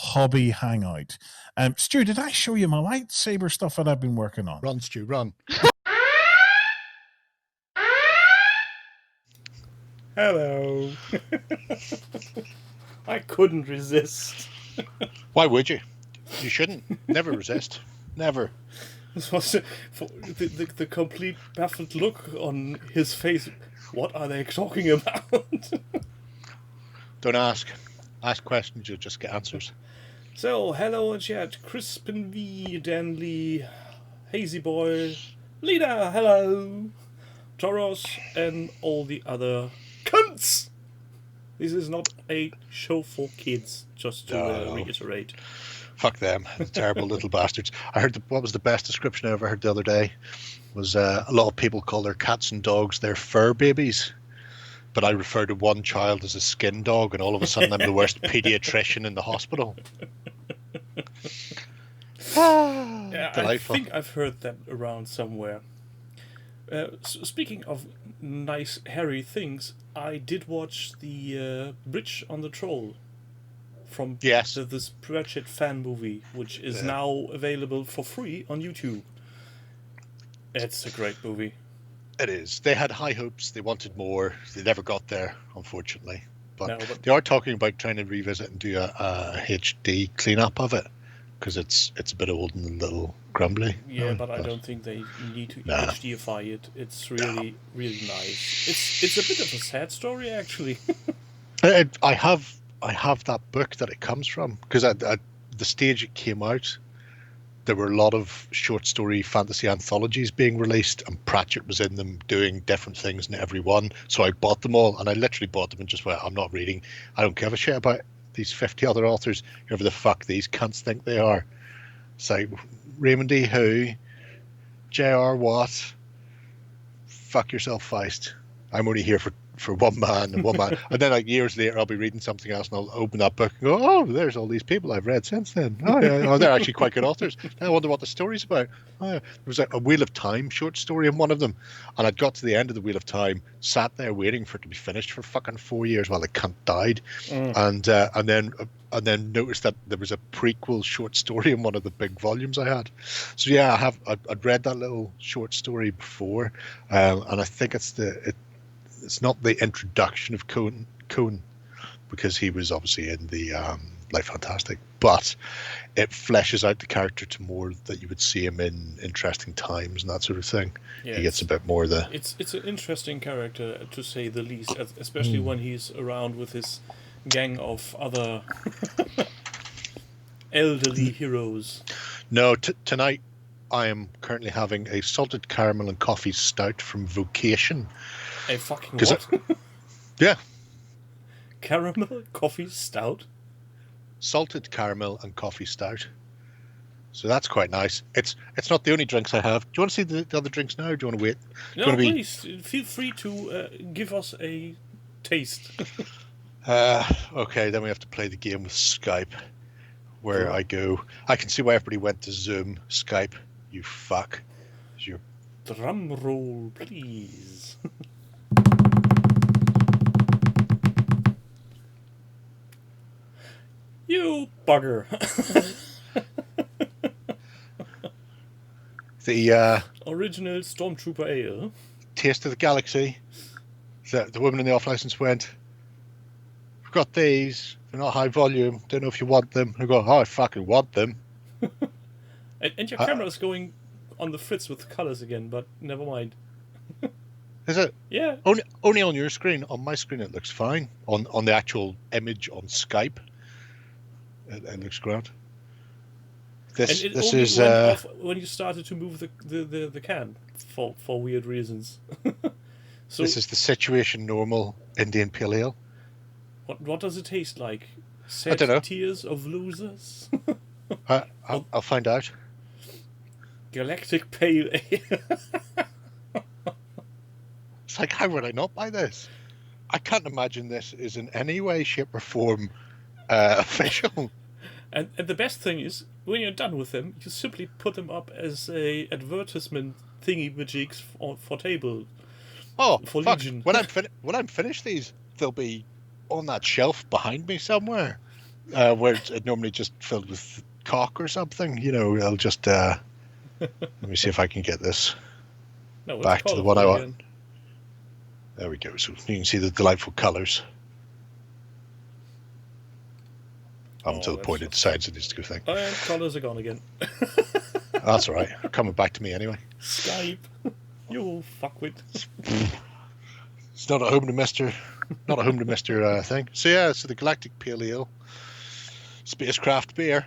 hobby hangout. Stu, did I show you my lightsaber stuff that I've been working on? Run, Stu, run. Hello. I couldn't resist. Why would you? You shouldn't. Never resist. Never. This was the complete baffled look on his face. What are they talking about? Don't ask. Ask questions, you'll just get answers. So, hello and chat. Crispin V, Dan Lee, Hazy Boy, Lida, hello, Toros, and all the other cunts. This is not a show for kids, just to reiterate. Fuck them, the terrible little bastards. I heard what was the best description I ever heard the other day was a lot of people call their cats and dogs their fur babies, but I refer to one child as a skin dog, and all of a sudden I'm the worst pediatrician in the hospital. Yeah, Delightful. I think I've heard that around somewhere. Speaking of nice hairy things, I did watch the Bridge on the Troll from this Pratchett fan movie, which is now available for free on YouTube. It's a great movie. It is. They had high hopes. They wanted more. They never got there, unfortunately. But they are talking about trying to revisit and do a HD cleanup of it, because it's a bit old and a little grumbly. Yeah, but I don't think they need to HDify it. It's really, really nice. It's a bit of a sad story, actually. I have that book that it comes from, because at the stage it came out, there were a lot of short story fantasy anthologies being released, and Pratchett was in them doing different things in every one. So I bought them all, and I literally bought them and just went, I'm not reading. I don't give a shit about these 50 other authors, whoever the fuck these cunts think they are. It's like, Raymond E. Who? J.R. Watt? Fuck yourself, Feist. I'm only here for one man and one man. And then like years later I'll be reading something else and I'll open that book and go, oh, there's all these people I've read since then. Oh yeah, they're actually quite good authors. I wonder what the story's about. Oh, yeah. There was a Wheel of Time short story in one of them, and I'd got to the end of the Wheel of Time, sat there waiting for it to be finished for fucking 4 years while the cunt died, and then noticed that there was a prequel short story in one of the big volumes I had. So yeah, I'd read that little short story before, and I think it's not the introduction of Cohen, because he was obviously in the Life Fantastic, but it fleshes out the character to more that you would see him in Interesting Times and that sort of thing. Yeah, he gets a bit more the... It's an interesting character, to say the least, especially when he's around with his gang of other elderly heroes. No, tonight I am currently having a salted caramel and coffee stout from Vocation. A fucking what? Yeah. Caramel coffee stout? Salted caramel and coffee stout. So that's quite nice. It's not the only drinks I have. Do you want to see the other drinks now, or do you want to wait? No, please. Feel free to give us a taste. Okay, then we have to play the game with Skype, where I go. I can see why everybody went to Zoom. Skype, you fuck. Drum roll, please. You bugger. The original Stormtrooper Ale. Taste of the Galaxy. The woman in the off license went, we've got these, they're not high volume, don't know if you want them. I go, oh, I fucking want them. and your camera is going on the fritz with colours again, but never mind. Is it? Yeah. Only on your screen. On my screen it looks fine. On the actual image on Skype, it looks grand. This is went off when you started to move the can for weird reasons. So this is the Situation Normal Indian Pale Ale. What does it taste like? I don't know. Tears of Losers? I'll find out. Galactic Pale Ale. It's like, how would I not buy this? I can't imagine this is in any way, shape, or form official. And the best thing is, when you're done with them, you simply put them up as a advertisement thingy-majigs for table. Oh, for fuck. Legion. When I'm finished these, they'll be on that shelf behind me somewhere. where it's normally just filled with cock or something. You know, I'll just let me see if I can get this back to the one I want. Again. There we go. So you can see the delightful colours. I'm to the point it decides it needs to go thing. And colours are gone again. That's all right. Coming back to me anyway. Skype. You fuckwit. It's not a home to Mr. Not a home to Mr. Thing. So yeah, so the Galactic Pale Ale, spacecraft beer,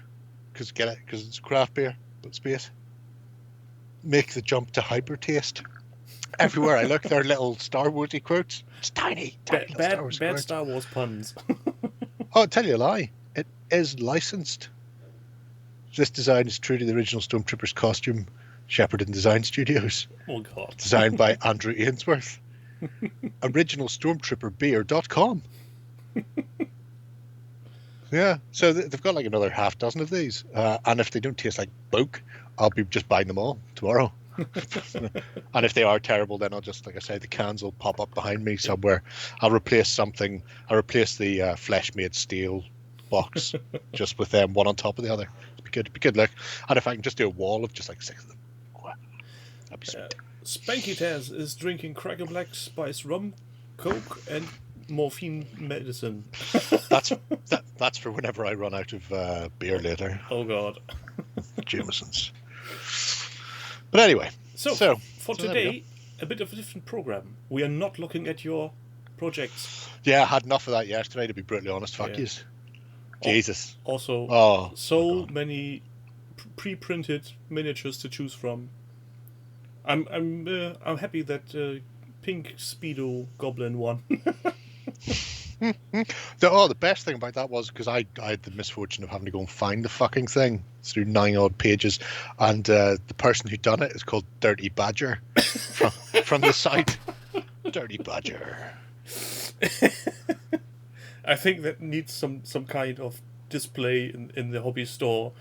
because it's craft beer, but space. Make the jump to hyper taste. Everywhere I look, there are little Star Warsy quotes. It's tiny. Bad Star Wars puns. Oh, I'll tell you a lie. It is licensed. This design is true to the original Stormtrooper's costume, Shepperton Design Studios. Oh God. Designed by Andrew Ainsworth. Originalstormtrooperbeer.com. Yeah, so they've got like another half dozen of these, and if they don't taste like boke, I'll be just buying them all tomorrow. And if they are terrible, then I'll just, like I say, the cans will pop up behind me somewhere. I'll replace the flesh made steel box just with them one on top of the other. It'd be good look. And if I can just do a wall of just like 6 of them, that'd be sweet. Spanky Taz is drinking Cracker Black Spice rum, Coke, and morphine medicine. That's for whenever I run out of beer later. Oh God. Jameson's. But anyway, so for today, a bit of a different program. We are not looking at your projects. Yeah, I had enough of that yesterday, to be brutally honest. Fuck yous. Jesus. Also, many pre-printed miniatures to choose from. I'm happy that Pink Speedo Goblin won. The best thing about that was because I had the misfortune of having to go and find the fucking thing through 9 odd pages, and the person who done it is called Dirty Badger from the site. Dirty Badger. I think that needs some kind of display in the hobby store.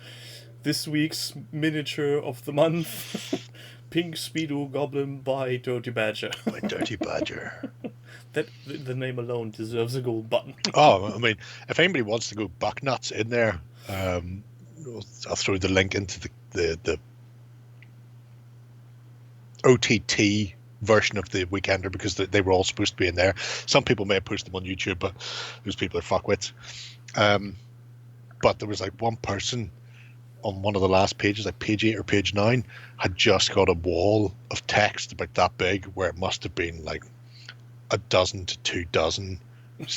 This week's miniature of the month. Pink Speedo Goblin by Dirty Badger. By Dirty Badger. That the name alone deserves a gold button. Oh, I mean, if anybody wants to go buck nuts in there, I'll throw the link into the OTT version of the Weekender, because they were all supposed to be in there. Some people may have posted them on YouTube, but those people are fuckwits. But there was like one person on one of the last pages, like page 8 or page 9, had just got a wall of text about that big, where it must have been like a dozen to 2 dozen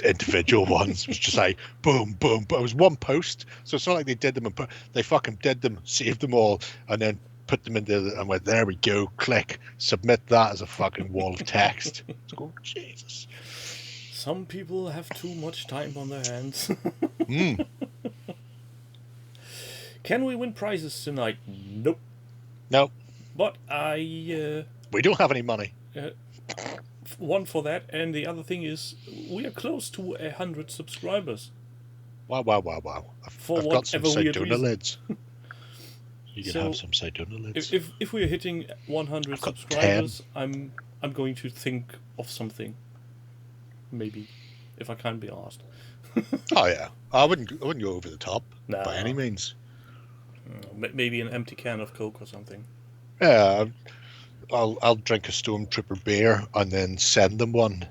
individual ones. It was just like boom, boom, but it was one post, so it's not like they did them and they fucking did them, saved them all, and then put them into and went, there we go, click, submit that as a fucking wall of text. It's going, Jesus. Some people have too much time on their hands. Can we win prizes tonight? Nope. No. But we don't have any money. One for that, and the other thing is we are close to 100 subscribers. Wow. For I've got some Sidona lids. You can have some Sidona lids. If we're hitting 100 subscribers, 10. I'm going to think of something. Maybe, if I can't be asked. Oh yeah, I wouldn't go over the top by any means. Maybe an empty can of Coke or something. Yeah, I'll drink a Stormtrooper beer and then send them one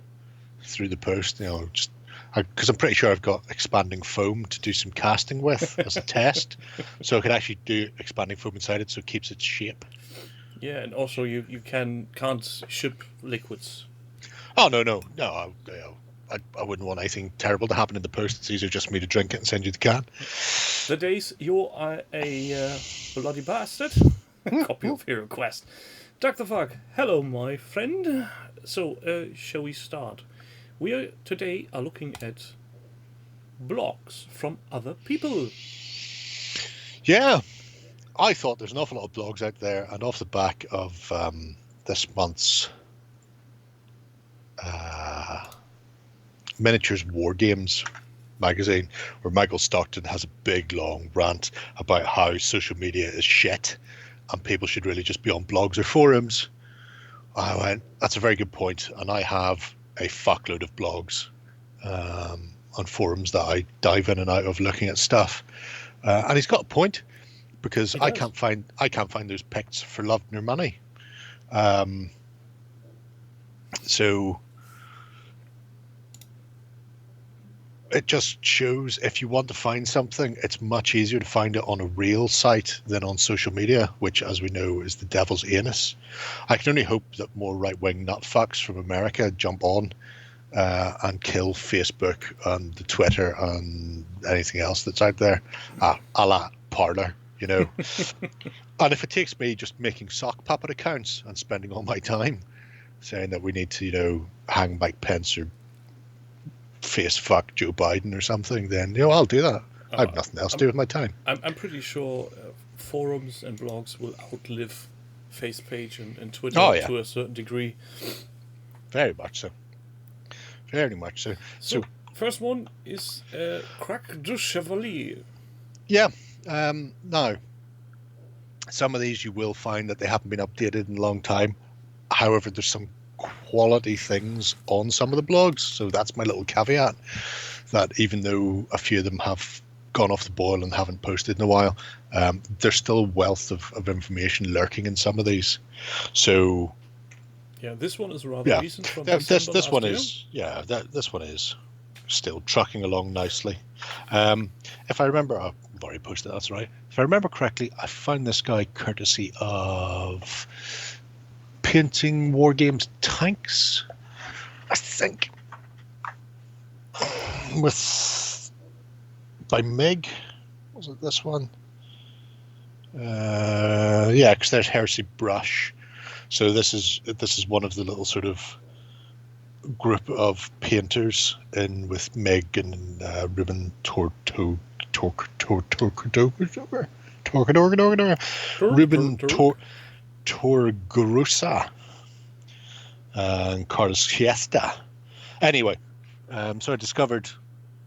through the post. You know, just because I'm pretty sure I've got expanding foam to do some casting with as a test, so I can actually do expanding foam inside it, so it keeps its shape. Yeah, and also you can't ship liquids. Oh no! I wouldn't want anything terrible to happen in the post. It's easier just for me to drink it and send you the can. The days you are a bloody bastard. Copy of your request. Dr. Fuck, hello my friend. So, shall we start? We today are looking at blogs from other people. Yeah, I thought there's an awful lot of blogs out there, and off the back of this month's Miniatures War Games magazine, where Michael Stockton has a big long rant about how social media is shit and people should really just be on blogs or forums. I went, that's a very good point, and I have a fuckload of blogs. forums that I dive in and out of looking at stuff, and he's got a point, because I can't find those picks for love nor money. So it just shows, if you want to find something, it's much easier to find it on a real site than on social media, which, as we know, is the devil's anus. I can only hope that more right-wing nutfucks from America jump on and kill Facebook and the Twitter and anything else that's out there, a la Parler, you know. And if it takes me just making sock puppet accounts and spending all my time saying that we need to, you know, hang Mike Pence or face fuck Joe Biden or something, then, you know, I'll do that. I have nothing else to do with my time. I'm pretty sure forums and blogs will outlive Facebook and Twitter to a certain degree. Very much so. Very much so. So first one is Crack du Chevalier. Yeah. Now, some of these you will find that they haven't been updated in a long time. However, there's some quality things on some of the blogs, so that's my little caveat, that even though a few of them have gone off the boil and haven't posted in a while, there's still a wealth of information lurking in some of these. So yeah, this one is rather recent from December this one year. This one is still trucking along nicely. If I remember, I've already posted, that's right. If I remember correctly, I found this guy courtesy of Painting War Games Tanks, I think, by Meg. Was it this one? Yeah, because there's Heresy Brush. So this is one of the little sort of group of painters in with Meg and Ruben Ruben Torgarusa and Carlos Siesta. Anyway, so I discovered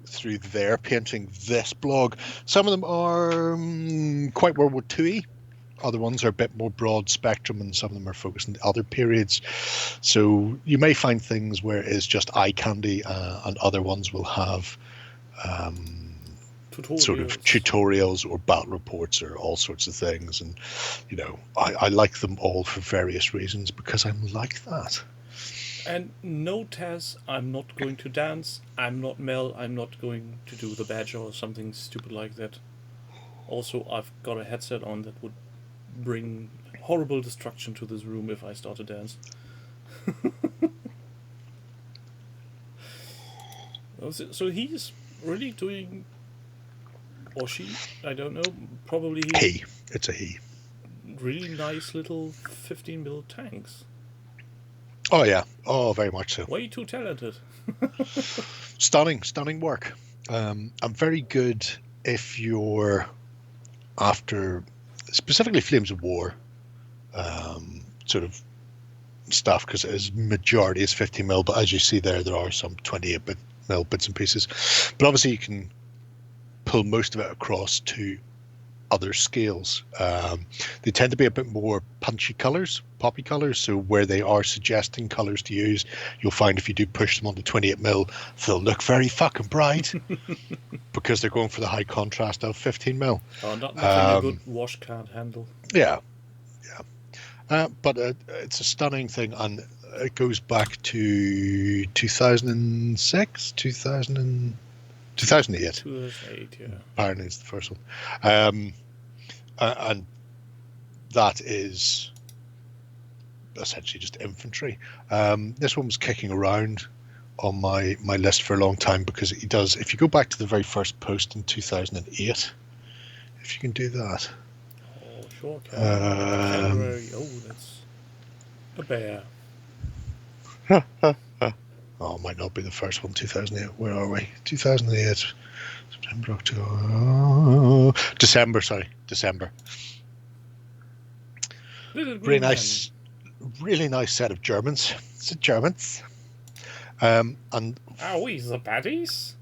through their painting this blog. Some of them are quite World War II-y. Other ones are a bit more broad spectrum, and some of them are focused on other periods. So you may find things where it's just eye candy, and other ones will have sort of tutorials or battle reports or all sorts of things. And, you know, I like them all for various reasons because I'm like that. And no, Taz, I'm not going to dance. I'm not Mel. I'm not going to do the badger or something stupid like that. Also, I've got a headset on that would bring horrible destruction to this room if I start to dance. So he's really doing, or she, I don't know, probably he. It's a he. Really nice little 15mm tanks. Oh yeah, oh very much so. Way too talented. Stunning work. I'm very good if you're after specifically Flames of War sort of stuff, because his majority is 15mm, but as you see there are some 28mm bits and pieces. But obviously you can pull most of it across to other scales. They tend to be a bit more punchy colors, poppy colors, so where they are suggesting colors to use, you'll find if you do push them onto 28mm, they'll look very fucking bright because they're going for the high contrast of 15mm. Oh, nothing a good wash can't handle. Yeah. But it's a stunning thing, and it goes back to 2006, 2008. 2008, yeah. Apparently it's the first one. And that is essentially just infantry. This one was kicking around on my list for a long time because he does, if you go back to the very first post in 2008, if you can do that. Oh, sure. January. Oh, that's a bear. Oh, it might not be the first one, 2008. Where are we? 2008. September, October. December. Really nice set of Germans. It's Germans. And are we the baddies?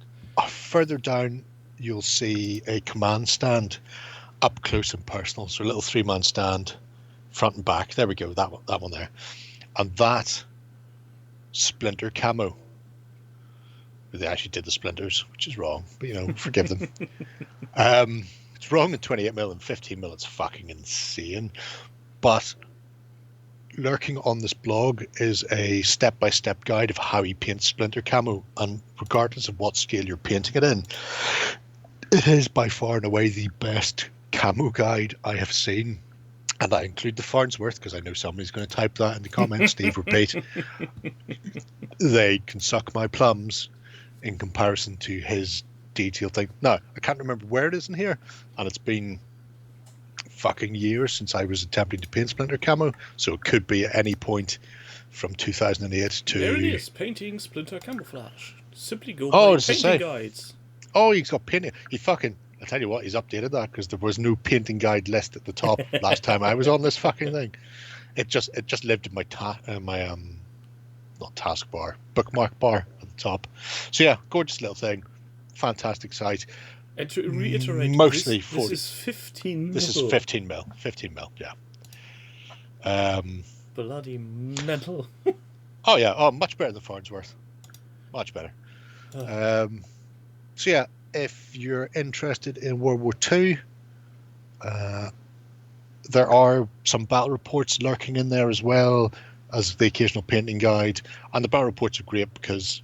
Further down, you'll see a command stand up close and personal. So a little 3-man stand, front and back. There we go. That one there. And that Splinter camo They actually did the splinters, which is wrong, but forgive them. It's wrong in 28mm and 15mm. It's fucking insane. But lurking on this blog is a step-by-step guide of how he paints splinter camo, and regardless of what scale you're painting it in, it is by far and away the best camo guide I have seen. And I include the Farnsworth because I know somebody's going to type that in the comments. Steve, repeat. They can suck my plums in comparison to his detail thing. Now, I can't remember where it is in here, and it's been fucking years since I was attempting to paint splinter camo, so it could be at any point from 2008 to... There it is, painting splinter camouflage. Simply go by painting guides. Oh, he's got painting. I tell you what, he's updated that because there was no painting guide list at the top last time I was on this fucking thing. It just lived in my not taskbar, bookmark bar at the top. So yeah, gorgeous little thing, fantastic site. And to reiterate, mostly this is 15 mil. This is 15 mil, yeah. Bloody mental. Oh yeah, much better than Farnsworth, much better. So yeah, if you're interested in World War II, there are some battle reports lurking in there as well as the occasional painting guide, and the battle reports are great because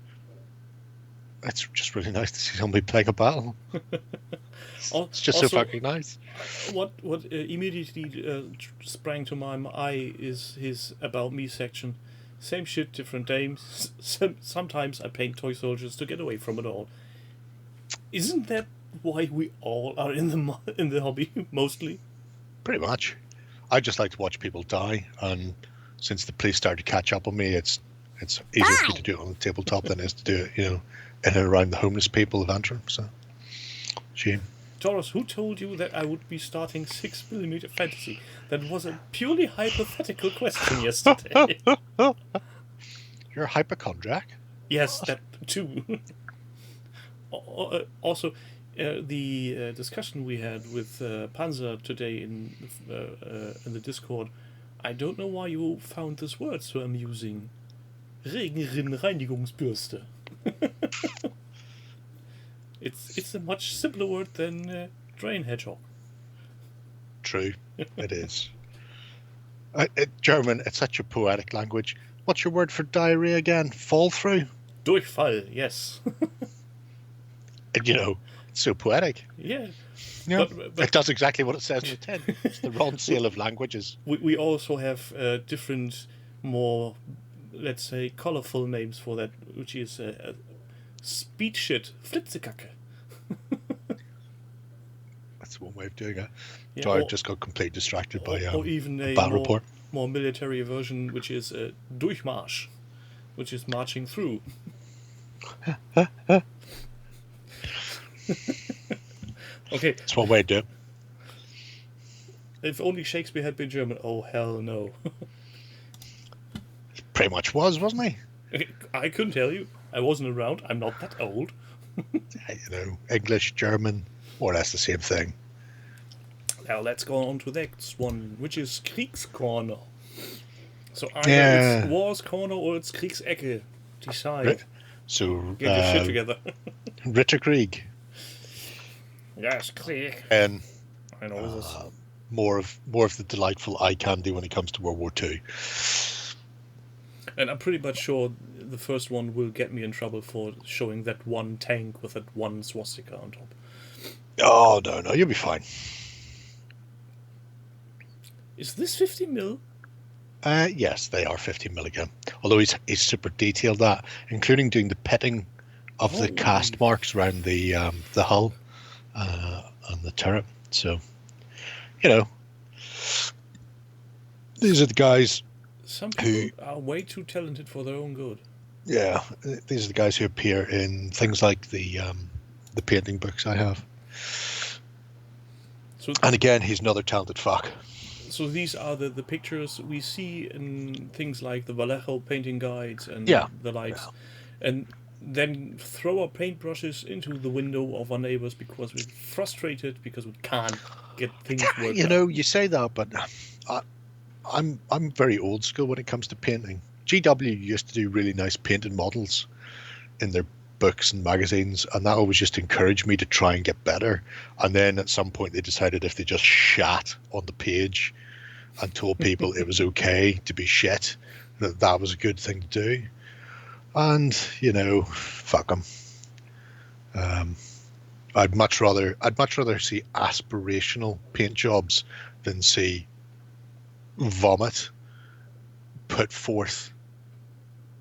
it's just really nice to see somebody playing a battle. It's just also, so fucking nice. What immediately sprang to my eye is his About Me section. Same shit, different names. Sometimes I paint toy soldiers to get away from it all. Isn't that why we all are in the hobby, mostly? Pretty much. I just like to watch people die, and since the police started to catch up on me, it's easier for me to do it on the tabletop than it is to do it, in and around the homeless people of Antrim. So, shame. Doris, who told you that I would be starting 6mm fantasy? That was a purely hypothetical question yesterday. You're a hypochondriac? Yes, that too. Also, the discussion we had with Panzer today in the Discord, I don't know why you found this word so amusing. Regenreinigungsbürste. It's a much simpler word than drain hedgehog. True, it is. German, it's such a poetic language. What's your word for diarrhea again? Fall through? Durchfall, yes. And, it's so poetic. Yeah. Yeah, but it does exactly what it says in the tin. It's the Ron Seal of languages. We also have different, more, let's say, colorful names for that, which is speed shit, Flitzekacke. That's one way of doing it. Yeah, so I just got completely distracted by or even a battle report. More military version, which is Durchmarsch, which is marching through. Okay. That's one way to do it. If only Shakespeare had been German. Oh, hell no. He pretty much was, wasn't he? I couldn't tell you. I wasn't around. I'm not that old. English, German, more or less the same thing. Now let's go on to the next one, which is Kriegskorner. So either it's War's Corner or it's Kriegsecke. Decide. So get your shit together. Ritterkrieg. Yes, Krieg. And I know this. More of the delightful eye candy when it comes to World War II. And I'm pretty much sure the first one will get me in trouble for showing that one tank with that one swastika on top. Oh, no, you'll be fine. Is this 50 mil? Yes, they are 50mm again. Although he's super detailed that, including doing the pitting of the cast marks around the hull and the turret. So, these are the guys. Some people are way too talented for their own good. Yeah, these are the guys who appear in things like the painting books I have. So, and again, he's another talented fuck. So these are the pictures we see in things like the Vallejo painting guides and the likes. Yeah. And then throw our paintbrushes into the window of our neighbors because we're frustrated because we can't get things worked out. You say that, but I'm very old school when it comes to painting. GW used to do really nice painted models in their books and magazines, and that always just encouraged me to try and get better. And then at some point they decided if they just shat on the page and told people it was okay to be shit, that was a good thing to do. And, you know, fuck them. I'd much rather see aspirational paint jobs than see vomit put forth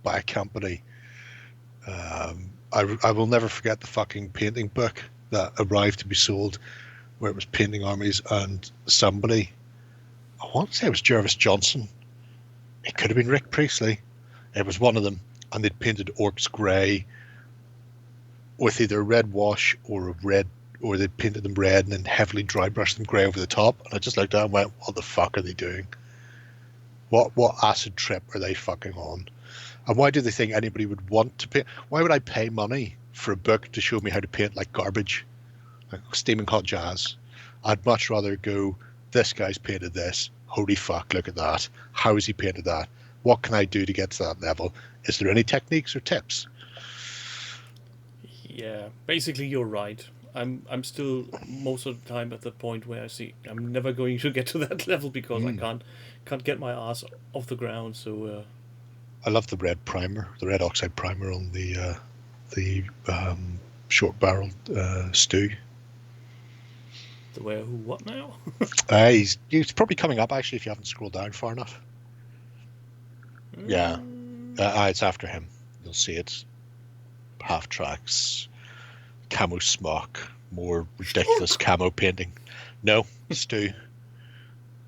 by a company. I will never forget the fucking painting book that arrived to be sold, where it was painting armies, and somebody, I want to say it was Jervis Johnson, it could have been Rick Priestley, it was one of them, and they'd painted orcs grey with either a red wash or they'd painted them red and then heavily dry brushed them grey over the top. And I just looked at it and went, what the fuck are they doing? What acid trip are they fucking on? And why do they think anybody would want to paint? Why would I pay money for a book to show me how to paint like garbage, like steaming hot jazz? I'd much rather go, this guy's painted this. Holy fuck, look at that. How has he painted that? What can I do to get to that level? Is there any techniques or tips? Yeah, basically you're right. I'm still most of the time at the point where I see I'm never going to get to that level because I can't get my ass off the ground. So I love the red primer, the red oxide primer on the short barreled stew. The where, who, what now? He's probably coming up actually if you haven't scrolled down far enough. Yeah, it's after him. You'll see it. Half tracks, camo smock, more ridiculous camo painting. No, Stu.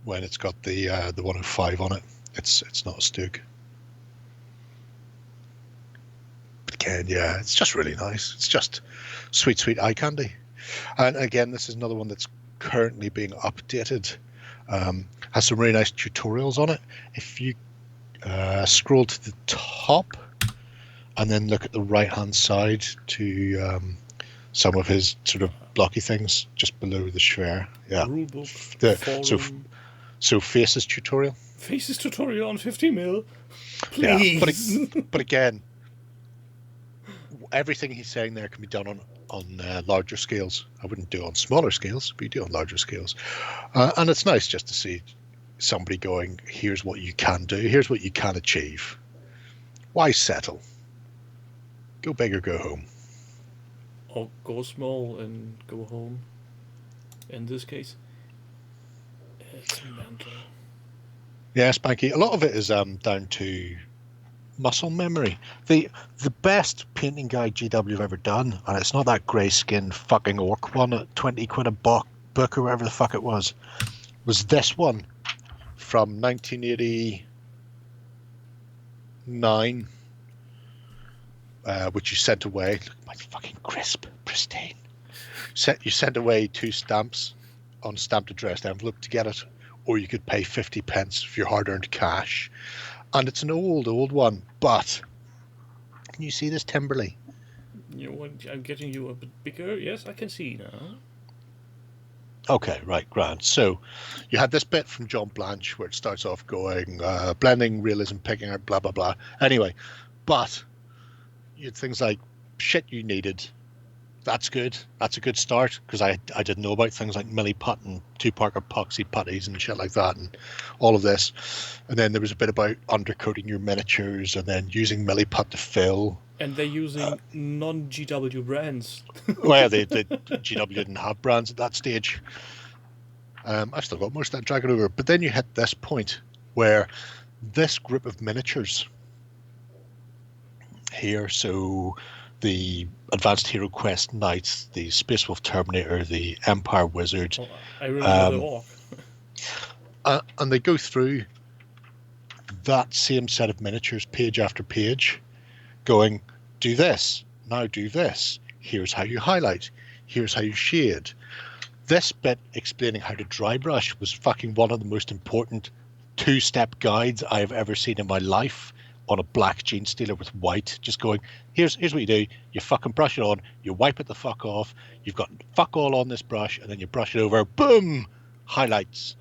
When it's got the 105 on it, it's not a Stug. But again, yeah, it's just really nice. It's just sweet eye candy. And again, this is another one that's currently being updated. Has some really nice tutorials on it. If you scroll to the top and then look at the right-hand side to some of his sort of blocky things just below the share. Yeah. Rulebook, so Faces tutorial. Faces tutorial on 50mm. Please. Yeah, but again, everything he's saying there can be done on larger scales. I wouldn't do it on smaller scales, but you do it on larger scales. And it's nice just to see somebody going, here's what you can do, here's what you can achieve. Why settle? Go big or go home. Or go small and go home. In this case, it's mental. Yeah, Spanky. A lot of it is down to muscle memory. The best painting guide GW have ever done, and it's not that grey skinned fucking orc one at 20 quid a book or whatever the fuck it was this one from 1989. Which you sent away. Look at my fucking crisp, pristine. You sent away 2 stamps on a stamped addressed envelope to get it, or you could pay 50 pence for your hard-earned cash. And it's an old one, but can you see this Timberley? You know what? I'm getting you a bit bigger. Yes, I can see now. Okay, right, grand. So you had this bit from John Blanche where it starts off going blending, realism, picking out, blah, blah, blah. Anyway, but you had things like shit you needed. That's good. That's a good start because I didn't know about things like milliput and 2-part epoxy putties and shit like that and all of this. And then there was a bit about undercoating your miniatures and then using milliput to fill. And they're using non-GW brands. Well, the GW didn't have brands at that stage. I've still got most of that Dragon over. But then you hit this point where this group of miniatures here, so the Advanced Hero Quest Knights, the Space Wolf Terminator, the Empire Wizard. Oh, I remember the orc. And they go through that same set of miniatures page after page, going, do this, now do this, here's how you highlight, here's how you shade. This bit explaining how to dry brush was fucking one of the most important 2-step guides I've ever seen in my life. On a black jean stealer with white, just going, here's what you do, you fucking brush it on, you wipe it the fuck off, you've got fuck all on this brush, and then you brush it over, boom, highlights.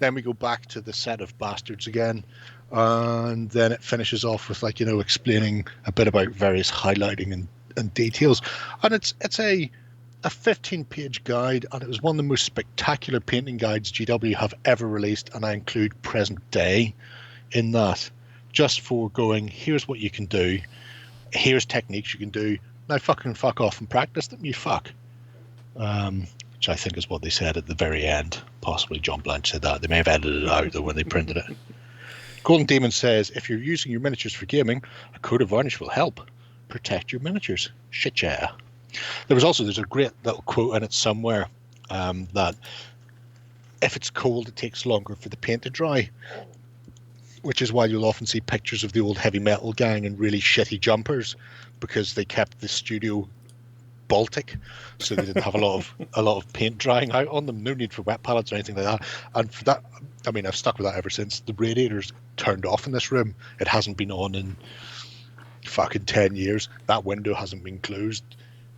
Then we go back to the set of bastards again, and then it finishes off with, like, you know, explaining a bit about various highlighting and and details. And it's a 15-page guide, and it was one of the most spectacular painting guides GW have ever released, and I include present day in that, just for going, here's what you can do, here's techniques you can do, now fucking fuck off and practice them, you fuck. Which I think is what they said at the very end. Possibly John Blanche said that. They may have edited it out though when they printed it. Golden Demon says, if you're using your miniatures for gaming, a coat of varnish will help. Protect your miniatures. Shit, yeah. There's a great little quote in it somewhere that if it's cold, it takes longer for the paint to dry, which is why you'll often see pictures of the old heavy metal gang in really shitty jumpers, because they kept the studio Baltic, so they didn't have a lot of paint drying out on them. No need for wet palettes or anything like that. And for that, I mean, I've stuck with that ever since. The radiator's turned off in this room. It hasn't been on in fucking 10 years. That window hasn't been closed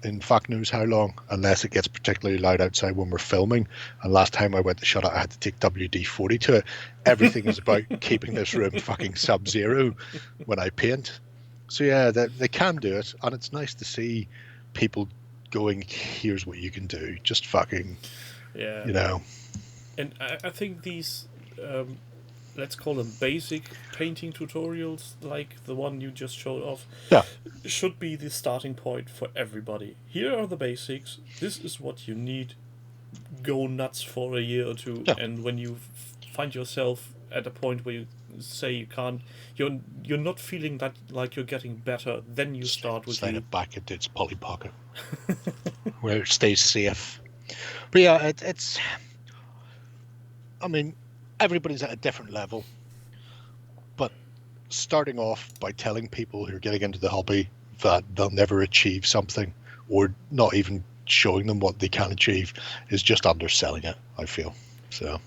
in fuck knows how long, unless it gets particularly loud outside when we're filming. And last time I went to shut it, I had to take WD-40 to it. Everything is about keeping this room fucking sub-zero when I paint. So yeah, they can do it, and it's nice to see people going, here's what you can do, just fucking, yeah, you know. And I think these let's call them basic painting tutorials, like the one you just showed off, should be the starting point for everybody. Here are the basics, this is what you need, go nuts for a year or two, and when you find yourself at a point where you say you can't, you're not feeling that like you're getting better, then you start with slide it back into its Polly Pocket where it stays safe. But yeah, it's I mean, everybody's at a different level, but starting off by telling people who are getting into the hobby that they'll never achieve something, or not even showing them what they can achieve, is just underselling it, I feel. So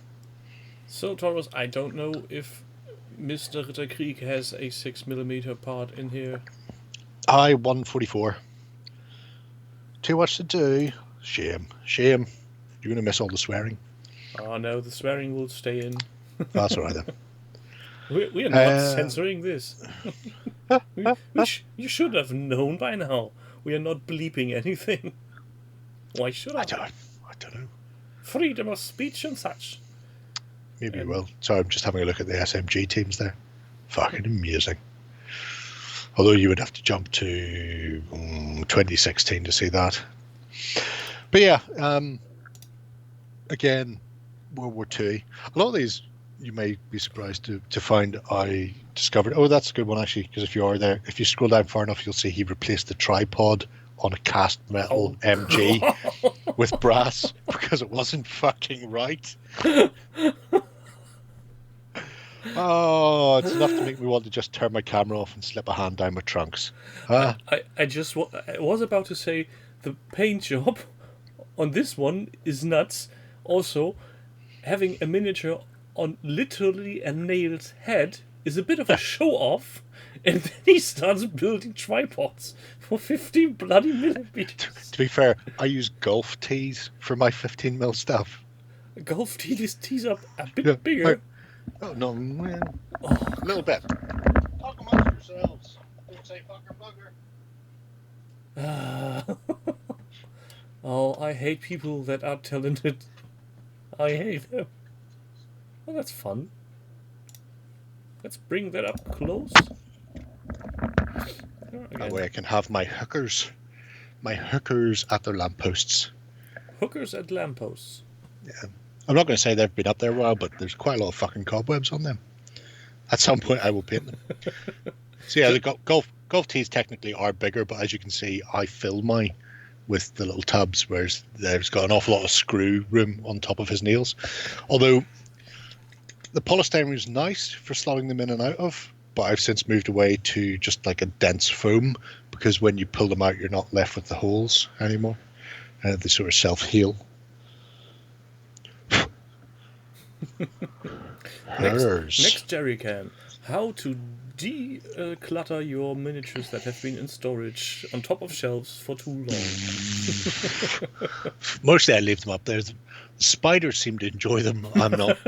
Taurus, I don't know if Mr. Ritterkrieg has a 6mm part in here. 144. Too much to do. Shame. You're going to miss all the swearing. Oh no, the swearing will stay in. That's all right then. We are not censoring this. You should have known by now. We are not bleeping anything. Why should I? I don't know. Freedom of speech and such. Maybe we will. So I'm just having a look at the SMG teams there. Fucking amazing. Although you would have to jump to 2016 to see that. But yeah, again, World War II. A lot of these you may be surprised to find I discovered. Oh, that's a good one actually, because if you are there, if you scroll down far enough, you'll see he replaced the tripod on a cast metal MG with brass because it wasn't fucking right. Oh, it's enough to make me want to just turn my camera off and slip a hand down my trunks. I was about to say the paint job on this one is nuts. Also, having a miniature on literally a nailed head is a bit of a show off, and then he starts building tripods for 15 bloody millimeters. To be fair, I use golf tees for my 15mm stuff. Golf tees up a bit bigger. Oh no, a little bit. Talk amongst yourselves. Don't say fucker bugger. Oh, I hate people that are talented. I hate them. Well, that's fun. Let's bring that up close. That way I can have my hookers at their lampposts. Hookers at lampposts. Yeah. I'm not going to say they've been up there a while, but there's quite a lot of fucking cobwebs on them. At some point I will paint them. So yeah, the golf tees technically are bigger, but as you can see, I fill mine with the little tubs, whereas there's got an awful lot of screw room on top of his nails. Although the polystyrene is nice for slotting them in and out of, but I've since moved away to just like a dense foam, because when you pull them out, you're not left with the holes anymore. They sort of self-heal. Next jerrycan. How to declutter your miniatures that have been in storage on top of shelves for too long. Mostly I leave them up there. The spiders seem to enjoy them. I'm not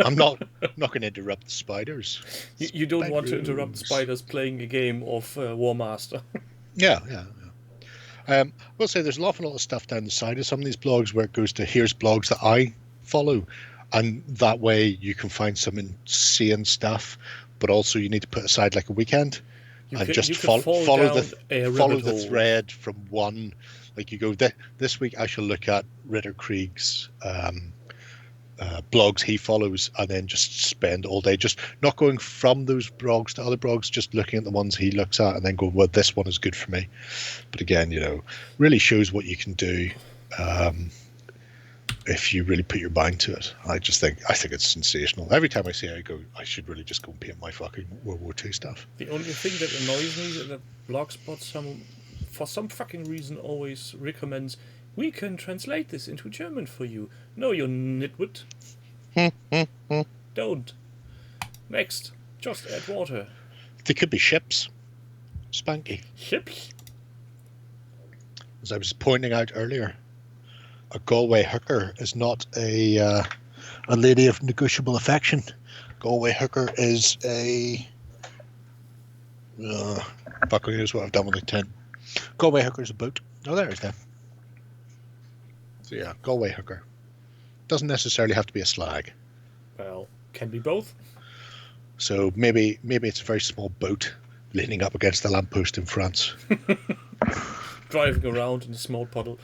going to interrupt the spiders. You don't want to interrupt spiders playing a game of War Master. Yeah. We'll say there's an awful lot of stuff down the side of some of these blogs where it goes to here's blogs that I follow, and that way you can find some insane stuff, but also you need to put aside like a weekend and just follow the thread from one. Like you go, this week I shall look at Ritter Krieg's blogs he follows, and then just spend all day just not going from those blogs to other blogs, just looking at the ones he looks at and then go, well, this one is good for me. But again, really shows what you can do if you really put your mind to it. I think it's sensational. Every time I see it, I go, I should really just go and paint my fucking World War II stuff. The only thing that annoys me is that Blogspot for some fucking reason always recommends, we can translate this into German for you. No, you nitwit. Don't. Next. Just add water. They could be ships. Spanky. Ships? As I was pointing out earlier, a Galway hooker is not a lady of negotiable affection. Galway hooker is a... fuck knows what I've done with the 10. Galway hooker is a boat. Oh, there it is then. So yeah, Galway hooker. Doesn't necessarily have to be a slag. Well, can be both. So maybe it's a very small boat leaning up against the lamppost in France. Driving around in a small puddle.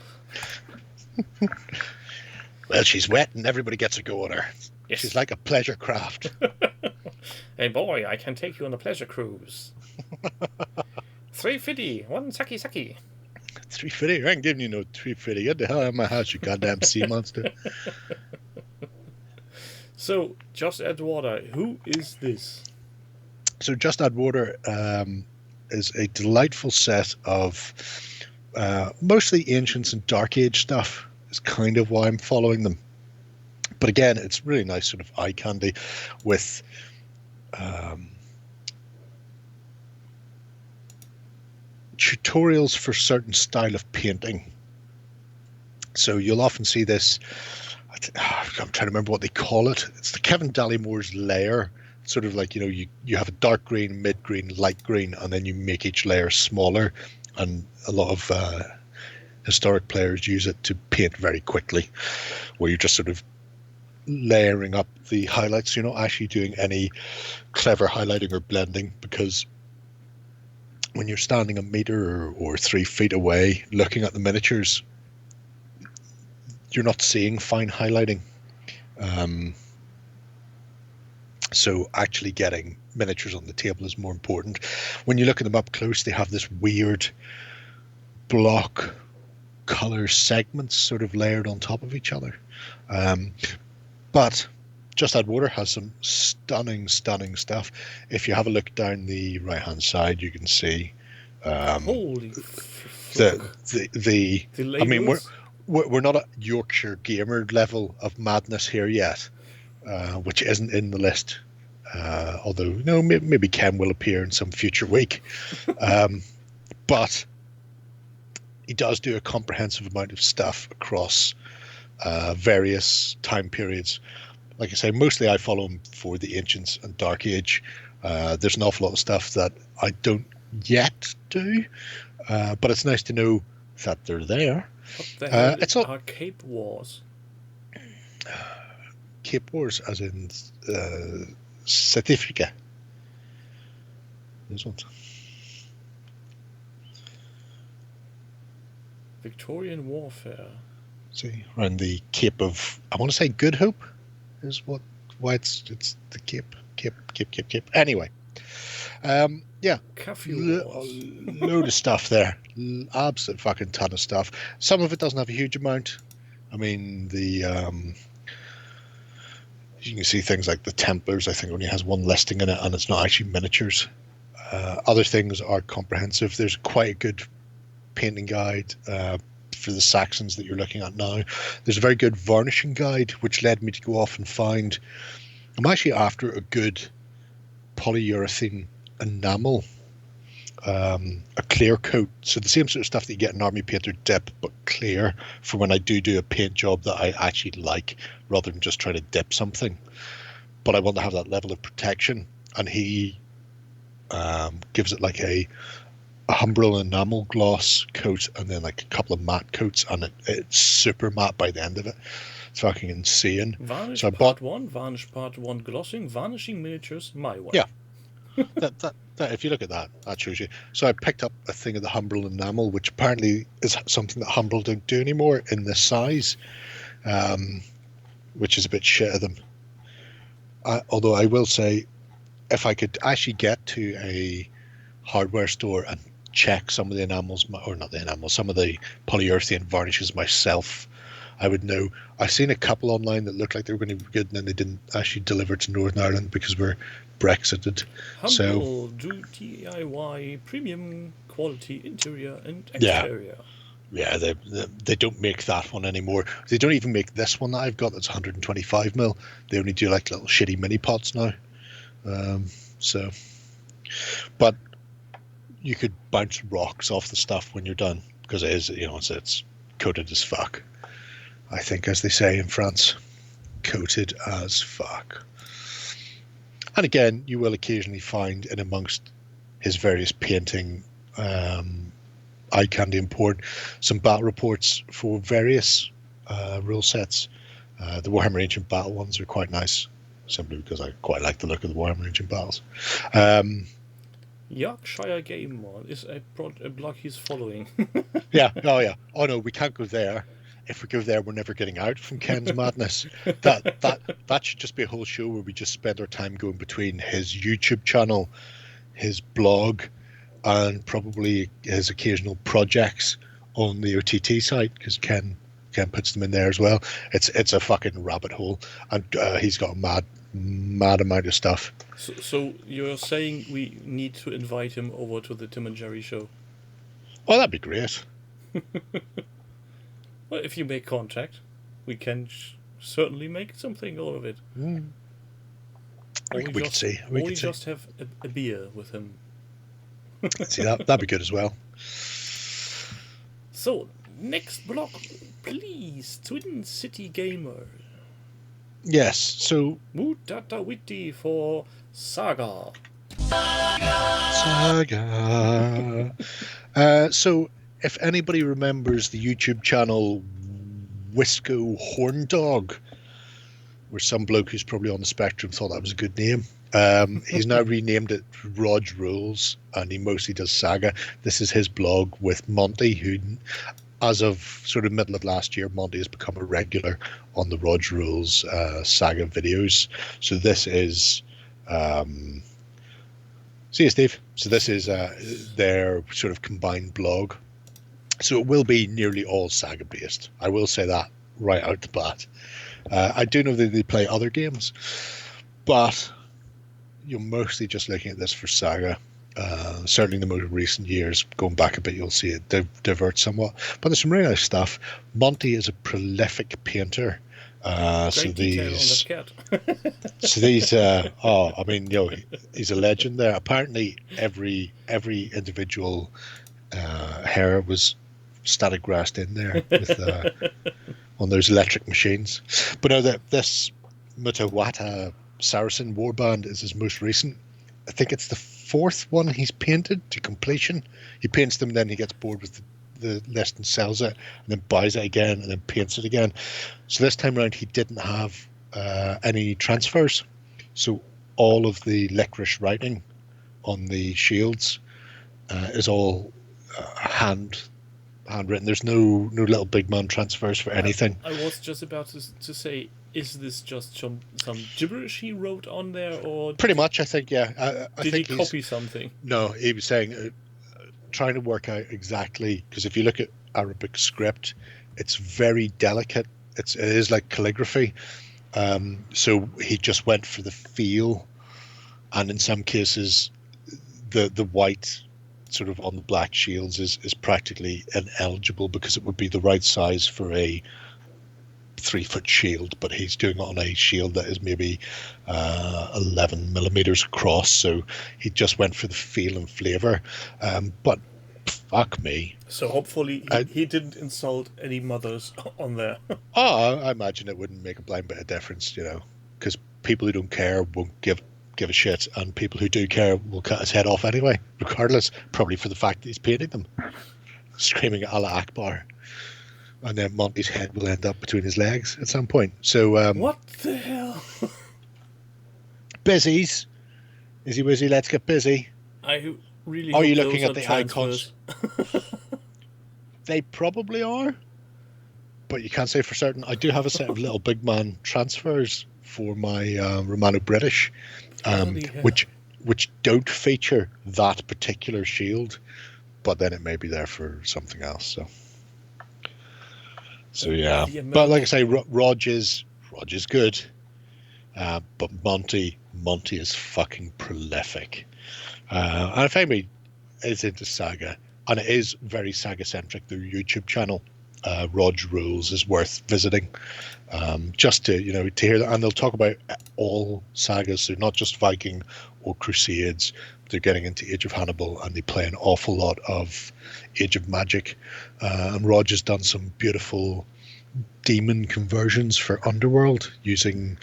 Well, she's wet and everybody gets a go on her. Yes. She's like a pleasure craft. Hey boy, I can take you on a pleasure cruise. 350, one saki. 350? I ain't giving you no 350. Get the hell out of my house, you goddamn sea monster. So, Just Add Water, who is this? So, Just Add Water is a delightful set of mostly Ancients and Dark Age stuff. Is kind of why I'm following them. But again, it's really nice sort of eye candy with tutorials for certain style of painting. So you'll often see this, I'm trying to remember what they call it. It's the Kevin Dallymore's layer. It's sort of like, you have a dark green, mid green, light green, and then you make each layer smaller. And a lot of historic players use it to paint very quickly, where you're just sort of layering up the highlights. You're not actually doing any clever highlighting or blending, because when you're standing a meter or 3 feet away looking at the miniatures, you're not seeing fine highlighting. So actually getting miniatures on the table is more important. When you look at them up close, they have this weird block color segments sort of layered on top of each other. But Just Add Water has some stunning stuff. If you have a look down the right hand side, you can see holy the I mean, we're not at Yorkshire Gamer level of madness here yet, which isn't in the list. Although maybe Ken will appear in some future week. But he does do a comprehensive amount of stuff across various time periods. Like I say, mostly I follow him for the Ancients and Dark Age. There's an awful lot of stuff that I don't yet do, but it's nice to know that they're there. What the hell are Cape Wars? Cape Wars, as in Certifica. Those ones. Victorian warfare. See, around the Cape of, I want to say Good Hope is why it's the Cape. Anyway, yeah, load of stuff there, absolute fucking ton of stuff. Some of it doesn't have a huge amount. I mean, you can see things like the Templars, I think, only has one listing in it, and it's not actually miniatures. Other things are comprehensive. There's quite a good painting guide for the Saxons that you're looking at now. There's a very good varnishing guide, which led me to go off and find, I'm actually after a good polyurethane enamel, a clear coat. So the same sort of stuff that you get in Army Painter dip, but clear, for when I do a paint job that I actually like, rather than just try to dip something. But I want to have that level of protection, and he gives it like a a Humbrol enamel gloss coat and then like a couple of matte coats, and it's super matte by the end of it. It's fucking insane. Varnish So I part bought 1, varnish part 1 glossing, varnishing miniatures, my way. Yeah. that if you look at that shows you. So I picked up a thing of the Humbrol enamel, which apparently is something that Humbrol don't do anymore in this size, which is a bit shit of them. Although I will say, if I could actually get to a hardware store and check some of the enamels, or not the enamels, some of the polyurethane varnishes myself, I would know. I've seen a couple online that looked like they were going to be good, and then they didn't actually deliver to Northern Ireland because we're Brexited. Humble, do DIY premium quality interior and exterior. Yeah, they don't make that one anymore. They don't even make this one that I've got that's 125mm. They only do like little shitty mini pots now. But you could bounce rocks off the stuff when you're done, because it is, it's coated as fuck. I think, as they say in France, coated as fuck. And again, you will occasionally find in amongst his various painting eye candy and porn some battle reports for various rule sets. The Warhammer Ancient Battle ones are quite nice, simply because I quite like the look of the Warhammer Ancient Battles. Yorkshire Game Mall is a blog he's following. Yeah. Oh no, we can't go there. If we go there, we're never getting out from Ken's madness. That should just be a whole show where we just spend our time going between his YouTube channel, his blog, and probably his occasional projects on the OTT site, because Ken puts them in there as well. It's a fucking rabbit hole, and he's got a mad amount of stuff. So you're saying we need to invite him over to the Tim and Jerry show? Oh, that'd be great. Well, if you make contact, we can certainly make something out of it. We could see. We just have a beer with him. See, that'd be good as well. So, next block, please. Twin City Gamer. Yes, so... Mutata Witty for Saga. So, if anybody remembers the YouTube channel Wisco Horn Dog, where some bloke who's probably on the spectrum thought that was a good name, he's now renamed it Rod's Rules, and he mostly does Saga. This is his blog with Monty, who, as of sort of middle of last year, Monty has become a regular on the Rod's Rules Saga videos. So this is... see you, Steve. So this is their sort of combined blog. So it will be nearly all Saga based. I will say that right out the bat. I do know that they play other games, but you're mostly just looking at this for Saga. Certainly in the most recent years, going back a bit, you'll see it divert somewhat. But there's some really nice stuff. Monty is a prolific painter. So these, I mean, he's a legend there. Apparently, every individual hair was static grassed in there with on those electric machines. But no, that this Mutawata Saracen warband is his most recent. I think it's the fourth one he's painted to completion. He paints them, then he gets bored with the list and sells it, and then buys it again, and then paints it again. So this time around, he didn't have any transfers. So all of the licorice writing on the shields is all handwritten. There's no little big man transfers for anything. I was just about to say, is this just some gibberish he wrote on there, or pretty much? I think, yeah. I did think he copy something? No, he was saying, trying to work out exactly, because if you look at Arabic script, it's very delicate. It is like calligraphy. So he just went for the feel, and in some cases, the white sort of on the black shields is practically ineligible, because it would be the right size for a 3-foot shield, but he's doing it on a shield that is maybe 11 millimeters across, so he just went for the feel and flavor. But fuck me. So hopefully he didn't insult any mothers on there. I imagine it wouldn't make a blind bit of difference, because people who don't care won't give give a shit, and people who do care will cut his head off anyway, regardless, probably for the fact that he's painting them, screaming Allah Akbar, and then Monty's head will end up between his legs at some point. So what the hell? Busies, is he busy? Let's get busy. I really. Are you looking at the icons? They probably are, but you can't say for certain. I do have a set of little big man transfers for my Romano British, which don't feature that particular shield, but then it may be there for something else. So yeah. But like I say, Rog is good, but Monty is fucking prolific, and if anybody is into Saga, and it is very Saga centric, their YouTube channel, Rog Rules, is worth visiting, just to to hear that. And they'll talk about all sagas, so not just Viking or Crusades. They're getting into Age of Hannibal, and they play an awful lot of Age of Magic. And Rog has done some beautiful demon conversions for Underworld using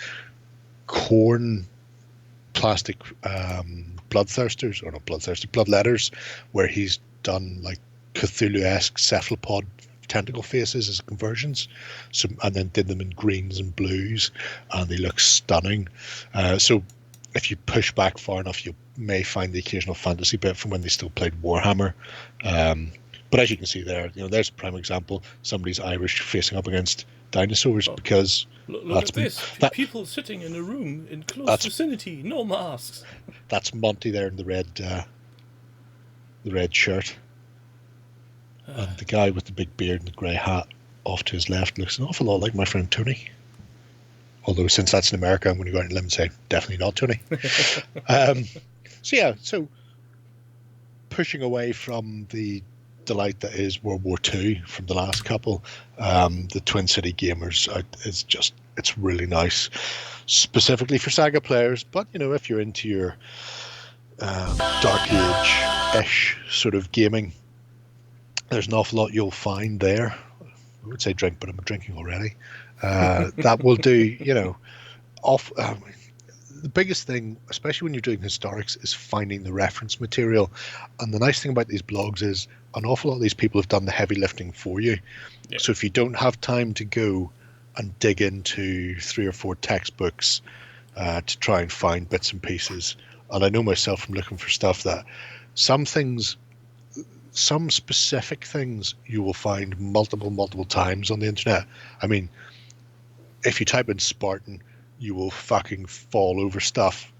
corn plastic bloodthirsters, or not bloodthirsters, bloodletters, where he's done like Cthulhu-esque cephalopod tentacle faces as conversions, and then did them in greens and blues, and they look stunning. So if you push back far enough, you may find the occasional fantasy bit from when they still played Warhammer. But as you can see there, there's a prime example. Somebody's Irish facing up against dinosaurs, because look at this. People sitting in a room in close vicinity, no masks. That's Monty there in the red shirt. And the guy with the big beard and the grey hat off to his left looks an awful lot like my friend Tony. Although since that's in America, I'm going to go out on a limb and say, definitely not Tony. So pushing away from the delight that is World War II from the last couple, the Twin City Gamers, it's really nice, specifically for Saga players. But, if you're into your Dark Age-ish sort of gaming, there's an awful lot you'll find there. I would say drink, but I'm drinking already. That will do, the biggest thing, especially when you're doing historics, is finding the reference material. And the nice thing about these blogs is an awful lot of these people have done the heavy lifting for you. Yeah. So if you don't have time to go and dig into 3 or 4 textbooks to try and find bits and pieces, and I know myself from looking for stuff that some specific things you will find multiple times on the internet. I mean, if you type in Spartan, you will fucking fall over stuff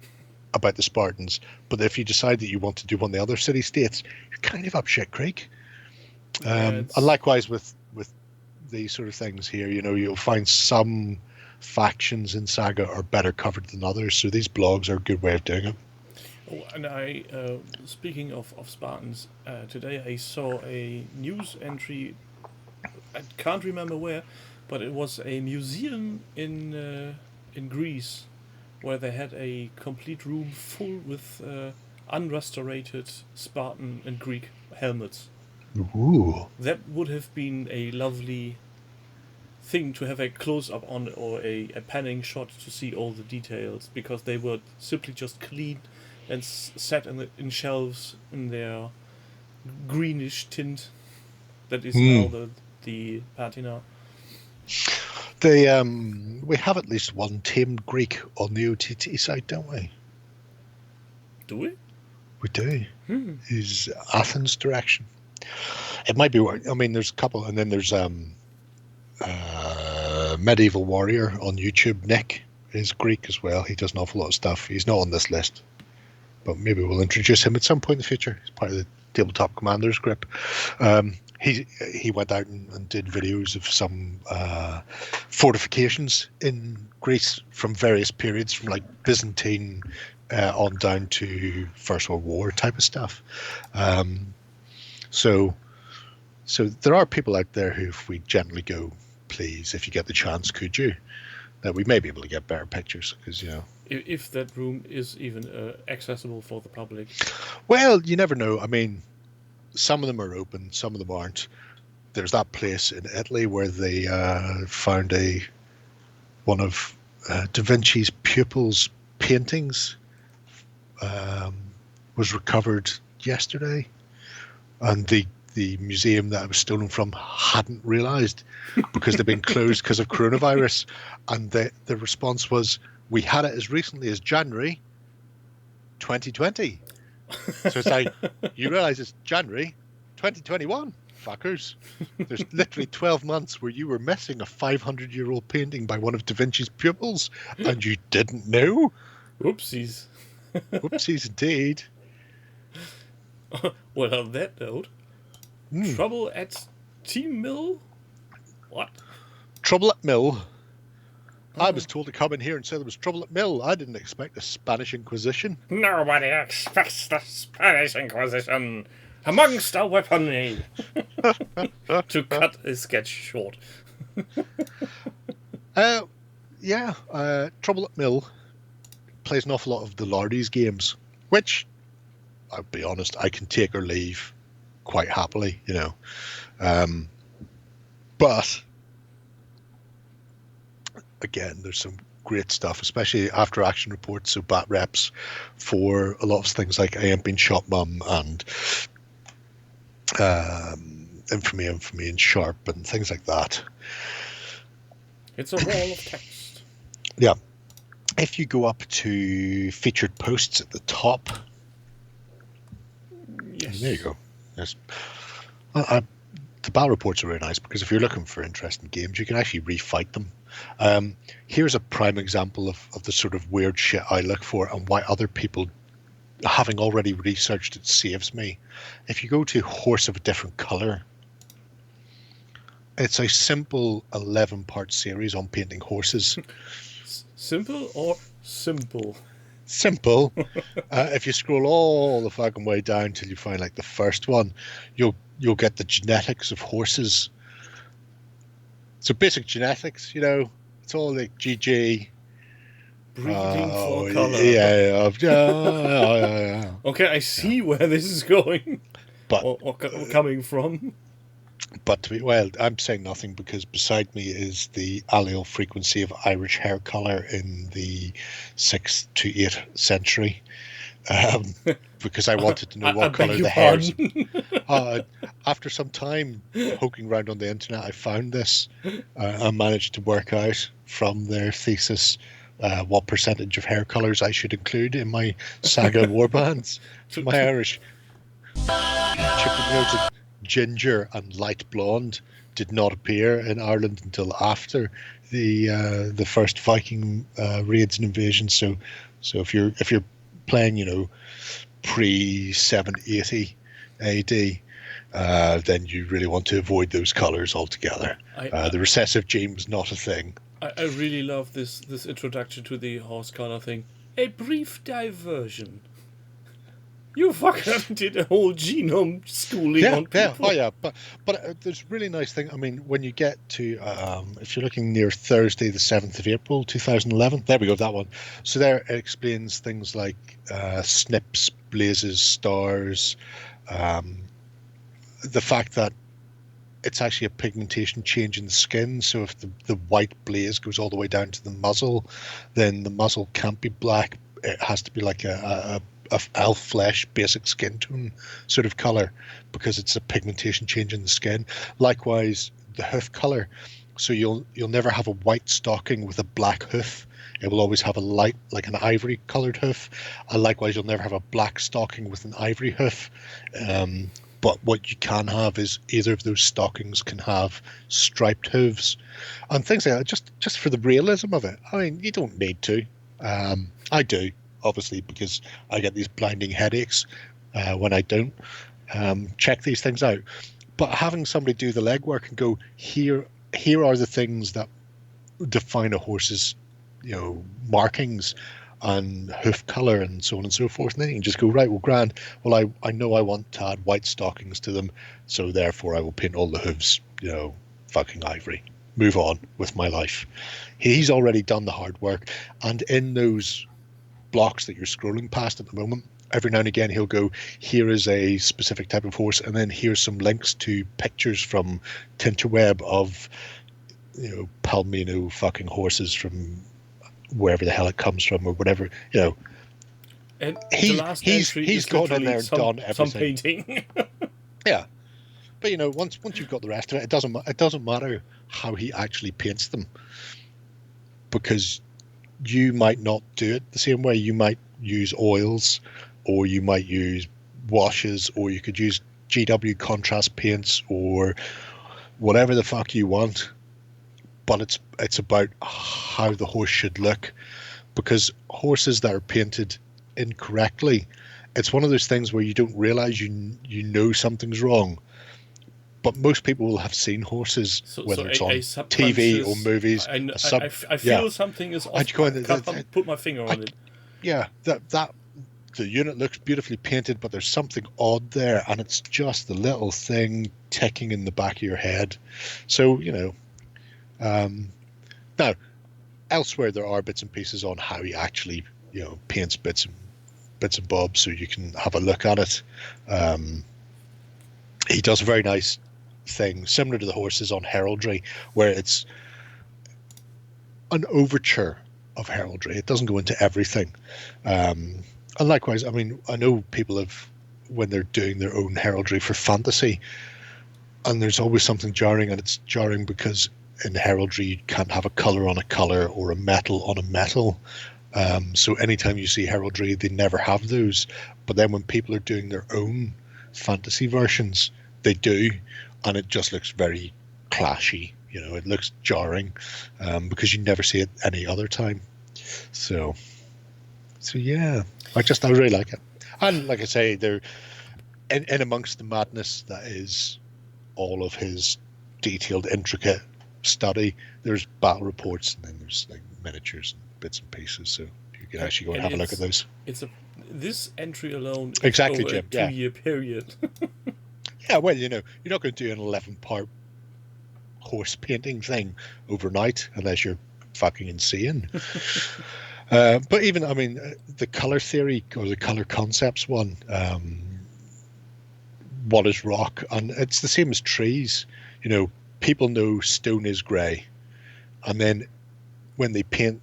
about the Spartans. But if you decide that you want to do one of the other city-states, you're kind of up shit creek. And likewise with these sort of things here, you'll find some factions in Saga are better covered than others. So these blogs are a good way of doing it. Oh, and I, speaking of Spartans, today I saw a news entry, I can't remember where, but it was a museum in Greece, where they had a complete room full with unrestorated Spartan and Greek helmets. Ooh. That would have been a lovely thing to have a close-up on, or a panning shot to see all the details, because they were simply just cleaned and set in shelves in their greenish tint that is now the patina. We have at least one tamed Greek on the OTT site, don't we? Do we? We do. Is Athens direction. It might be. I mean, there's a couple, and then there's Medieval Warrior on YouTube. Nick is Greek as well. He does an awful lot of stuff. He's not on this list, but maybe we'll introduce him at some point in the future. He's part of the Tabletop Commanders group. He went out and did videos of some fortifications in Greece from various periods, from like Byzantine on down to First World War type of stuff. So there are people out there who, if we gently go, please, if you get the chance, could you? That we may be able to get better pictures, because if that room is even accessible for the public. Well, you never know. I mean, some of them are open, some of them aren't. There's that place in Italy where they found one of Da Vinci's pupils' paintings was recovered yesterday, and the museum that it was stolen from hadn't realised because they've been closed because of coronavirus, and the response was, we had it as recently as January 2020. So it's like, you realise it's January 2021, fuckers. There's literally 12 months where you were missing a 500-year-old painting by one of Da Vinci's pupils, and you didn't know? Oopsies. Oopsies indeed. Well, on that note, trouble at Team Mill? What? Trouble at Mill? I was told to come in here and say there was trouble at Mill. I didn't expect the Spanish Inquisition. Nobody expects the Spanish Inquisition amongst our weaponry. To cut a sketch short. Trouble at Mill plays an awful lot of the Lardy's games, which, I'll be honest, I can take or leave quite happily, you know. But again, there's some great stuff, especially after action reports, so bat reps for a lot of things like I Ain't Been Shot Mum and Infamy and Sharp and things like that. It's a wall of text. Yeah. If you go up to featured posts at the top, yes. There you go. Yes. The battle reports are really nice because if you're looking for interesting games, you can actually refight them. Here's a prime example of the sort of weird shit I look for and why other people, having already researched it, saves me. If you go to Horse of a Different Color, it's a simple 11-part series on painting horses. Simple or simple? Simple. If you scroll all the fucking way down till you find like the first one, you'll get the genetics of horses. So basic genetics, you know, it's all like GG. Breeding for color. Yeah. Okay, I see where this is going. But or coming from. But I'm saying nothing because beside me is the allele frequency of Irish hair colour in the 6th to 8th century. Because I wanted to know what colour the hairs. After some time poking around on the internet, I found this. I managed to work out from their thesis what percentage of hair colours I should include in my saga warbands. My Irish chicken ginger and light blonde did not appear in Ireland until after the first Viking raids and invasions. So if you're playing, you know, pre 780 AD, then you really want to avoid those colours altogether. The recessive gene was not a thing. I really love this introduction to the horse colour thing. A brief diversion. You fucking did a whole genome schooling on people. But there's a really nice thing. I mean, when you get to, if you're looking near Thursday, the 7th of April, 2011, there we go, that one. So there it explains things like snips, blazes, stars, the fact that it's actually a pigmentation change in the skin. So if the white blaze goes all the way down to the muzzle, then the muzzle can't be black. It has to be like a elf flesh basic skin tone sort of color because it's a pigmentation change in the skin. Likewise, the hoof color. So you'll never have a white stocking with a black hoof. It will always have a light, like an ivory colored hoof. And likewise, you'll never have a black stocking with an ivory hoof. But what you can have is either of those stockings can have striped hooves and things like that, just for the realism of it. I mean, you don't need to. I do, obviously, because I get these blinding headaches when I don't check these things out. But having somebody do the legwork and go, here are the things that define a horse's, you know, markings and hoof color and so on and so forth, and then you can just go, right, well, grand, well, I know I want to add white stockings to them, so therefore I will paint all the hooves, you know, fucking ivory, move on with my life. He's already done the hard work, and in those blocks that you're scrolling past at the moment, every now and again he'll go, here is a specific type of horse, and then here's some links to pictures from Tinterweb of, you know, Palmino fucking horses from wherever the hell it comes from or whatever, you know. And the last entry he's is gone in there and done everything. Some painting. Yeah, but once you've got the rest of it, it doesn't matter how he actually paints them, because you might not do it the same way. You might use oils, or you might use washes, or you could use GW contrast paints, or whatever the fuck you want. But it's about how the horse should look, because horses that are painted incorrectly, it's one of those things where you don't realize you know something's wrong. But most people will have seen horses, whether it's on TV or movies. I feel something is off. I can't put my finger on it. Yeah, that the unit looks beautifully painted, but there's something odd there, and it's just the little thing ticking in the back of your head. So now elsewhere there are bits and pieces on how he actually paints bits and bobs, so you can have a look at it. He does a very nice thing similar to the horses on heraldry, where it's an overture of heraldry. It doesn't go into everything. And likewise, I mean, I know people have, when they're doing their own heraldry for fantasy, and there's always something jarring, and it's jarring because in heraldry you can't have a color on a color or a metal on a metal. So anytime you see heraldry, they never have those. But then when people are doing their own fantasy versions, they do, and it just looks very clashy. It looks jarring, because you never see it any other time. So yeah, I really like it. And like I say, they're in amongst the madness that is all of his detailed, intricate study. There's battle reports, and then there's like miniatures and bits and pieces. So you can actually go and have a look at those. This entry alone is exactly, over Jim. a 2-year period. Yeah, well, you're not going to do an 11-part horse painting thing overnight unless you're fucking insane. But even, I mean, the color theory or the color concepts one, what is rock? And it's the same as trees. People know stone is grey, and then when they paint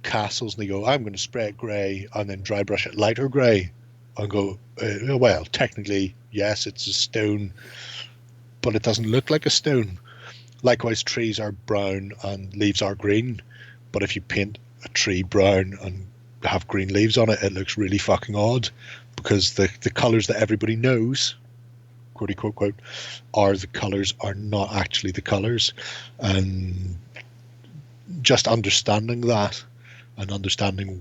castles and they go, I'm going to spray it grey and then dry brush it lighter grey, and go, well, technically, yes, it's a stone, but it doesn't look like a stone. Likewise, trees are brown and leaves are green, but if you paint a tree brown and have green leaves on it, it looks really fucking odd, because the colours that everybody knows, quote unquote, quote, are the colours are not actually the colours. And just understanding that, and understanding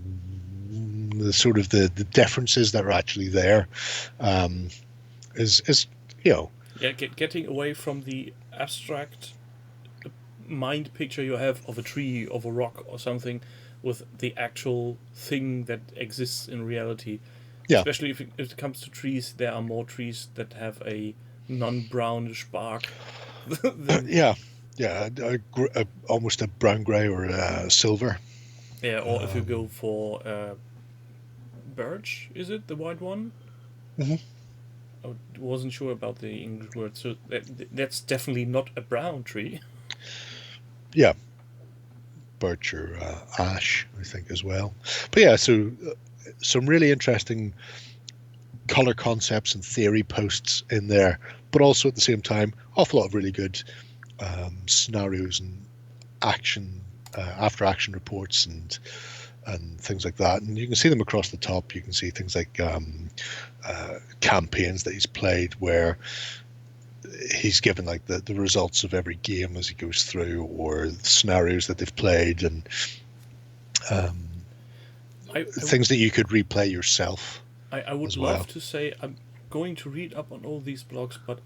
the sort of the differences that are actually there, is getting away from the abstract mind picture you have of a tree, of a rock or something, with the actual thing that exists in reality. Yeah. Especially if it comes to trees, there are more trees that have a non-brownish bark. Almost a brown grey or a silver. Yeah, or if you go for birch, is it the white one? Mm-hmm. I wasn't sure about the English word, so that's definitely not a brown tree. Yeah, birch or ash, I think, as well. But yeah, so some really interesting color concepts and theory posts in there, but also at the same time, awful lot of really good scenarios and action, after action reports and things like that. And you can see them across the top. You can see things like campaigns that he's played where he's given like the results of every game as he goes through, or the scenarios that they've played, and things that you could replay yourself. I would love to say I'm going to read up on all these blogs, but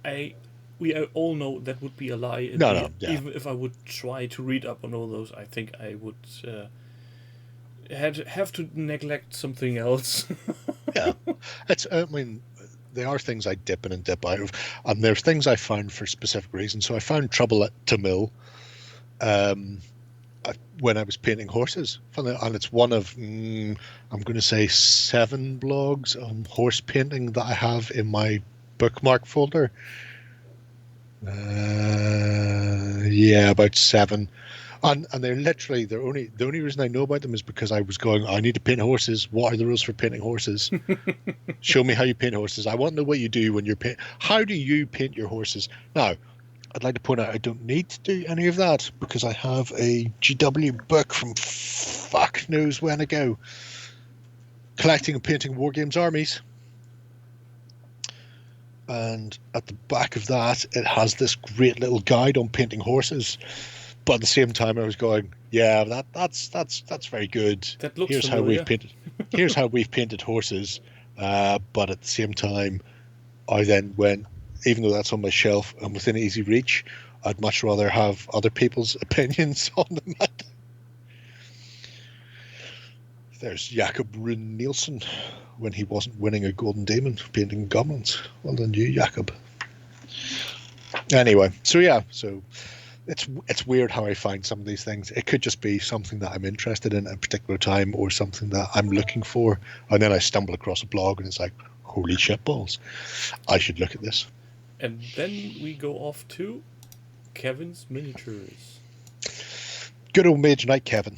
we all know that would be a lie. Even if I would try to read up on all those, I think I would have to neglect something else. Yeah, I mean, there are things I dip in and dip out of, and there's things I found for specific reasons. So I found Trouble at Tamil when I was painting horses, and it's one of I'm going to say 7 blogs on horse painting that I have in my bookmark folder. About 7, And they're literally the only reason I know about them is because I was going, I need to paint horses. What are the rules for painting horses? Show me how you paint horses. I want to know what you do when you're paint. How do you paint your horses? Now, I'd like to point out I don't need to do any of that because I have a GW book from fuck knows when ago, collecting and painting war games armies. And at the back of that, it has this great little guide on painting horses. But at the same time, I was going, yeah, that's very good. That looks Here's familiar. how we've painted. Here's how we've painted horses. But at the same time, I then went, even though that's on my shelf and within easy reach, I'd much rather have other people's opinions on the matter. There's Jakob Rune Nielsen when he wasn't winning a Golden Demon painting goblins. Well done, you, Jakob. Anyway, so yeah, so. It's weird how I find some of these things. It could just be something that I'm interested in at a particular time or something that I'm looking for. And then I stumble across a blog and it's like, holy shit balls. I should look at this. And then we go off to Kevin's Miniatures. Good old Mage Knight, Kevin.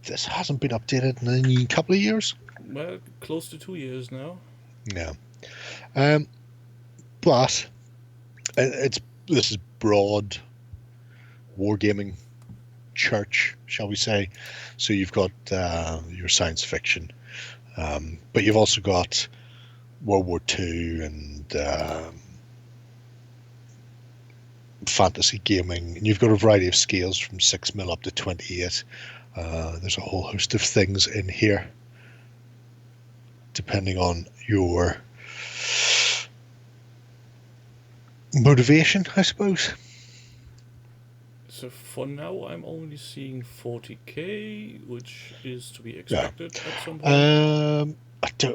This hasn't been updated in a couple of years. Well, close to 2 years now. Yeah. But... this is broad wargaming church, shall we say. So you've got your science fiction, but you've also got World War II and fantasy gaming, and you've got a variety of scales from 6mm up to 28. There's a whole host of things in here, depending on your motivation, I suppose. So for now, I'm only seeing 40k, which is to be expected at some point.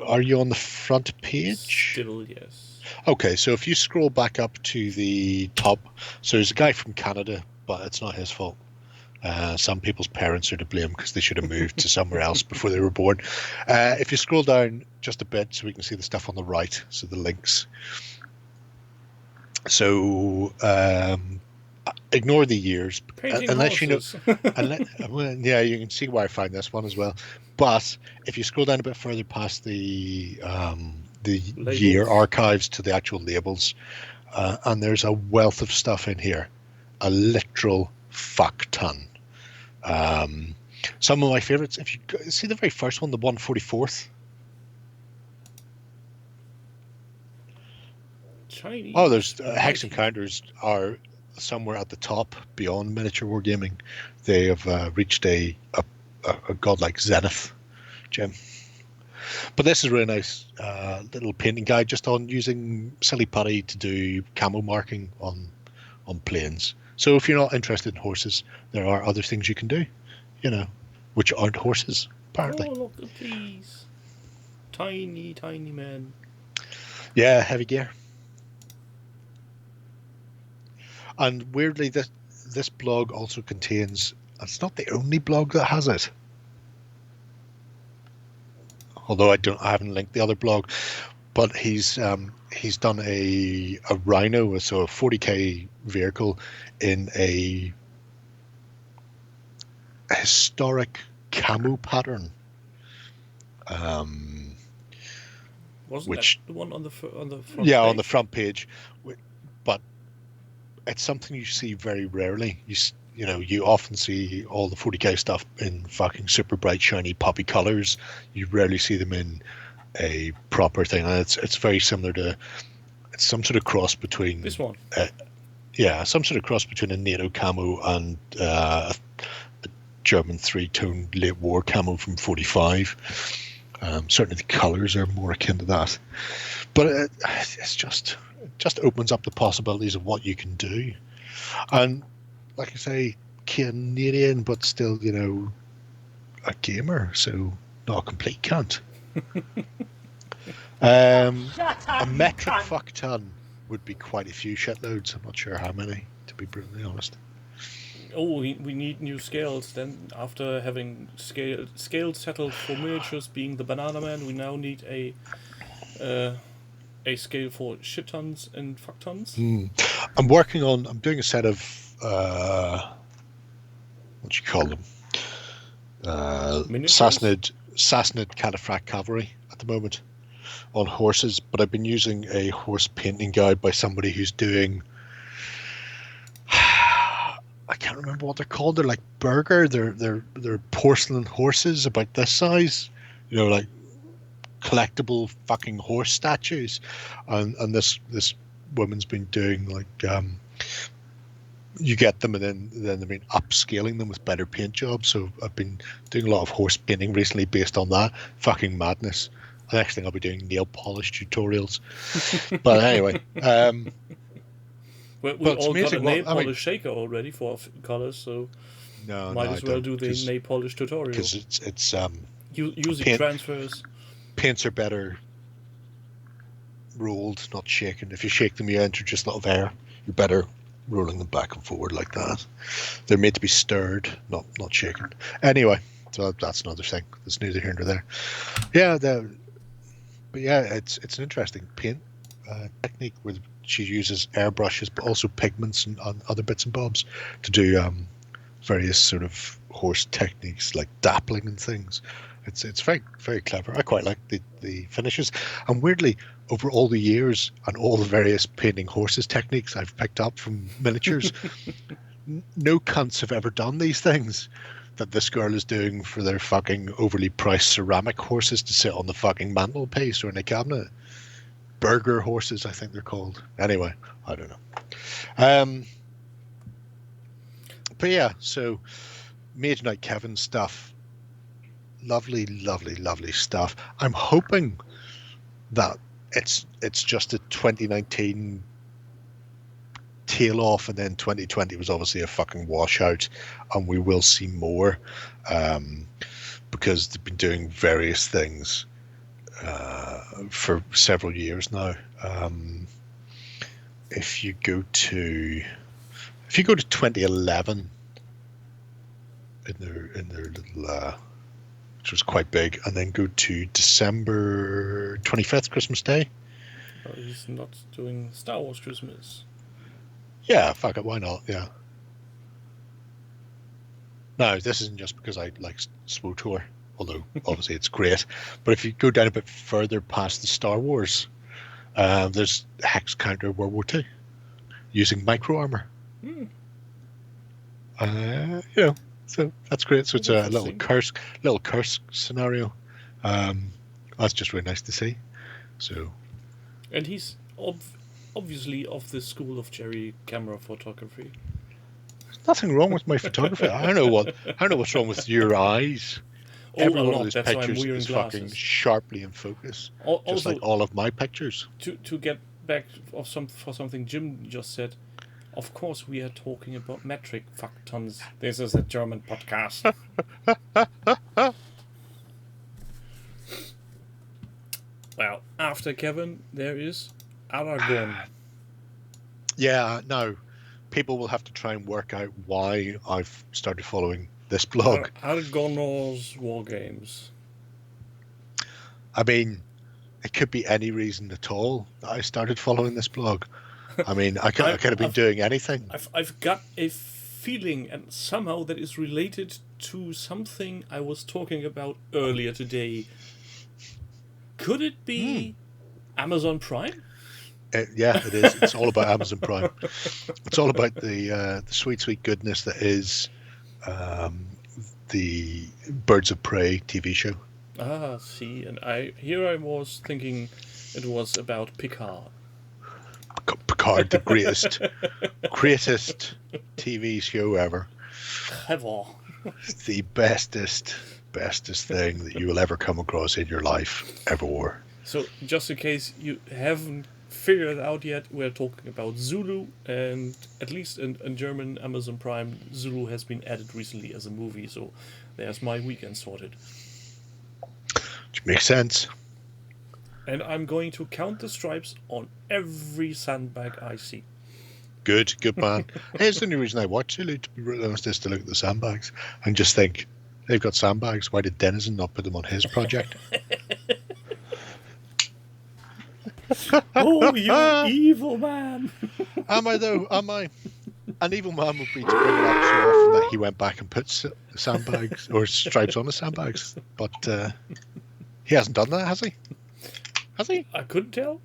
Are you on the front page? Still, yes. Okay, so if you scroll back up to the top, so there's a guy from Canada, but it's not his fault. Some people's parents are to blame because they should have moved to somewhere else before they were born. If you scroll down just a bit so we can see the stuff on the right, so the links. So ignore the years, unless horses. You know. Yeah, you can see where I find this one as well. But if you scroll down a bit further past the year archives to the actual labels, and there's a wealth of stuff in here, a literal fuck ton. Some of my favorites. If you see the very first one, the 144th. Chinese. Oh, there's Hex Encounters are somewhere at the top beyond miniature wargaming. They have reached a godlike zenith, Jim. But this is a really nice little painting guide just on using silly putty to do camo marking on planes. So if you're not interested in horses, there are other things you can do, you know, which aren't horses, apparently. Oh, look at these. Tiny, tiny men. Yeah, heavy gear. And weirdly, this blog also contains, it's not the only blog that has it. Although I haven't linked the other blog, but he's done a Rhino, so a 40k vehicle in a historic camo pattern. Wasn't that the one on the front? Yeah, page? On the front page, but it's something you see very rarely. You know, you often see all the 40k stuff in fucking super bright, shiny, poppy colors. You rarely see them in a proper thing, and it's very similar to. It's some sort of cross between this one. Some sort of cross between a NATO camo and a German 3-tone late war camo from 45. Certainly the colors are more akin to that, but it's just opens up the possibilities of what you can do. And like I say, Canadian, but still, you know, a gamer, so not a complete cunt. A metric fuck ton would be quite a few shitloads. I'm not sure how many, to be brutally honest. Oh, we need new scales. Then, after having scales settled for miniatures being the Banana Man, we now need a a scale for shit tons and fuck tons. I'm doing a set of what do you call them? Sassanid Cataphract Cavalry at the moment on horses, but I've been using a horse painting guide by somebody who's doing I can't remember what they're called. They're like burger. They're porcelain horses about this size, like collectible fucking horse statues, and this woman's been doing like you get them and then they've been upscaling them with better paint jobs. So I've been doing a lot of horse painting recently based on that. Fucking madness. The next thing I'll be doing nail polish tutorials. But anyway, we all got a nail polish shaker already for colors, so might as well do the nail polish tutorial because it's using transfers. Paints are better rolled, not shaken. If you shake them, you enter just a lot of air. You're better rolling them back and forward like that. They're made to be stirred, not shaken. Anyway, so that's another thing. It's neither here nor there. Yeah, it's an interesting paint technique where she uses airbrushes, but also pigments and other bits and bobs to do various sort of horse techniques like dappling and things. It's very, very clever. I quite like the finishes. And weirdly, over all the years and all the various painting horses techniques I've picked up from miniatures, no cunts have ever done these things that this girl is doing for their fucking overly priced ceramic horses to sit on the fucking mantelpiece or in a cabinet. Burger horses, I think they're called. Anyway, I don't know. But yeah, so Mage Knight Kevin stuff. Lovely, lovely, lovely stuff. I'm hoping that it's just a 2019 tail off, and then 2020 was obviously a fucking washout, and we will see more because they've been doing various things for several years now. If you go to 2011 in their little which was quite big, and then go to December 25th, Christmas Day. Oh, he's not doing Star Wars Christmas. Yeah, fuck it, why not? Yeah. No, this isn't just because I like SWTOR, although obviously it's great. But if you go down a bit further past the Star Wars, there's Hex Counter World War II using micro armor. So that's great. So it's a little curse scenario. That's just really nice to see. So, and he's obviously of the school of Jerry camera photography. There's nothing wrong with my photography. I don't know what's wrong with your eyes. Every one of those pictures is fucking sharply in focus, just like all of my pictures. To get back for something Jim just said. Of course, we are talking about metric fuck tons. This is a German podcast. Well, after Kevin, there is Aragon. Yeah, no. People will have to try and work out why I've started following this blog. Aragonos War Games. I mean, it could be any reason at all that I started following this blog. I mean, I could have been doing anything. I've got a feeling, and somehow that is related to something I was talking about earlier today. Could it be Amazon Prime? Yeah, it is. It's all about Amazon Prime. It's all about the sweet, sweet goodness that is the Birds of Prey TV show. Ah, see, and I was thinking it was about Picard. Picard, the greatest TV show ever. The bestest thing that you will ever come across in your life, ever. So, just in case you haven't figured it out yet, we're talking about Zulu, and at least in German Amazon Prime, Zulu has been added recently as a movie, so there's my weekend sorted. Which makes sense. And I'm going to count the stripes on every sandbag I see. Good man. Hey, it's the only reason I watch it, to be honest, is to look at the sandbags and just think, they've got sandbags, why did Denizen not put them on his project? Oh, you evil man! Am I though? Am I? An evil man would be to bring it up so often that he went back and put sandbags or stripes on the sandbags. But he hasn't done that, has he? Has he? I couldn't tell.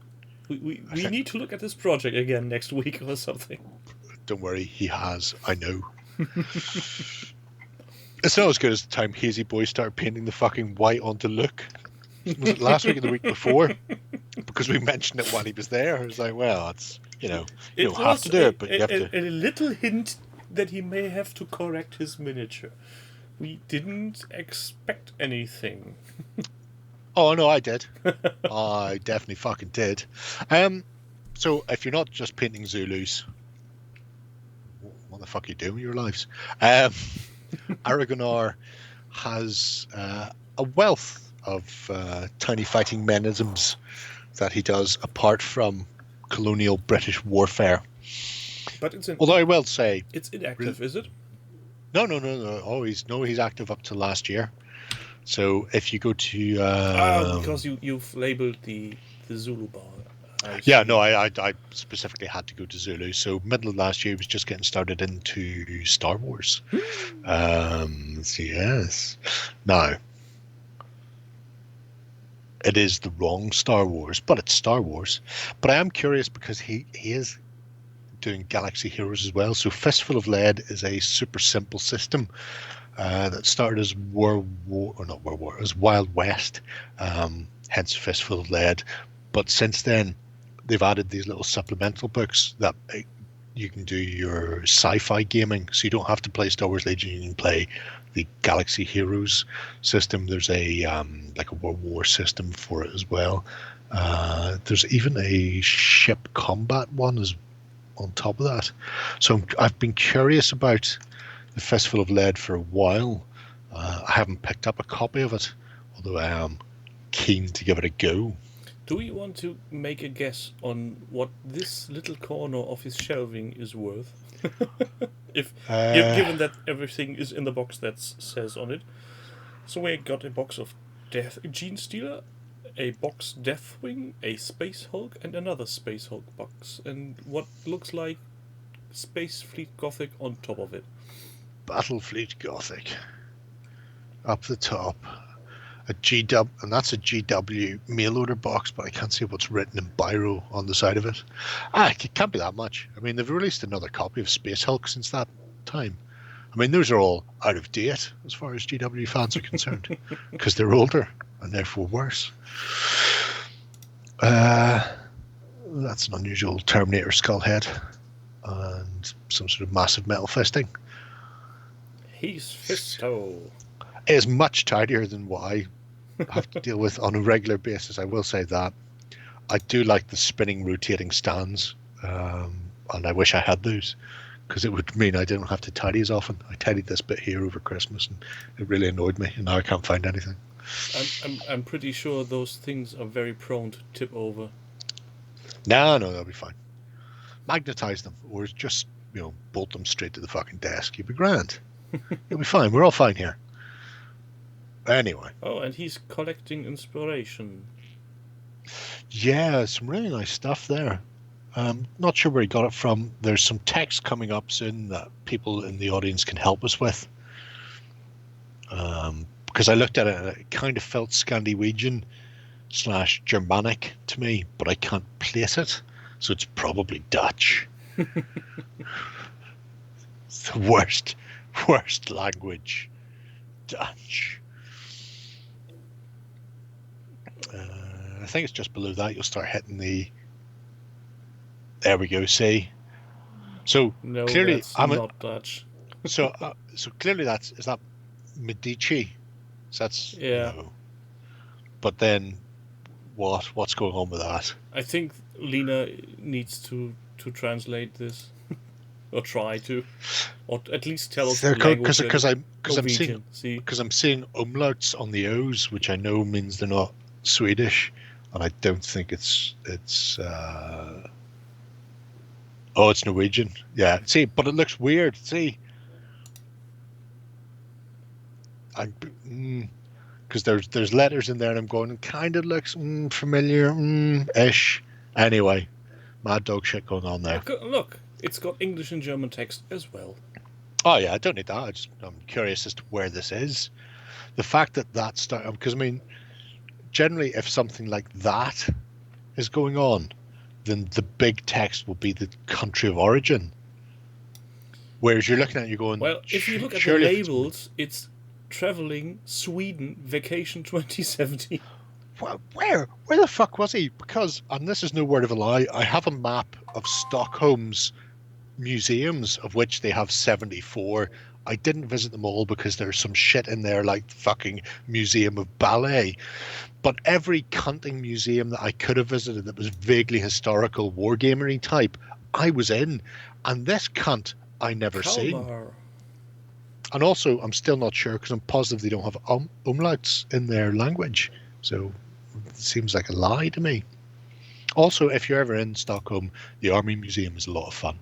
We need to look at this project again next week or something. Don't worry, he has. I know. It's not as good as the time Hazy Boy started painting the fucking white onto Luke. Was it last week or the week before? Because we mentioned it while he was there. I was like, well, it's, you don't have to do it, but you have to. A little hint that he may have to correct his miniature. We didn't expect anything. Oh, no, I did. I definitely fucking did. So if you're not just painting Zulus, what the fuck are you doing with your lives? Aragonar has a wealth of tiny fighting mechanisms that he does apart from colonial British warfare. But although I will say it's inactive, is it? No. Oh, he's active up to last year. So if you go to because you've labeled the Zulu bar. Yeah, no, I specifically had to go to Zulu. So middle of last year, he was just getting started into Star Wars. So yes. Now, it is the wrong Star Wars, but it's Star Wars. But I am curious because he is doing Galaxy Heroes as well. So Fistful of Lead is a super simple system that started as as Wild West, hence Fistful of Lead. But since then, they've added these little supplemental books that you can do your sci-fi gaming. So you don't have to play Star Wars Legion. You can play the Galaxy Heroes system. There's a like a World War system for it as well. There's even a ship combat one as on top of that. So I've been curious about the Fistful of Lead for a while. I haven't picked up a copy of it, although I am keen to give it a go. Do we want to make a guess on what this little corner of his shelving is worth? Given that everything is in the box that says on it. So we got a box of Gene Stealer, a box Deathwing, a Space Hulk, and another Space Hulk box, and what looks like Space Fleet Gothic on top of it. Battlefleet Gothic. Up the top. A GW, and that's a GW mail order box, but I can't see what's written in biro on the side of it. It can't be that much. I mean, they've released another copy of Space Hulk since that time. I mean, those are all out of date as far as GW fans are concerned, because they're older and therefore worse. That's an unusual Terminator skull head and some sort of massive metal fisting. He's Fisto. It is much tidier than what I have to deal with on a regular basis. I will say that. I do like the spinning, rotating stands, and I wish I had those because it would mean I didn't have to tidy as often. I tidied this bit here over Christmas, and it really annoyed me, and now I can't find anything. I'm pretty sure those things are very prone to tip over. No, they'll be fine. Magnetize them, or just bolt them straight to the fucking desk. You'll be grand. You'll be fine. We're all fine here. Anyway. Oh, and he's collecting inspiration. Yeah, some really nice stuff there. Not sure where he got it from. There's some text coming up soon that people in the audience can help us with. Because I looked at it and it kind of felt Scandinavian/Germanic to me, but I can't place it. So it's probably Dutch. It's the worst language. Dutch. I think it's just below that. You'll start hitting the. There we go. See. So no, clearly, that's not Dutch. so clearly is that Medici? So that's yeah. But then, what's going on with that? I think Lena needs to translate this, or try to, or at least tell us the language. Because I'm seeing umlauts on the O's, which I know means they're not Swedish, and I don't think it's it's Norwegian. Yeah, see, but it looks weird. See, because there's letters in there, and I'm going, it kind of looks familiar, ish. Anyway, mad dog shit going on there. Look, it's got English and German text as well. Oh yeah, I don't need that. I'm curious as to where this is. The fact that that's because I mean, generally, if something like that is going on, then the big text will be the country of origin. Whereas you're looking at it, you're going. Well, if you look at the labels, it's traveling Sweden vacation 2070. Well, where the fuck was he? Because, and this is no word of a lie, I have a map of Stockholm's museums, of which they have 74. I didn't visit them all because there's some shit in there like the fucking Museum of Ballet. But every cunting museum that I could have visited that was vaguely historical, wargamery type, I was in. And this cunt I never seen. And also, I'm still not sure because I'm positive they don't have umlauts in their language. So it seems like a lie to me. Also, if you're ever in Stockholm, the Army Museum is a lot of fun.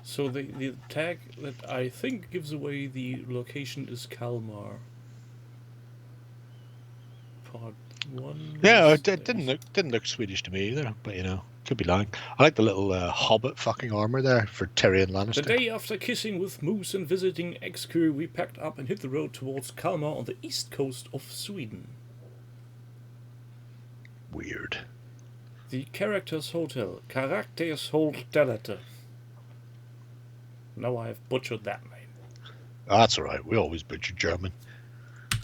So the tag that I think gives away the location is Kalmar. Part 1. Yeah, it didn't look Swedish to me either, but you know, could be lying. I like the little hobbit fucking armor there for Tyrion Lannister. The day after kissing with Moose and visiting ex-crew, we packed up and hit the road towards Kalmar on the east coast of Sweden. Weird. The Characters Hotel. Karakters Hotelette. No, I have butchered that name. That's all right. We always butcher German.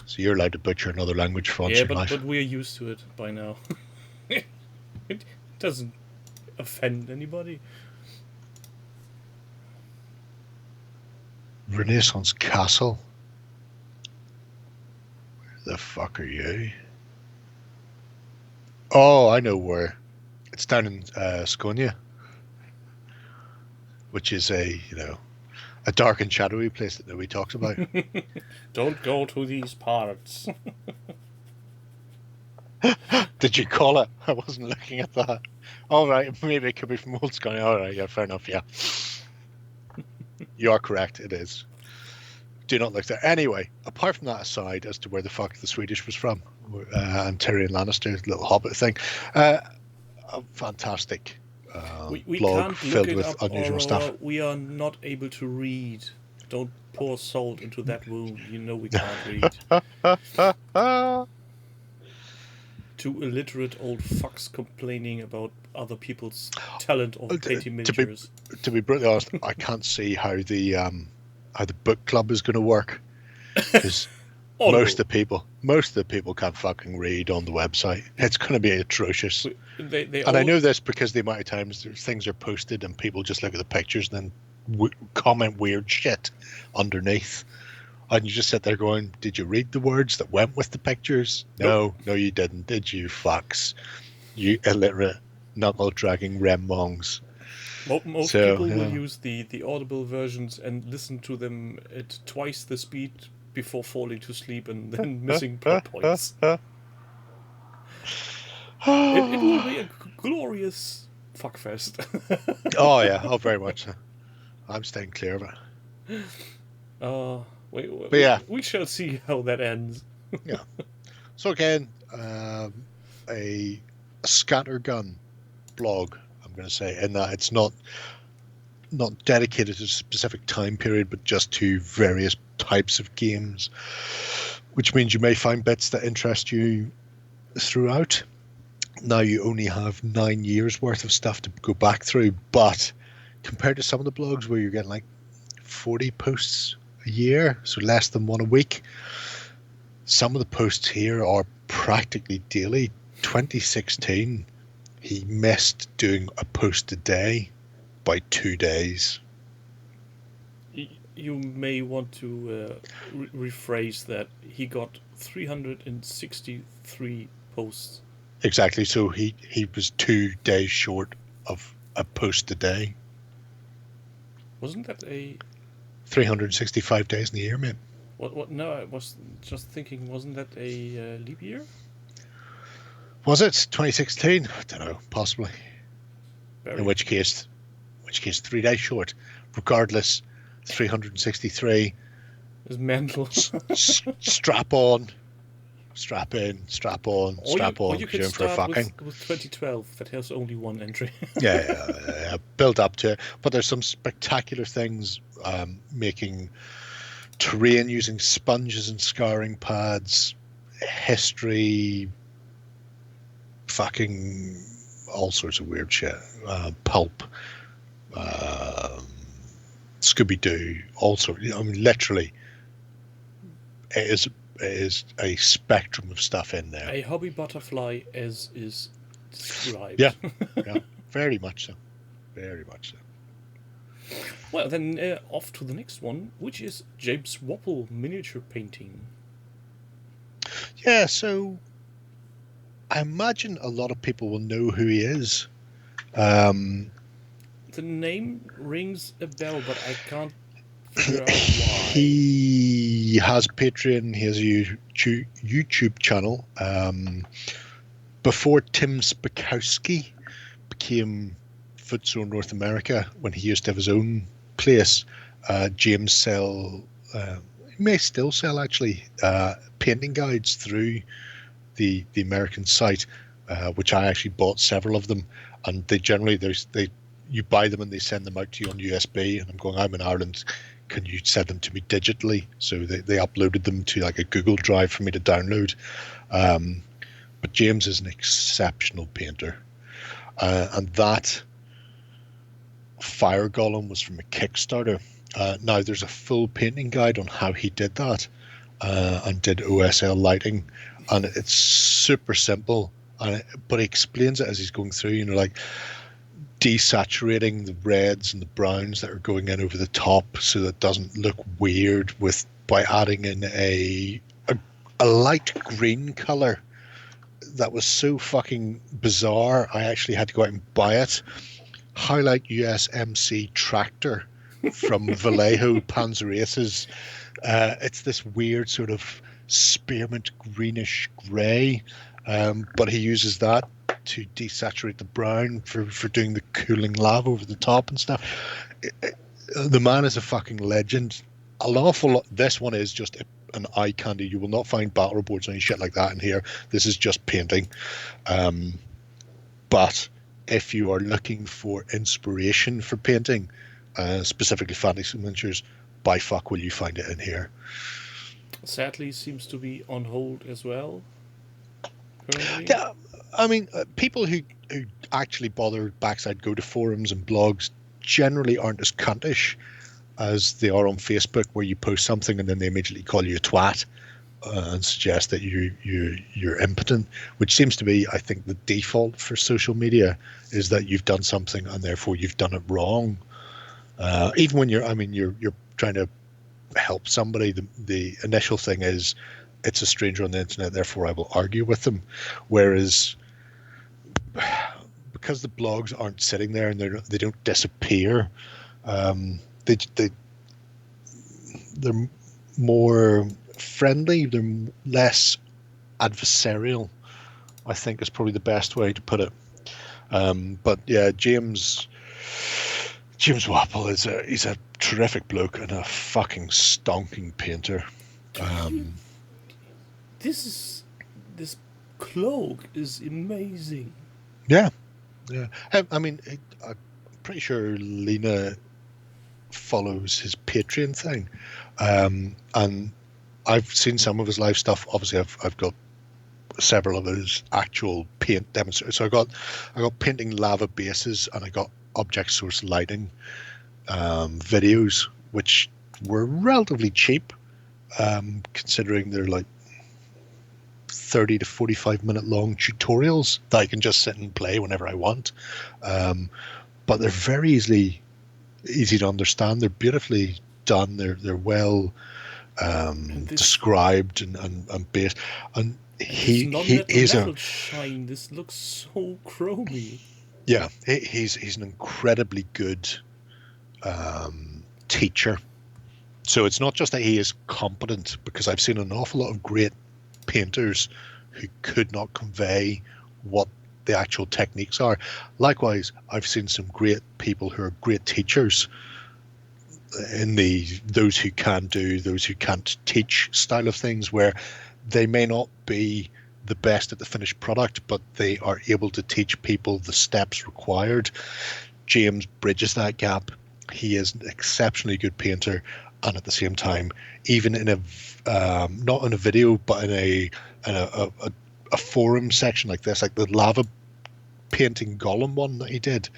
So you're allowed to butcher another language for once in your life. But we're used to it by now. It doesn't offend anybody. Renaissance Castle. Where the fuck are you? Oh, I know where. It's down in Skonia, which is a dark and shadowy place that nobody talks about. Don't go to these parts. Did you call it? I wasn't looking at that. All right, maybe it could be from Old Skonia. All right, yeah, fair enough, yeah. You are correct, it is. Do not look there. Anyway, apart from that aside, as to where the fuck the Swedish was from, and Tyrion Lannister's little hobbit thing, a fantastic we blog can't filled look it with up unusual or, stuff. We are not able to read. Don't pour salt into that wound. You know we can't read. Two illiterate old fucks complaining about other people's talent or painting miniatures. To be brutally honest, I can't see how the book club is going to work because most of the people can't fucking read on the website. It's going to be atrocious. I know this because the amount of times things are posted and people just look at the pictures and then comment weird shit underneath. And you just sit there going, did you read the words that went with the pictures? Nope. No, you didn't. Did you, fucks? You illiterate, knuckle-dragging remmongs. Most people will use the audible versions and listen to them at twice the speed before falling to sleep and then missing plot points. It will be a glorious fuckfest. Oh, yeah. Oh, very much so. I'm staying clear of it. We shall see how that ends. Yeah. So again, a scattergun blog, I'm going to say, in that it's not dedicated to a specific time period, but just to various types of games, which means you may find bits that interest you throughout. Now you only have 9 years worth of stuff to go back through, but compared to some of the blogs where you're getting like 40 posts a year, so less than one a week, some of the posts here are practically daily. 2016, he missed doing a post a day by 2 days. You may want to rephrase that. He got 363 posts. Exactly, so he was 2 days short of a post a day. Wasn't that a 365 days in the year, mate. What? No, I was just thinking, wasn't that a leap year? Was it 2016? I don't know, possibly. In which case 3 days short. Regardless, 363 is mental. Strap on. strap in, strap on, or you can going for a start fucking. with 2012 that has only one entry. Yeah, build up to it. But there's some spectacular things, making terrain using sponges and scouring pads, history, fucking all sorts of weird shit, pulp, Scooby-Doo, all sorts. I mean, literally, it is a spectrum of stuff in there. A hobby butterfly, as is described. Yeah, very much so. Very much so. Well, then off to the next one, which is James Wapple miniature painting. Yeah, so I imagine a lot of people will know who he is. The name rings a bell, but I can't figure out why. He has a Patreon. He has a YouTube channel. Before Tim Spakowski became Footsore North America, when he used to have his own place, James he may still sell actually painting guides through the American site, which I actually bought several of them, and they generally you buy them and they send them out to you on USB. And I'm in Ireland. Can you send them to me digitally? So they uploaded them to like a Google Drive for me to download. But James is an exceptional painter, and that fire golem was from a Kickstarter. Now there's a full painting guide on how he did that, and did OSL lighting, and it's super simple. But he explains it as he's going through. Like desaturating the reds and the browns that are going in over the top, so that it doesn't look weird, by adding in a light green color that was so fucking bizarre. I actually had to go out and buy it. Highlight USMC tractor from Vallejo Panzer Aces. It's this weird sort of spearmint greenish gray, but he uses that to desaturate the brown for doing the cooling lava over the top and stuff. The man is a fucking legend. An awful lot. This one is just an eye candy. You will not find battle reports or any shit like that in here. This is just painting. But if you are looking for inspiration for painting, specifically fantasy miniatures, by fuck will you find it in here. Sadly, seems to be on hold as well currently. Yeah, I mean, people who actually bother backside go to forums and blogs generally aren't as cuntish as they are on Facebook, where you post something and then they immediately call you a twat and suggest that you're impotent, which seems to be, I think, the default for social media, is that you've done something and therefore you've done it wrong. Even when you're trying to help somebody, the initial thing is, it's a stranger on the internet, therefore I will argue with them. Whereas, because the blogs aren't sitting there and they don't disappear, they're more friendly, they're less adversarial, I think is probably the best way to put it. But yeah, James Wapple he's a terrific bloke and a fucking stonking painter. This cloak is amazing. Yeah. I mean, I'm pretty sure Lena follows his Patreon thing, and I've seen some of his live stuff. Obviously, I've got several of his actual paint demonstrators. So I got painting lava bases, and I got object source lighting videos, which were relatively cheap, considering they're like 30 to 45 minute long tutorials that I can just sit and play whenever I want. But they're very easy to understand. They're beautifully done. They're well described and based. And he is a shine. This looks so chromy. Yeah, he's an incredibly good teacher. So it's not just that he is competent, because I've seen an awful lot of great painters who could not convey what the actual techniques are. Likewise, I've seen some great people who are great teachers in the those who can do, those who can't teach style of things, where they may not be the best at the finished product, but they are able to teach people the steps required. James bridges that gap. He is an exceptionally good painter, and at the same time, even in a not in a video, but in a forum section like this, like the lava painting golem one that he did,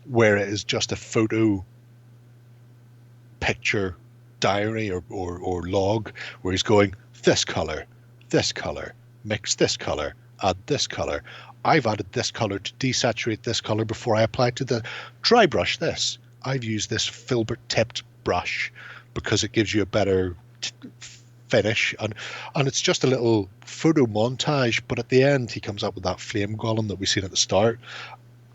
where it is just a photo picture diary or log where he's going, this color, mix this color, add this color. I've added this color to desaturate this color before I apply to the dry brush this. I've used this filbert tipped brush because it gives you a better finish, and it's just a little photo montage, but at the end he comes up with that flame golem that we seen at the start,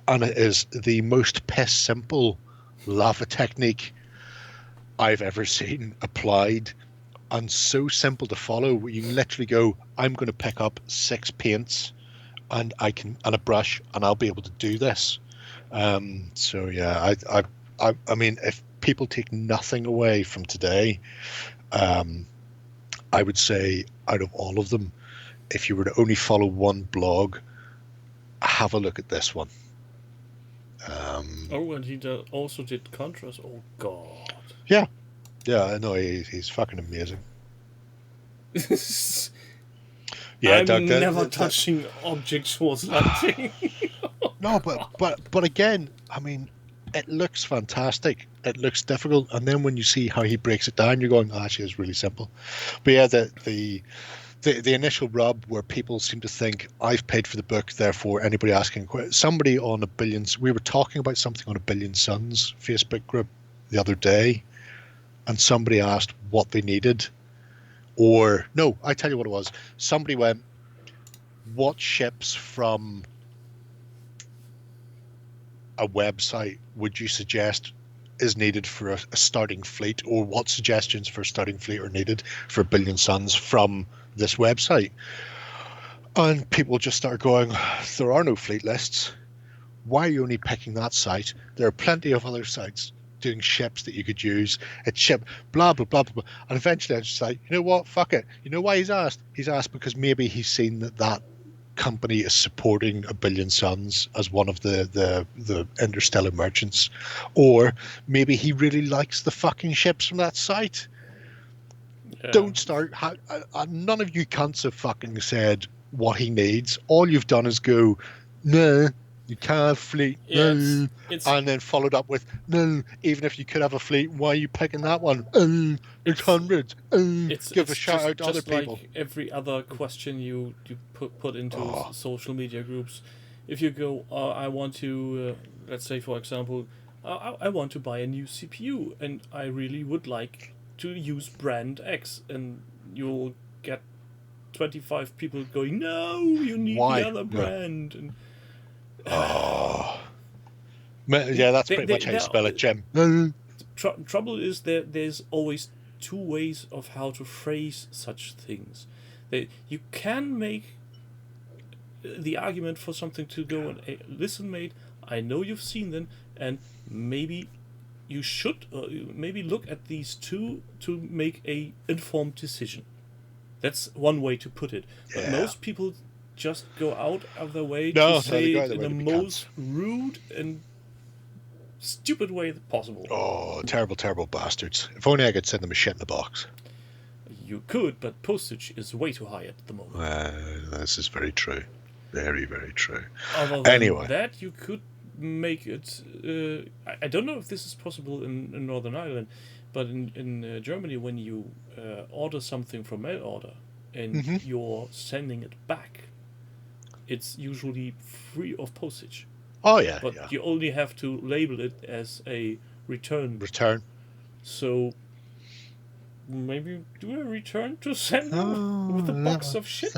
and it is the most piss simple lava technique I've ever seen applied, and so simple to follow. You literally go, I'm going to pick up 6 paints and a brush, and I'll be able to do this. So yeah, I mean, if people take nothing away from today, I would say out of all of them, if you were to only follow one blog, have a look at this one. And he also did contrast. Oh God. Yeah, I know, he's fucking amazing. Yeah, I'm Doug, never touching objects was lighting. No, but again, I mean, it looks fantastic. It looks difficult, and then when you see how he breaks it down, you're going, oh, actually, it's really simple. But yeah, the initial rub where people seem to think I've paid for the book, therefore anybody asking somebody on a Billions. We were talking about something on a Billion Suns Facebook group the other day, and somebody asked what they needed. Or, no, I tell you what it was. Somebody went, what ships from a website would you suggest is needed for a starting fleet? Or what suggestions for a starting fleet are needed for Billion Suns from this website? And people just start going, there are no fleet lists. Why are you only picking that site? There are plenty of other sites doing ships that you could use. It's ship, blah, blah, blah, blah. And eventually I just like, you know what, fuck it. You know why he's asked? He's asked because maybe he's seen that company is supporting a Billion Suns as one of the interstellar merchants. Or maybe he really likes the fucking ships from that site. Yeah. Don't start. None of you cunts have fucking said what he needs. All you've done is go, no, you can't have fleet, no, and then followed up with, no, even if you could have a fleet, why are you picking that one? It's hundreds. Give a shout out to other people. Like every other question you put into social media groups. If you go, I want to, let's say for example, I want to buy a new CPU, and I really would like to use brand X, and you'll get 25 people going, no, you need the other brand. And yeah, that's pretty much how you spell it, Jim. Trouble is there's always 2 ways of how to phrase such things. You can make the argument for something to go and listen, mate, I know you've seen them, and maybe you should maybe look at these 2 to make a informed decision. That's one way to put it. But yeah. Most people just go out of their way to say it in the most rude and stupid way possible. Oh, terrible, terrible bastards. If only I could send them a shit in the box. You could, but postage is way too high at the moment. This is very true. Very, very true. Other than that, you could make it... I don't know if this is possible in Northern Ireland, but in Germany, when you order something from mail order and you're sending it back, it's usually free of postage. Oh, yeah. But you only have to label it as a return. So maybe do a return to send with a box of shit.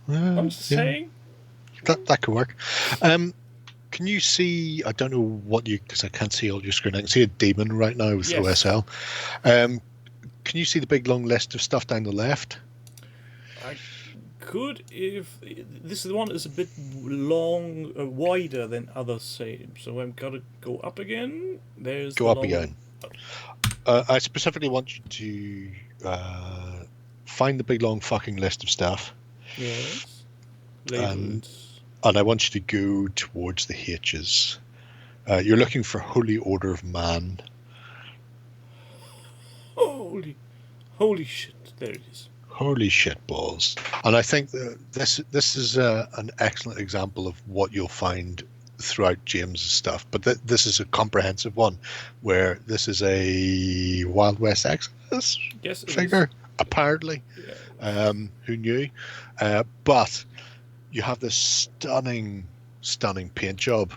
I'm just saying. That could work. Can you see, I don't know what because I can't see all your screen. I can see a demon right now with OSL. Can you see the big long list of stuff down the left? I could, if this one is a bit long, wider than others say. So I'm gonna go up again. Go up again. I specifically want you to find the big long fucking list of stuff. Yes. Labeled. And I want you to go towards the H's. You're looking for Holy Order of Man. Holy shit! There it is. Holy shit balls! And I think that this is an excellent example of what you'll find throughout James's stuff. But this is a comprehensive one, where this is a Wild West Exodus figure, apparently. Yeah. Who knew? But you have this stunning paint job.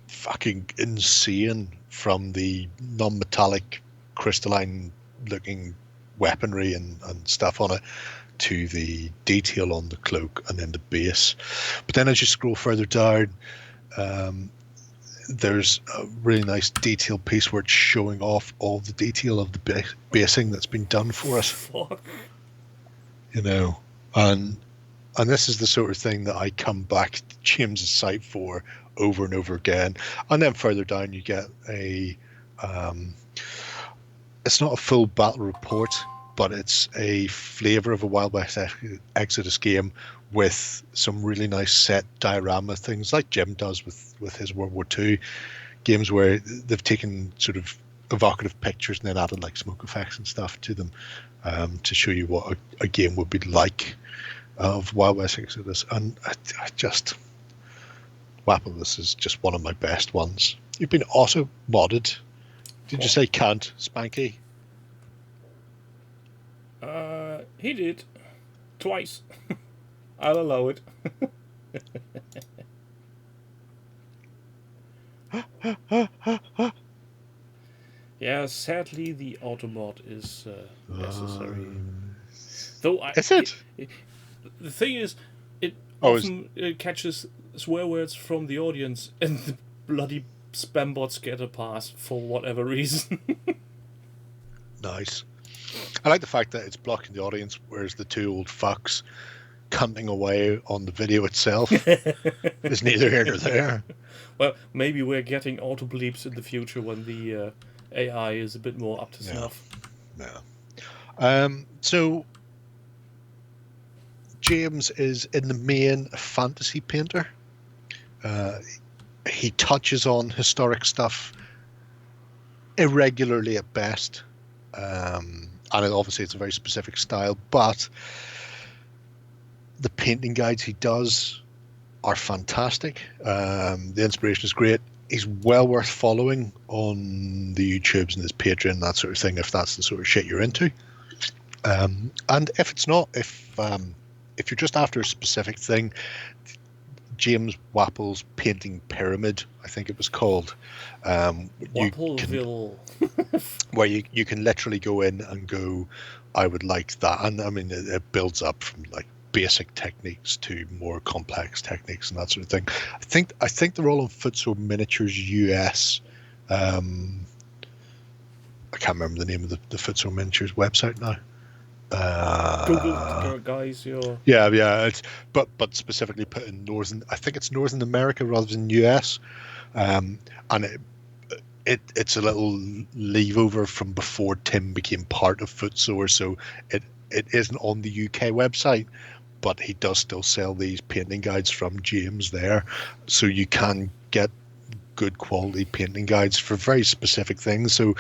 Fucking insane, from the non-metallic crystalline looking weaponry and stuff on it to the detail on the cloak and then the base. But then as you scroll further down, there's a really nice detail piece where it's showing off all the detail of the basing that's been done for it. Fuck. You know, and this is the sort of thing that I come back to James's site for over and over again. And then further down you get a it's not a full battle report, but it's a flavor of a Wild West Exodus game with some really nice set diorama things like Jim does with his World War II games, where they've taken sort of evocative pictures and then added like smoke effects and stuff to them to show you what a game would be like of Wild West Exodus. And I just Wapple, this is just one of my best ones. You've been auto modded. Did you say can't, Spanky? He did. Twice. I'll allow it. Yeah, sadly the automod is necessary. Though is it? The thing is, it often catches swear words from the audience, and the bloody spam bots get a pass for whatever reason. Nice. I like the fact that it's blocking the audience, whereas the two old fucks cunting away on the video itself is neither here nor there. Well, maybe we're getting auto bleeps in the future when the AI is a bit more up to snuff. Yeah. So James is in the main a fantasy painter. He touches on historic stuff irregularly at best. And obviously it's a very specific style, but the painting guides he does are fantastic. The inspiration is great. He's well worth following on the YouTubes and his Patreon, that sort of thing, if that's the sort of shit you're into. And if it's not, if you're just after a specific thing, James Wapple's Painting Pyramid, I think it was called. Wappleville. Where you can literally go in and go, I would like that. And I mean, it builds up from like basic techniques to more complex techniques and that sort of thing. I think they're all on Footsore Miniatures US. I can't remember the name of the Footsore Miniatures website now. Google guys, yeah. It's but specifically put in I think it's Northern America rather than US, and it's a little leave-over from before Tim became part of Footsore, so it isn't on the UK website, but he does still sell these painting guides from James there, so you can get good quality painting guides for very specific things. So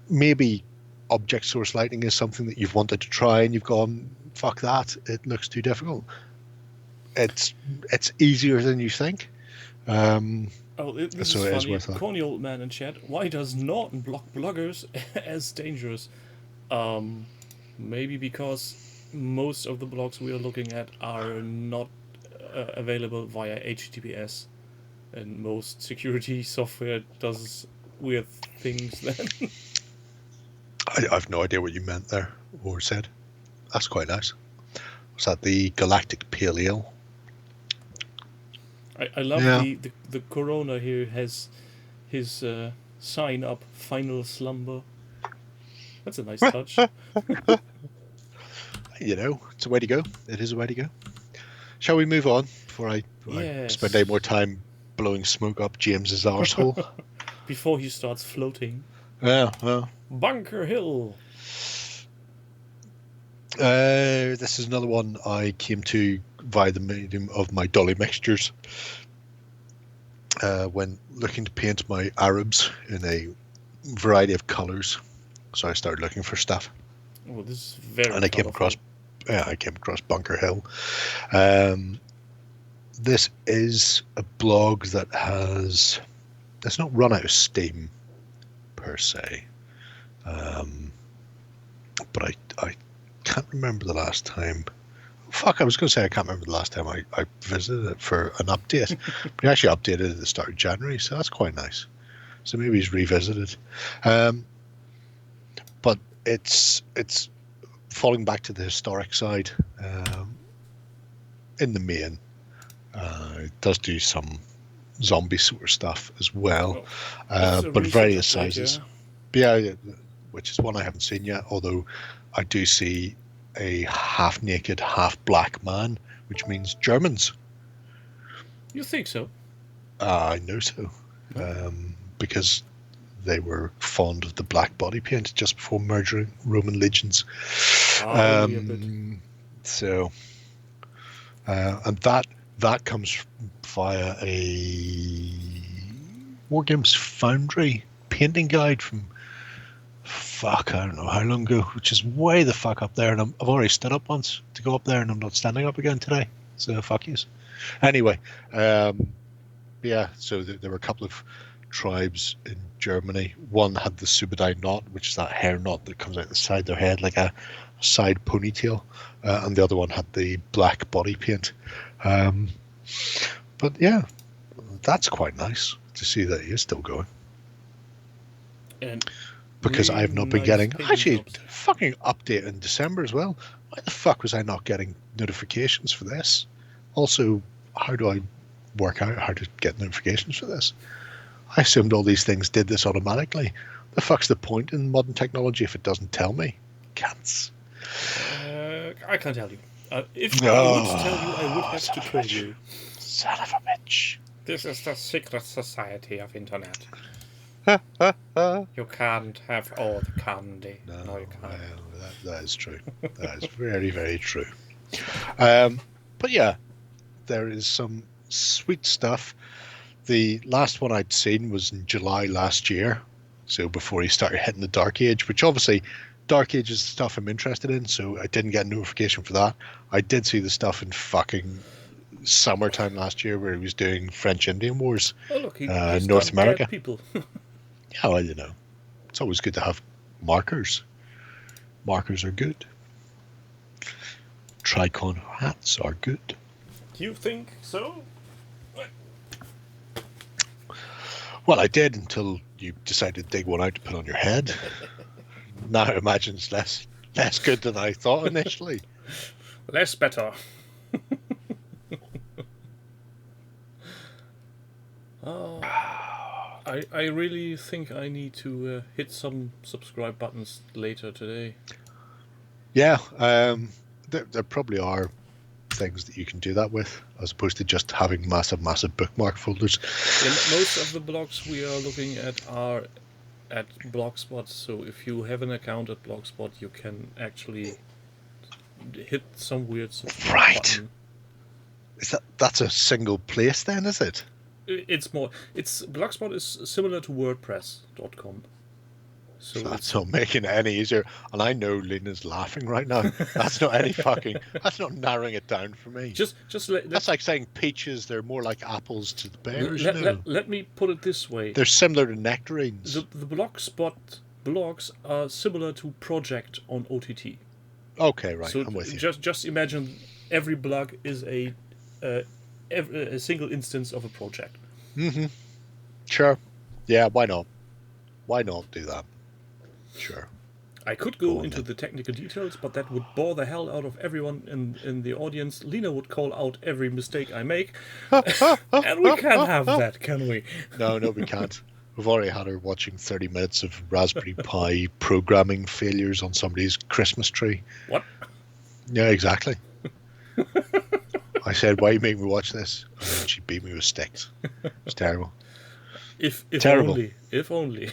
maybe object source lighting is something that you've wanted to try and you've gone, fuck that, it looks too difficult. It's easier than you think. This so is funny. Corny old man in chat. Why does Norton block bloggers as dangerous? Maybe because most of the blogs we are looking at are not available via HTTPS, and most security software does weird things then. I have no idea what you meant there or said. That's quite nice. Was that the Galactic Pale Ale? I love the Corona here has his sign up, Final Slumber. That's a nice touch. You know, it's a way to go. It is a way to go. Shall we move on before I spend any more time blowing smoke up James's arsehole? Before he starts floating. Yeah, well. Bunker Hill. This is another one I came to via the medium of my dolly mixtures. When looking to paint my Arabs in a variety of colours, so I started looking for stuff. Oh, this is very. And I came across Bunker Hill. This is a blog that it's not run out of steam per se, but I can't remember the last time. Fuck, I was going to say I can't remember the last time I visited it for an update. But he actually updated at the start of January, so that's quite nice. So maybe he's revisited. But it's falling back to the historic side. In the main, it does do some zombie sort of stuff as well, but various sizes. Yeah, which is one I haven't seen yet, although I do see a half-naked, half-black man, which means Germans. You think so? I know so, because they were fond of the black body paint just before murdering Roman legions. So, and that comes via a Wargames Foundry painting guide from I don't know how long ago, which is way the fuck up there, and I've already stood up once to go up there, and I'm not standing up again today, so fuck yous. Anyway, yeah, so there were a couple of tribes in Germany. One had the Subadai knot, which is that hair knot that comes out the side of their head like a side ponytail, and the other one had the black body paint. But yeah, that's quite nice to see that he is still going. And because really I have not been nice getting painting jobs. fucking update in December as well. Why the fuck was I not getting notifications for this? Also, how do I work out how to get notifications for this? I assumed all these things did this automatically. The fuck's the point in modern technology if it doesn't tell me? Cats. I can't tell you. If I would tell you, I would have to kill you. Son of a bitch. This is the secret society of internet. You can't have all the candy. No, you can't. Well, that is true. That is very, very true. But yeah, there is some sweet stuff. The last one I'd seen was in July last year, so before he started hitting the Dark Age, which obviously Dark Age is the stuff I'm interested in, so I didn't get a notification for that. I did see the stuff in fucking summertime last year where he was doing French Indian Wars, Oh, look, he's North done America. Bad people. Yeah, well, you know, it's always good to have markers. Markers are good. Tricon hats are good. You think so? Well, I did until you decided to dig one out to put on your head. Now I imagine it's less good than I thought initially. Less better. I really think I need to hit some subscribe buttons later today. Yeah, there probably are things that you can do that with, as opposed to just having massive bookmark folders. Yeah, most of the blogs we are looking at are at Blogspot, so if you have an account at Blogspot, you can actually hit some weird subscribe button. That's a single place then, is it? It's Blogspot is similar to WordPress.com. So that's not making it any easier. And I know Lena's laughing right now. That's not any fucking. That's not narrowing it down for me. That's like saying peaches. They're more like apples to the pears. Let me put it this way. They're similar to nectarines. The Blogspot blogs are similar to Project on OTT. Okay, right. So I'm with you. Just imagine every blog is a single instance of a project. Mm-hmm. Sure. Yeah. Why not? Why not do that? Sure. I could go into the technical details, but that would bore the hell out of everyone in the audience. Lena would call out every mistake I make. And we can't have that, can we? No, we can't. We've already had her watching 30 minutes of Raspberry Pi programming failures on somebody's Christmas tree. What? Yeah, exactly. I said, why you make me watch this? And then she beat me with sticks. It's terrible. If terrible. If only.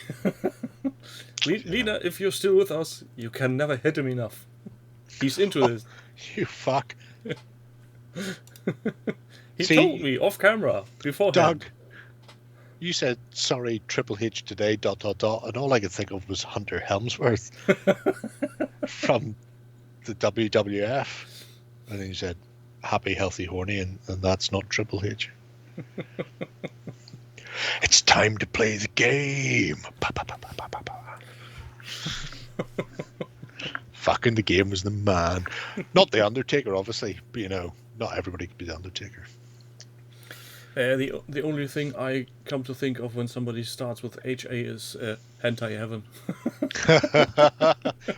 Lena, if you're still with us, you can never hit him enough. He's into this. You fuck. He told me off camera beforehand. Doug, you said, sorry, Triple H today, ... And all I could think of was Hunter Helmsworth from the WWF. And then you said, happy, healthy, horny, and that's not Triple H. It's time to play the game. Fucking the game was the man. Not the Undertaker, obviously, but you know, not everybody could be the Undertaker. The only thing I come to think of when somebody starts with HA is Hentai Heaven.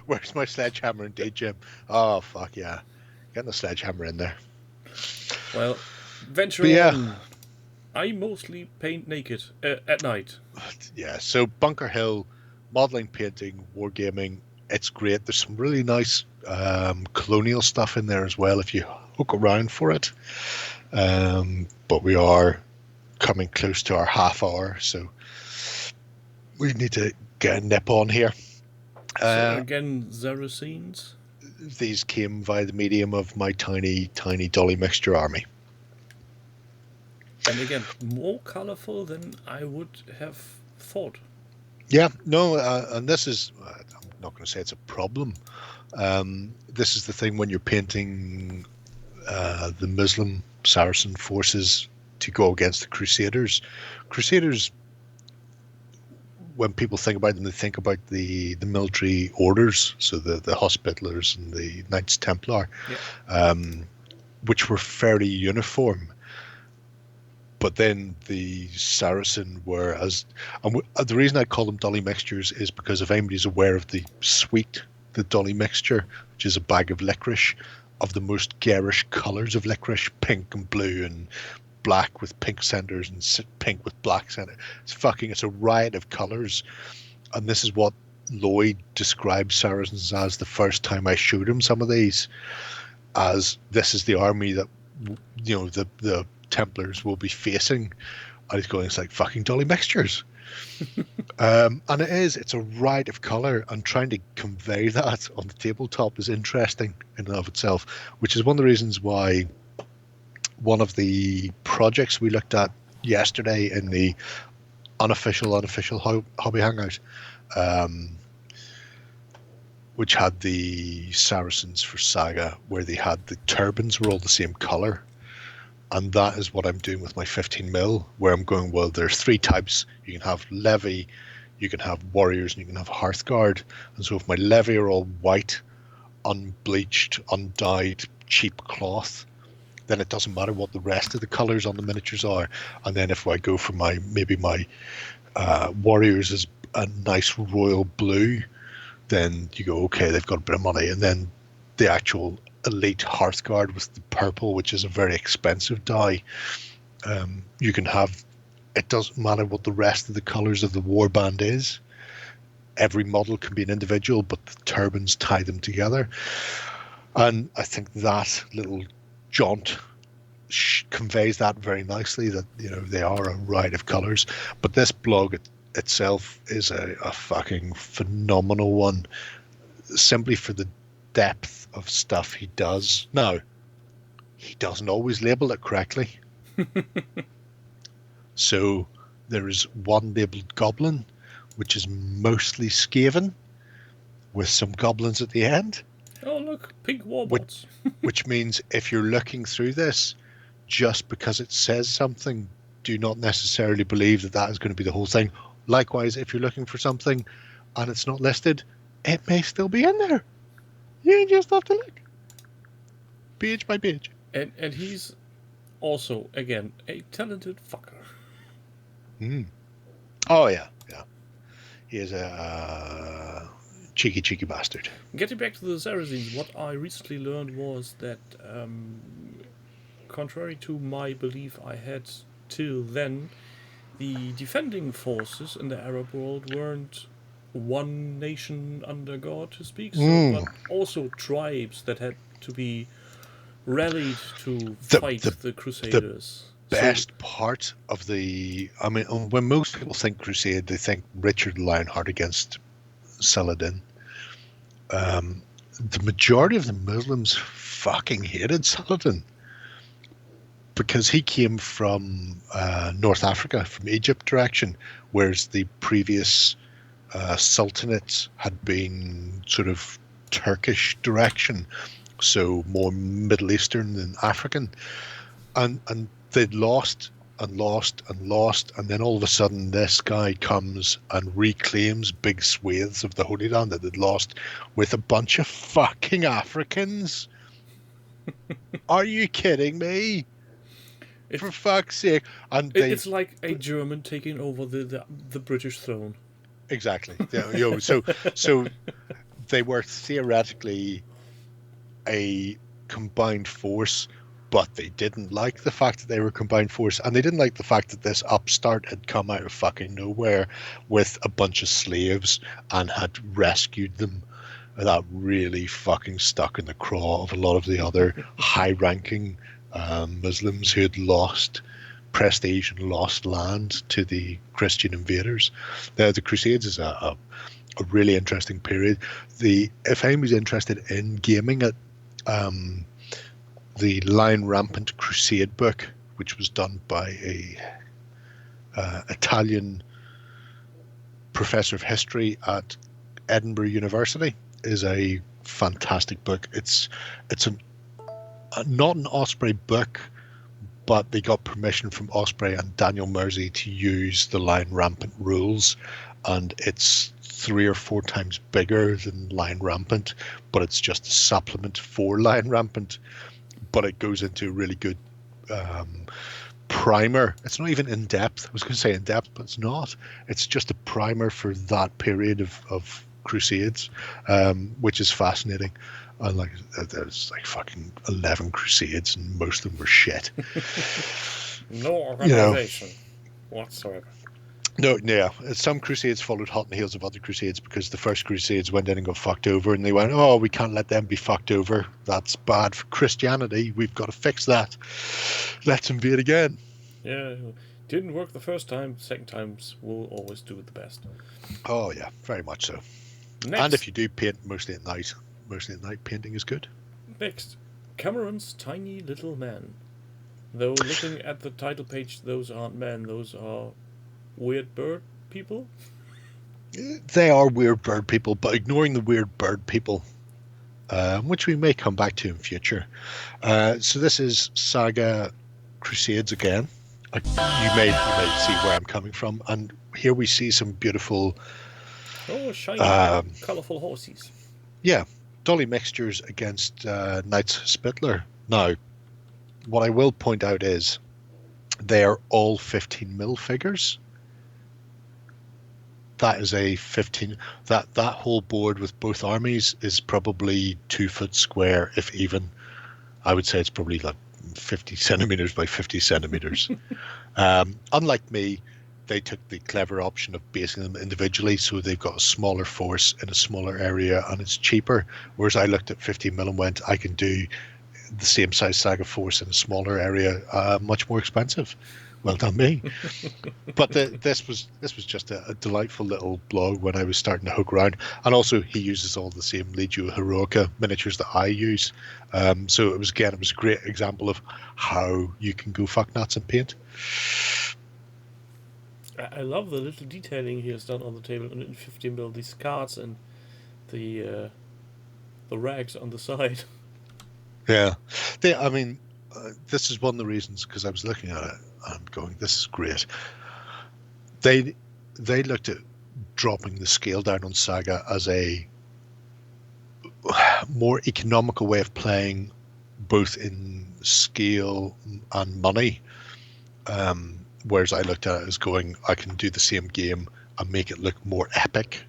Where's my sledgehammer and day gym? Oh, fuck yeah. Getting the sledgehammer in there. Well, venture on. I mostly paint naked at night. Yeah, so Bunker Hill, modelling, painting, wargaming, it's great. There's some really nice colonial stuff in there as well if you hook around for it. But we are coming close to our half hour, so we need to get a nip on here. So again, Saracens? These came via the medium of my tiny, tiny dolly mixture army. And again, more colourful than I would have thought. Yeah, no, and this is, I'm not going to say it's a problem. This is the thing when you're painting the Muslim Saracen forces to go against the Crusaders. Crusaders, when people think about them, they think about the military orders, so the Hospitallers and the Knights Templar, which were fairly uniform. But then the Saracen were the reason I call them dolly mixtures is because if anybody's aware of the sweet, the dolly mixture, which is a bag of licorice of the most garish colours of licorice, pink and blue and black with pink centres and pink with black centre. It's a riot of colours. And this is what Lloyd described Saracens as the first time I showed him some of these, as this is the army that, you know, the Templars will be facing. And he's going, it's like fucking dolly mixtures. And it's a riot of colour, and trying to convey that on the tabletop is interesting in and of itself, which is one of the reasons why one of the projects we looked at yesterday in the unofficial hobby hangout, which had the Saracens for Saga, where they had the turbans were all the same colour. And that is what I'm doing with my 15mm, where I'm going, well, there's three types. You can have Levy, you can have Warriors, and you can have Hearthguard. And so if my Levy are all white, unbleached, undyed, cheap cloth, then it doesn't matter what the rest of the colours on the miniatures are. And then if I go for my Warriors as a nice royal blue, then you go, okay, they've got a bit of money. And then the actual elite Hearthguard with the purple, which is a very expensive dye, you can have, it doesn't matter what the rest of the colours of the warband is. Every model can be an individual, but the turbans tie them together. And I think that little jaunt conveys that very nicely, that, you know, they are a riot of colours. But this blog itself is a fucking phenomenal one, simply for the depth of stuff he does. Now, he doesn't always label it correctly. So there is one labeled Goblin, which is mostly Skaven, with some goblins at the end. Oh, look, pink warbots. Which means if you're looking through this, just because it says something, do not necessarily believe that that is going to be the whole thing. Likewise, if you're looking for something and it's not listed, it may still be in there. You just have to look. Page by page. And he's also, again, a talented fucker. Oh, yeah. He is a cheeky bastard. Getting back to the Saracens, what I recently learned was that, contrary to my belief I had till then, the defending forces in the Arab world weren't one nation under God, to speak, but also tribes that had to be rallied to fight the Crusaders. The best part of when most people think Crusade, they think Richard Lionheart against Saladin. the majority of the Muslims fucking hated Saladin because he came from North Africa, from Egypt direction, whereas the previous sultanate had been sort of Turkish direction, so more Middle Eastern than African, and they'd lost and lost and lost, and then all of a sudden this guy comes and reclaims big swathes of the Holy Land that they'd lost with a bunch of fucking Africans. Are you kidding me? For fuck's sake! And it's like a German taking over the British throne. Exactly. Yeah, so they were theoretically a combined force, but they didn't like the fact that they were combined force, and they didn't like the fact that this upstart had come out of fucking nowhere with a bunch of slaves and had rescued them. And that really fucking stuck in the craw of a lot of the other high-ranking Muslims who had lost prestige and lost land to the Christian invaders. The Crusades is a really interesting period. If anyone's interested in gaming it, the Lion Rampant Crusade book, which was done by a Italian professor of history at Edinburgh University, is a fantastic book. It's not an Osprey book, but they got permission from Osprey and Daniel Mersey to use the Lion Rampant rules, and it's 3 or 4 times bigger than Lion Rampant, but it's just a supplement for Lion Rampant. But it goes into a really good primer. It's not even in depth. I was going to say in depth, but it's not. It's just a primer for that period of Crusades, which is fascinating. And like, there's like fucking 11 Crusades, and most of them were shit. No organization whatsoever. No, yeah. Some Crusades followed hot on the heels of other Crusades because the first Crusades went in and got fucked over, and they went, "Oh, we can't let them be fucked over. That's bad for Christianity. We've got to fix that. Let's invade again." Yeah, didn't work the first time. Second times will always do it the best. Oh yeah, very much so. Next. And if you do paint mostly at night painting is good. Next, Cameron's Tiny Little Men. Though looking at the title page, those aren't men, those are weird bird people? They are weird bird people, but ignoring the weird bird people, which we may come back to in future. So this is Saga Crusades again. You may see where I'm coming from, and here we see some beautiful... Oh, shiny, colourful horses. Yeah, dolly mixtures against Knights Spittler. Now, what I will point out is they are all 15mm figures. That is a 15. That whole board with both armies is probably 2 foot square, if even. I would say it's probably like 50 centimeters by 50 centimeters. Unlike me, they took the clever option of basing them individually, so they've got a smaller force in a smaller area, and it's cheaper. Whereas I looked at 15mm and went, I can do the same size Saga force in a smaller area, much more expensive. Well done, me. But this was just a delightful little blog when I was starting to hook around, and also he uses all the same Legio Heroica miniatures that I use. So it was a great example of how you can go fuck nuts and paint. I love the little detailing he has done on the table in 15mm, these cards and the rags on the side. Yeah, this is one of the reasons, because I was looking at it and going, this is great. They looked at dropping the scale down on Saga as a more economical way of playing, both in scale and money. Whereas I looked at it as going, I can do the same game and make it look more epic.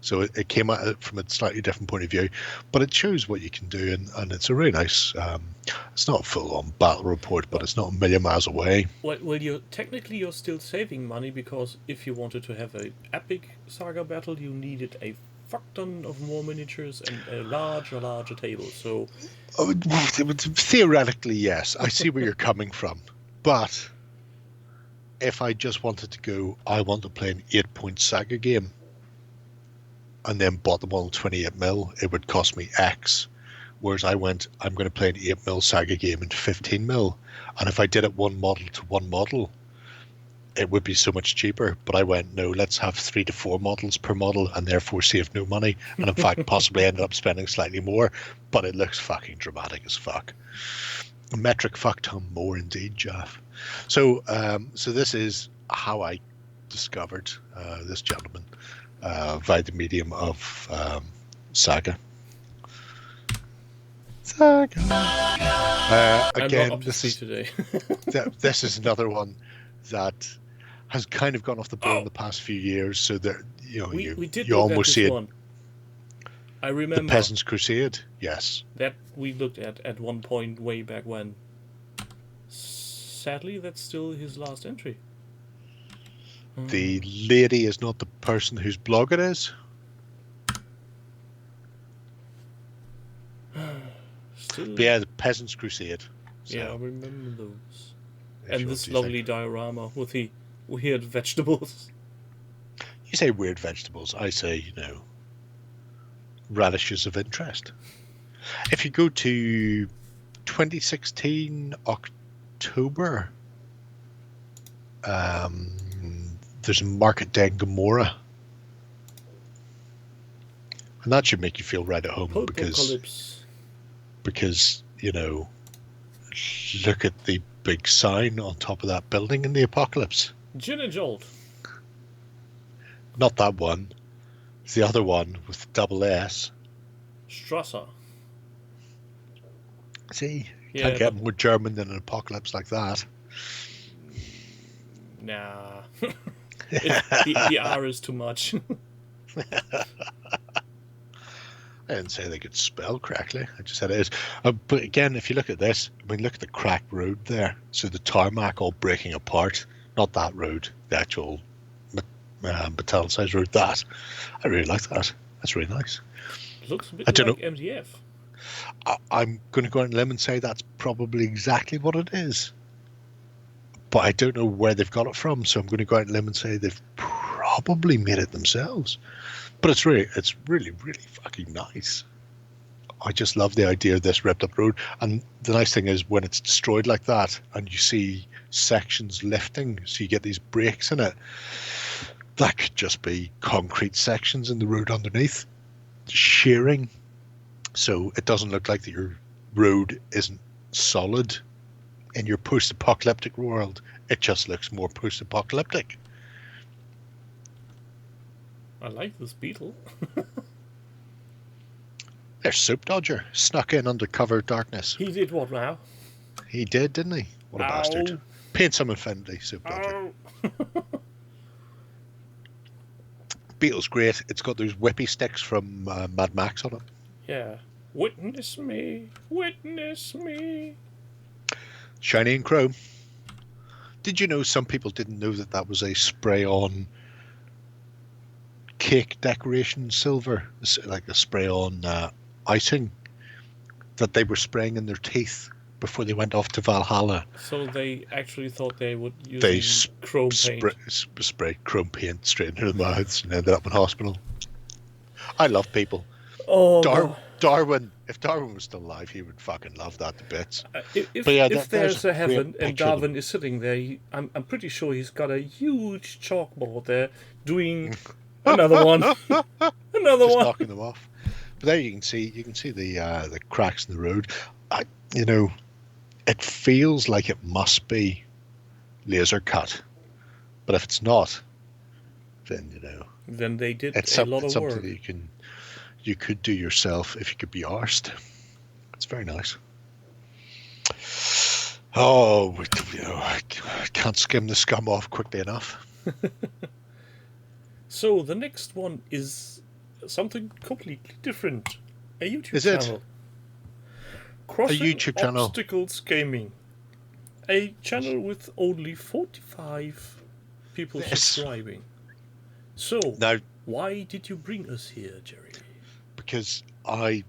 So it came at it from a slightly different point of view, but it shows what you can do, and it's a really nice. It's not a full-on battle report, but it's not a million miles away. Well, you're still saving money, because if you wanted to have an epic Saga battle, you needed a fuck ton of more miniatures and a larger table. So theoretically, yes, I see where you're coming from, but if I just wanted to go, I want to play an 8-point Saga game. and then bought them all 28mm, it would cost me X. Whereas I went, I'm going to play an 8mm Saga game into 15mm. And if I did it one model to one model, it would be so much cheaper. But I went, no, let's have 3 to 4 models per model and therefore save no money. And in fact, possibly ended up spending slightly more. But it looks fucking dramatic as fuck. A metric fuck ton more indeed, Jeff. So, so this is how I discovered this gentleman via the medium of Saga. Again, today. This is another one that has kind of gone off the boil in the past few years. So that you almost see it. One. I remember the Peasants' Crusade. Yes, that we looked at one point way back when. Sadly, that's still his last entry. The lady is not the person whose blog it is. But yeah, the Peasants' Crusade. So. Yeah, I remember those. And this lovely diorama with the weird vegetables. You say weird vegetables. I say, radishes of interest. If you go to 2016 October, there's a market day in Gomorrah. And that should make you feel right at home because look at the big sign on top of that building in the apocalypse. Gin and Jolt. Not that one. It's the other one with double S. Strasser. See, can't get more German than an apocalypse like that. Nah. the R is too much. I didn't say they could spell correctly. I just said it is. But again, if you look at this, look at the cracked road there. So the tarmac all breaking apart. Not that road, the actual metallicized road. That. I really like that. That's really nice. It looks a bit like MDF. I'm going to go out on a limb and say that's probably exactly what it is. But I don't know where they've got it from, so I'm going to go out on a limb and say they've probably made it themselves. But it's really, really fucking nice. I just love the idea of this ripped up road. And the nice thing is when it's destroyed like that and you see sections lifting, so you get these breaks in it, that could just be concrete sections in the road underneath, shearing. So it doesn't look like that your road isn't solid in your post-apocalyptic world. It just looks more post-apocalyptic. I like this beetle. There's Soap Dodger. Snuck in under cover of darkness. He did what now? He did, didn't he? What a bastard. Paint some infinity, Soap Dodger. Beetle's great. It's got those whippy sticks from Mad Max on it. Yeah. Witness me. Witness me. Shiny and chrome. Did you know some people didn't know that was a spray-on cake decoration silver, like a spray-on icing that they were spraying in their teeth before they went off to Valhalla? So they actually thought they would use chrome paint. Spray chrome paint straight into their mouths and ended up in hospital. I love people. Oh, Darwin. If Darwin was still alive, he would fucking love that to bits. If there's a heaven and Darwin is sitting there, I'm pretty sure he's got a huge chalkboard there doing another one, another Just one, knocking them off. But there you can see the cracks in the road. It feels like it must be laser cut, but if it's not, then they did it's a lot of something work. that you could do yourself if you could be arsed. It's very nice. Oh, I can't skim the scum off quickly enough. So the next one is something completely different. A YouTube is channel. It? Crossing a YouTube channel. Obstacles Gaming. A channel with only 45 people subscribing. So, now, why did you bring us here, Jerry? Because I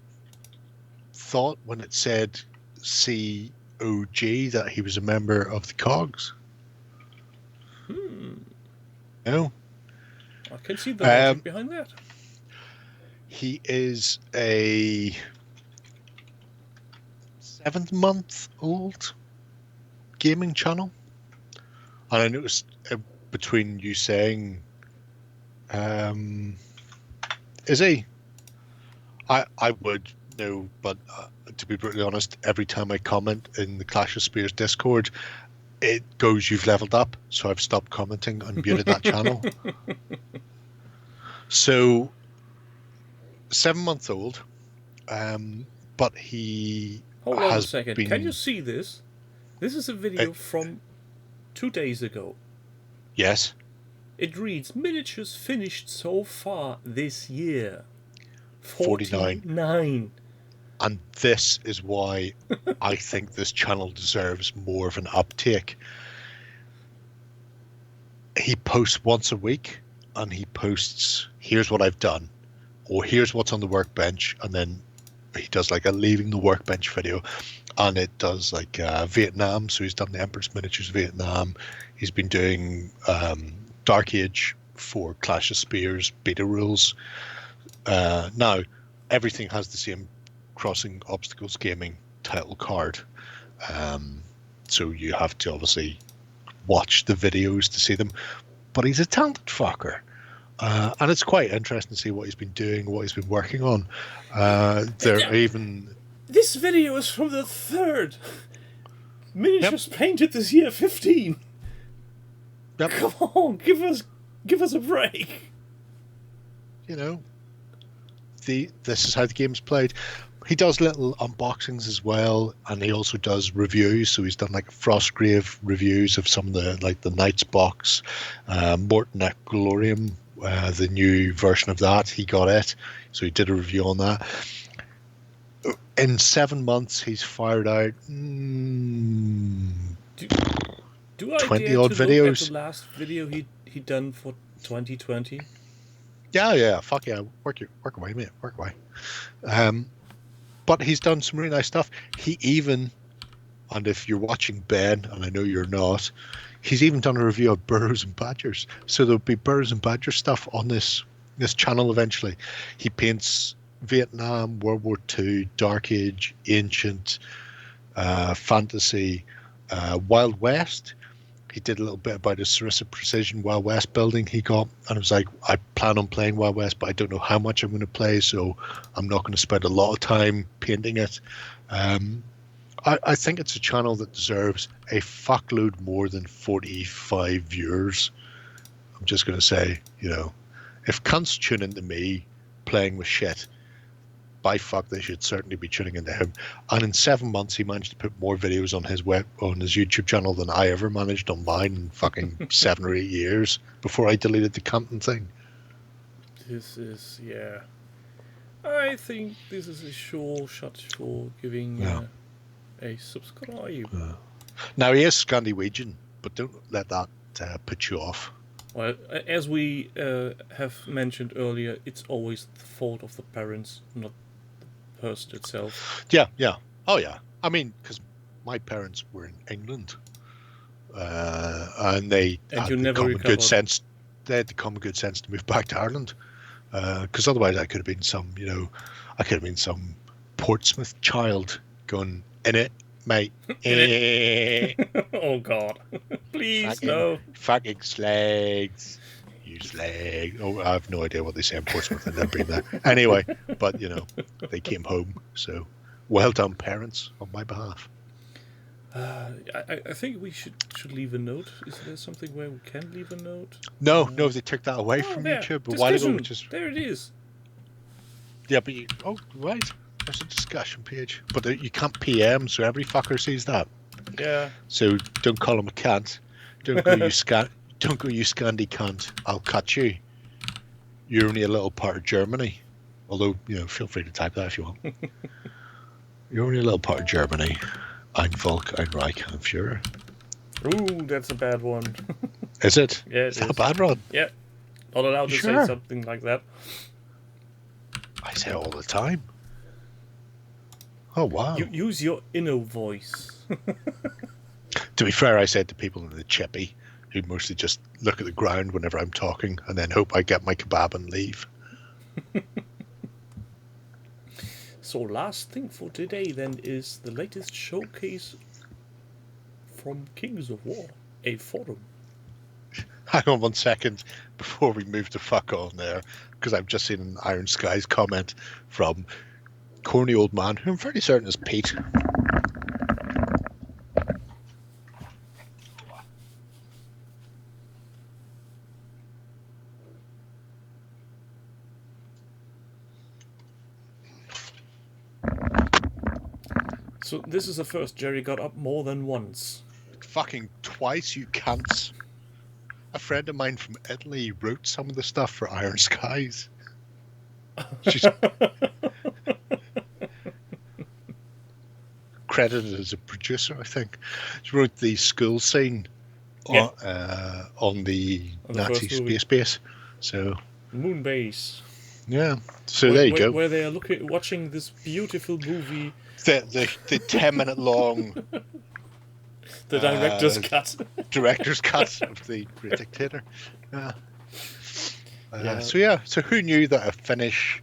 thought when it said COG that he was a member of the COGS. No? No? I can see the logic behind that. he is a 7-month-old gaming channel. And I noticed between you saying, is he? I would know, but to be brutally honest, every time I comment in the Clash of Spears Discord, it goes, "You've leveled up," so I've stopped commenting and muted that channel. So, 7-month-old, but he Hold on a has second. been... Can you see this? This is a video from 2 days ago. Yes. It reads, miniatures finished so far this year. 49. And this is why I think this channel deserves more of an uptake. He posts once a week, and he posts, "Here's what I've done," or "Here's what's on the workbench," and then he does like a leaving the workbench video, and it does like Vietnam. So he's done the Emperor's Miniatures Vietnam. He's been doing Dark Age for Clash of Spears beta rules. Now, everything has the same Crossing Obstacles Gaming title card. So you have to obviously watch the videos to see them. But he's a talented fucker. And it's quite interesting to see what he's been doing, what he's been working on. This video is from the 3rd. Miniatures painted this year 15. Yep. Come on, give us a break. You know, this is how the game's played. He does little unboxings as well, and he also does reviews. So he's done like Frostgrave reviews of some of the Knights box, Morton at Glorium, the new version of that. He got it, so he did a review on that. In 7 months, he's fired out 20 odd videos. At the last video he done for 2020. Yeah, fuck yeah, work away, mate, work away. But he's done some really nice stuff. He even, and if you're watching Ben, and I know you're not, he's even done a review of Burrows and Badgers. So there'll be Burrows and Badgers stuff on this channel eventually. He paints Vietnam, World War II, Dark Age, Ancient, Fantasy, Wild West. He did a little bit about his Sarissa Precision Wild West building he got, and I was like, I plan on playing Wild West, but I don't know how much I'm going to play, so I'm not going to spend a lot of time painting it. I think it's a channel that deserves a fuckload more than 45 viewers. I'm just going to say, you know, if cunts tune into me playing with shit, by fuck, they should certainly be tuning into him. And in 7 months, he managed to put more videos on his YouTube channel than I ever managed on mine in fucking 7 or 8 years before I deleted the Compton thing. This is, yeah. I think this is a sure shot for giving a subscribe. Now, he is Scandinavian, but don't let that put you off. Well, as we have mentioned earlier, it's always the fault of the parents, not the person itself. Yeah. Oh, yeah. I mean, because my parents were in England, and they had the common good sense. They had the common good sense to move back to Ireland, because otherwise I could have been some Portsmouth child going, "In it, mate." Oh God! Please fucking, no. Fucking slags. You slag. Oh, I have no idea what they say in Portsmouth. I've never been there. Anyway, but you know, they came home. So, well done, parents, on my behalf. I think we should leave a note. Is there something where we can leave a note? No, they took that away from there. YouTube a while ago. There it is. Yeah, but right. There's a discussion page, but you can't PM, so every fucker sees that. Yeah. So don't call him a cunt. Don't go you Scandi cunt. I'll cut you. You're only a little part of Germany. Although, you know, feel free to type that if you want. You're only a little part of Germany. Ein Volk, ein Reich, ein Führer. Ooh, that's a bad one. Is it? Yeah, it's not a bad one. Yeah. Not allowed to say something like that. I say it all the time. Oh, wow. You use your inner voice. To be fair, I said to people in the chippy, who mostly just look at the ground whenever I'm talking and then hope I get my kebab and leave. So last thing for today then is the latest showcase from Kings of War, a forum. Hang on 1 second before we move to fuck on there, because I've just seen an Iron Skies comment from corny old man, who I'm fairly certain is Pete. So this is the first Jerry got up more than once. Fucking twice, you cunts. A friend of mine from Italy wrote some of the stuff for Iron Skies. She's credited as a producer, I think. She wrote the school scene on the Nazi space base. So Moonbase. Yeah. So there you go. Where they are watching this beautiful movie. The 10-minute long the director's cut. Director's cut of the Great Dictator. So who knew that a Finnish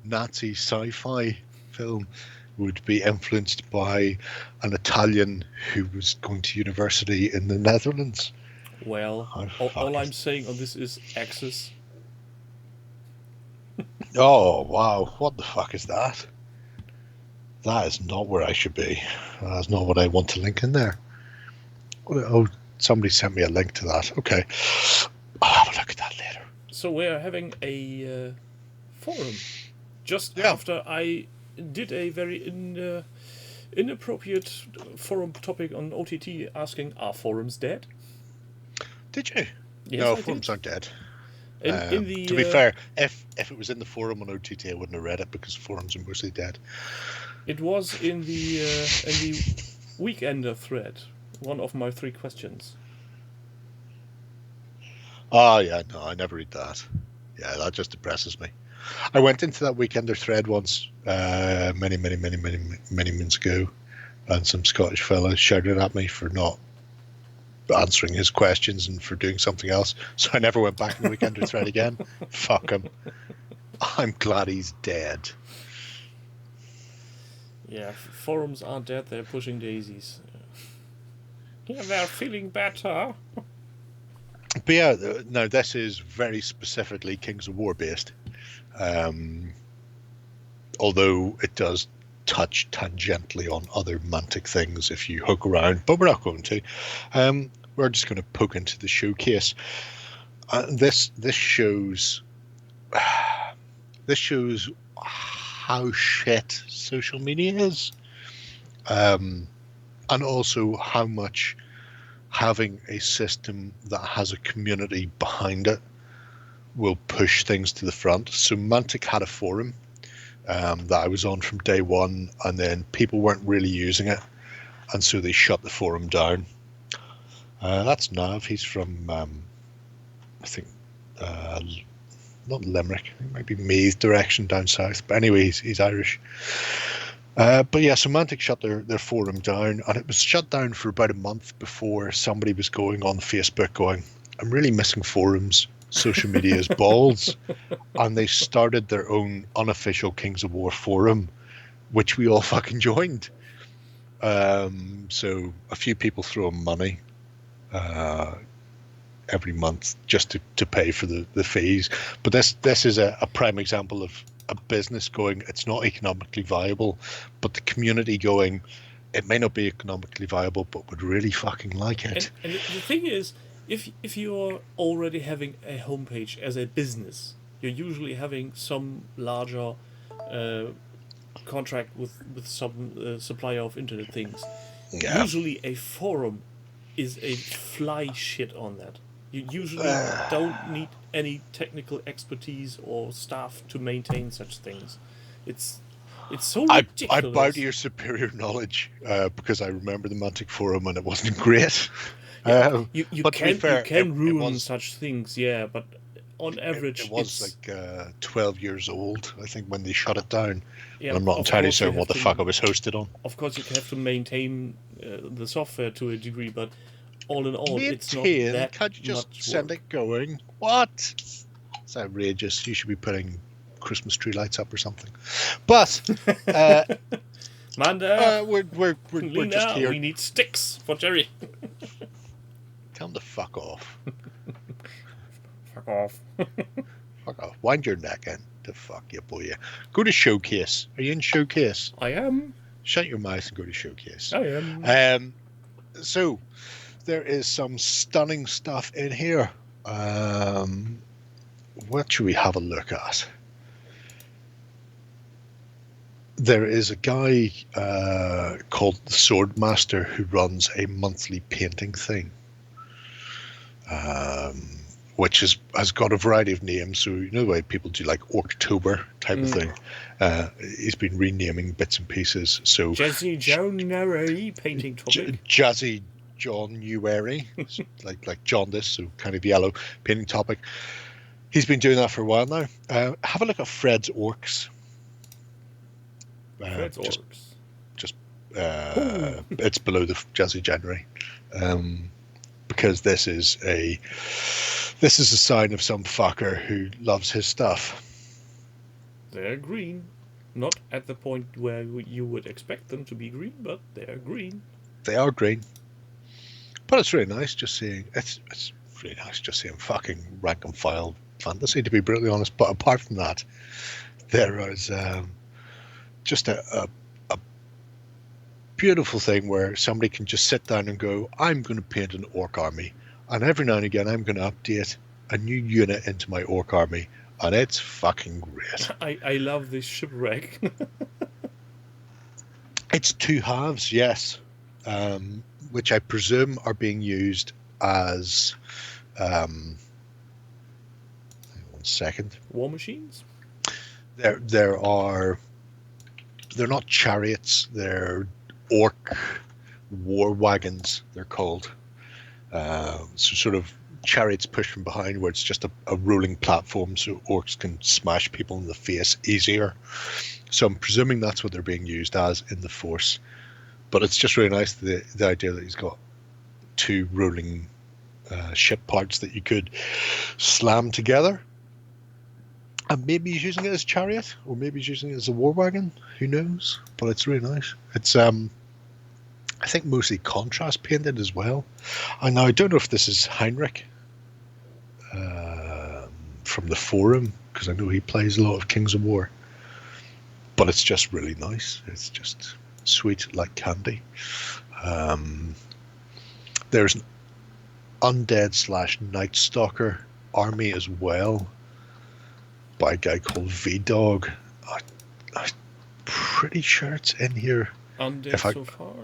Nazi sci-fi film would be influenced by an Italian who was going to university in the Netherlands? Well, all I'm saying on this is Axis. Oh, wow. What the fuck is that? That is not where I should be. That's not what I want to link in there. Oh, somebody sent me a link to that. Okay. I'll have a look at that later. So we're having a forum. Just after I did a very inappropriate forum topic on OTT asking, are forums dead? Did you? Yes, no, forums aren't dead. To be fair, if it was in the forum on OTT, I wouldn't have read it because forums are mostly dead. It was in the Weekender thread, one of my 3 questions. Oh, yeah, no, I never read that. Yeah, that just depresses me. I went into that Weekender thread once, many moons ago, and some Scottish fella shouted at me for not answering his questions and for doing something else. So I never went back in the Weekender thread again. Fuck him. I'm glad he's dead. Yeah, forums aren't dead, they're pushing daisies. Yeah, they're feeling better. But yeah, no, this is very specifically Kings of War based. Although it does touch tangentially on other Mantic things if you hook around, but we're not going to. We're just going to poke into the showcase. This shows how shit social media is, and also how much having a system that has a community behind it will push things to the front. So Mantic had a forum that I was on from day one, and then people weren't really using it, and so they shut the forum down. That's Nav. He's from, I think, not Limerick. It might be Meath direction down south. But anyway, he's Irish. But yeah, so Mantic shut their forum down, and it was shut down for about a month before somebody was going on Facebook going, I'm really missing forums. Social media is balls. And they started their own unofficial Kings of War forum, which we all fucking joined. So a few people throw money every month just to pay for the fees. But this is a prime example of a business going, it's not economically viable, but the community going, it may not be economically viable, but would really fucking like it. And the thing is, if you're already having a homepage as a business, you're usually having some larger contract with some supplier of internet things. Yeah. Usually a forum is a fly shit on that. You usually don't need any technical expertise or staff to maintain such things. It's so ridiculous. I bow to your superior knowledge because I remember the Mantic forum and it wasn't great. Yeah, you can ruin such things, yeah, but on average it was like 12 years old, I think, when they shut it down. Yeah, and I'm not entirely certain what the fuck it was hosted on. Of course, you have to maintain the software to a degree, but all in all, it's not that can't you just much send work. it going? What? It's outrageous. You should be putting Christmas tree lights up or something. But Manda, we're just here. We need sticks for Jerry. Tell him to fuck off. Fuck off. Fuck off. Wind your neck in. To fuck you, boy. Yeah. Go to Showcase. Are you in Showcase? I am. Shut your mouth and go to Showcase. I am. So there is some stunning stuff in here. What should we have a look at? There is a guy called the Swordmaster who runs a monthly painting thing, which has got a variety of names. So you know the way people do like October type of thing. He's been renaming bits and pieces. So Jazzy January painting topic. Jazzy January, like jaundice, so kind of yellow painting topic. He's been doing that for a while now. Have a look at Fred's Orcs. Fred's Orcs. Just it's below the Jazzy January, because this is a sign of some fucker who loves his stuff. They're green, not at the point where you would expect them to be green, but they're green. They are green, but it's really nice just seeing it's really nice just seeing fucking rank and file fantasy, to be brutally honest. But apart from that, there is just a beautiful thing where somebody can just sit down and go, I'm going to paint an orc army, and every now and again I'm going to update a new unit into my orc army, and it's fucking great. I love this shipwreck. It's two halves, yes, which I presume are being used as 1 second. War machines? They're not chariots, they're orc war wagons, they're called. So sort of chariots pushed from behind, where it's just a rolling platform so orcs can smash people in the face easier. So I'm presuming that's what they're being used as in the Force. But it's just really nice, the idea that he's got two rolling ship parts that you could slam together. And maybe he's using it as a chariot, or maybe he's using it as a war wagon. Who knows? But it's really nice. It's I think mostly contrast painted as well. And now I don't know if this is Heinrich from the forum, because I know he plays a lot of Kings of War. But it's just really nice. It's just sweet like candy. There's an undead/Night Stalker army as well, by a guy called V-Dog. I'm pretty sure it's in here. Undead so far?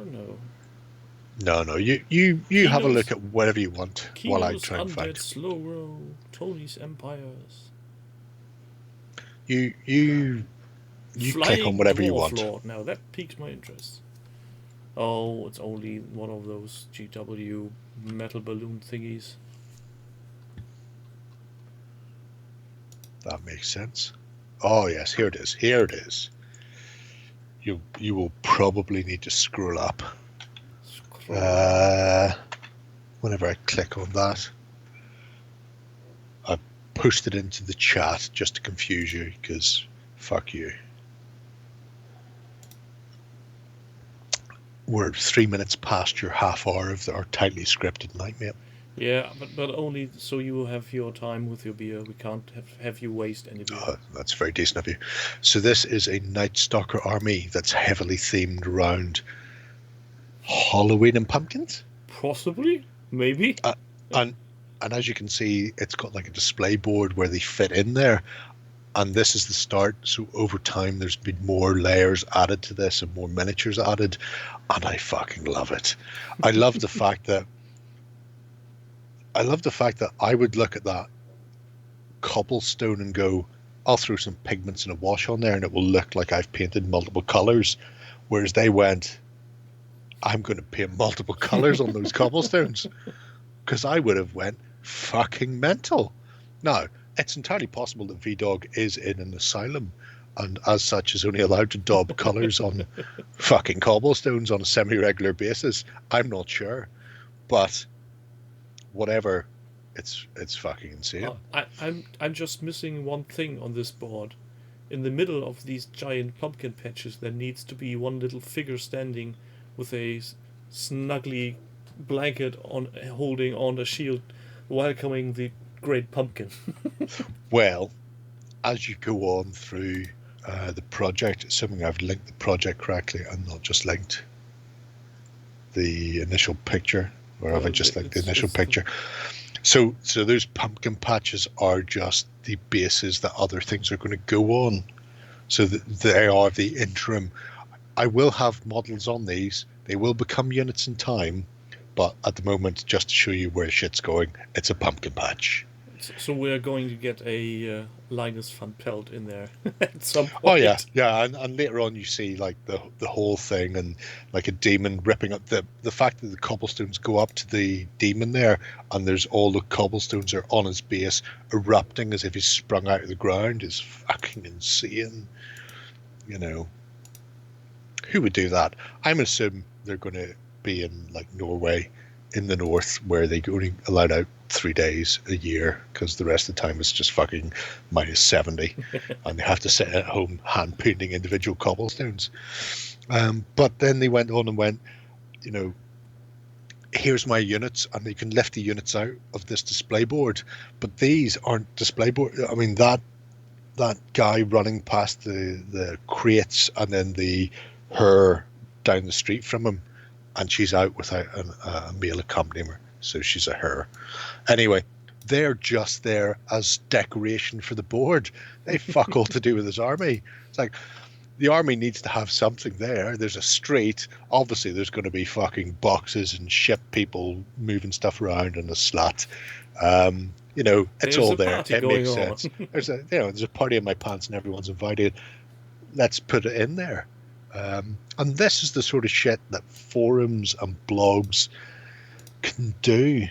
No. You have a look at whatever you want while I try and find. Slow Row, Tony's Empires. You click on whatever you want. Lord. Now that piques my interest. Oh, it's only one of those GW metal balloon thingies. That makes sense. Oh yes, here it is. Here it is. You will probably need to scroll up. Whenever I click on that, I posted it into the chat just to confuse you, because fuck you. We're 3 minutes past your half hour of our tightly scripted night, mate. Yeah, but only so you will have your time with your beer. We can't have you waste any beer. Oh, that's very decent of you. So this is a Night Stalker army that's heavily themed around Halloween and pumpkins. Possibly, maybe. And as you can see, it's got like a display board where they fit in there. And this is the start. So over time, there's been more layers added to this and more miniatures added. And I fucking love it. I love the fact that I would look at that cobblestone and go, I'll throw some pigments in a wash on there and it will look like I've painted multiple colors. Whereas they went, I'm going to paint multiple colors on those cobblestones, because I would have went fucking mental. Now, it's entirely possible that V-Dog is in an asylum and as such is only allowed to daub colors on fucking cobblestones on a semi-regular basis. I'm not sure. But whatever, it's fucking insane. I'm just missing one thing on this board. in the middle of these giant pumpkin patches, there needs to be one little figure standing with a snuggly blanket on, holding on a shield, welcoming the great pumpkin. Well, as you go on through the project, assuming I've linked the project correctly and not just linked the initial picture, or have I just linked the initial picture? So those pumpkin patches are just the bases that other things are going to go on. So they are the interim. I will have models on these. They will become units in time, but at the moment, just to show you where shit's going, it's a pumpkin patch. So we're going to get a Linus Van Pelt in there at some point. Oh yeah, and later on you see like the whole thing, and like a demon ripping up the fact that the cobblestones go up to the demon there, and there's all the cobblestones are on his base erupting as if he's sprung out of the ground is fucking insane. You know, who would do that? I'm assuming they're going to be in like Norway, in the north, where they only allowed out 3 days a year because the rest of the time it's just fucking minus 70 and they have to sit at home hand painting individual cobblestones. But then they went on and went, you know, here's my units, and you can lift the units out of this display board, but these aren't display board. I mean, that guy running past the crates, and then her down the street from him, and she's out without a male accompaniment her, so she's a her. Anyway, they're just there as decoration for the board. They fuck all to do with his army. It's like, the army needs to have something there. There's a street. Obviously, there's going to be fucking boxes and ship people moving stuff around and a slat. You know, it's all there. It makes sense. There's a party in my pants and everyone's invited. Let's put it in there. And this is the sort of shit that forums and blogs can do,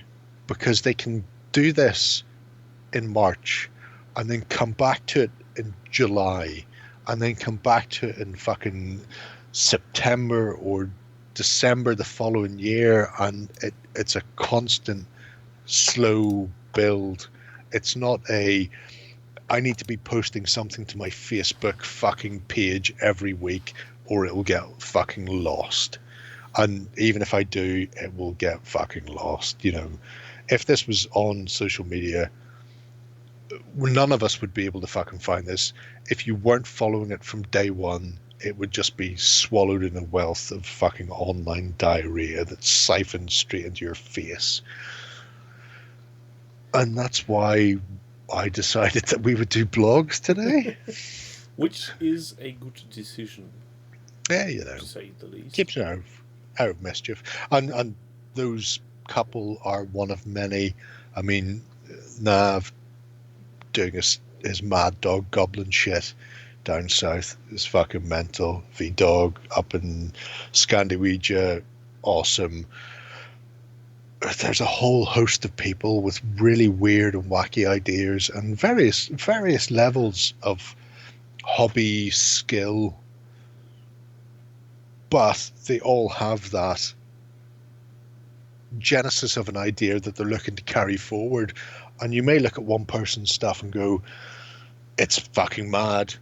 because they can do this in March and then come back to it in July and then come back to it in fucking September or December the following year, and it's a constant slow build. It's not I need to be posting something to my Facebook fucking page every week or it will get fucking lost. And even if I do, it will get fucking lost. You know, if this was on social media, none of us would be able to fucking find this. If you weren't following it from day one, it would just be swallowed in a wealth of fucking online diarrhea that's siphoned straight into your face. And that's why I decided that we would do blogs today. Which is a good decision. Yeah, you know, to say the least. Keeps you out of mischief. And those couple are one of many. I mean, Nav doing his mad dog goblin shit down south is fucking mental. V-Dog up in Scandinavia, awesome. There's a whole host of people with really weird and wacky ideas and various levels of hobby skill, but they all have that genesis of an idea that they're looking to carry forward. And you may look at one person's stuff and go, it's fucking mad,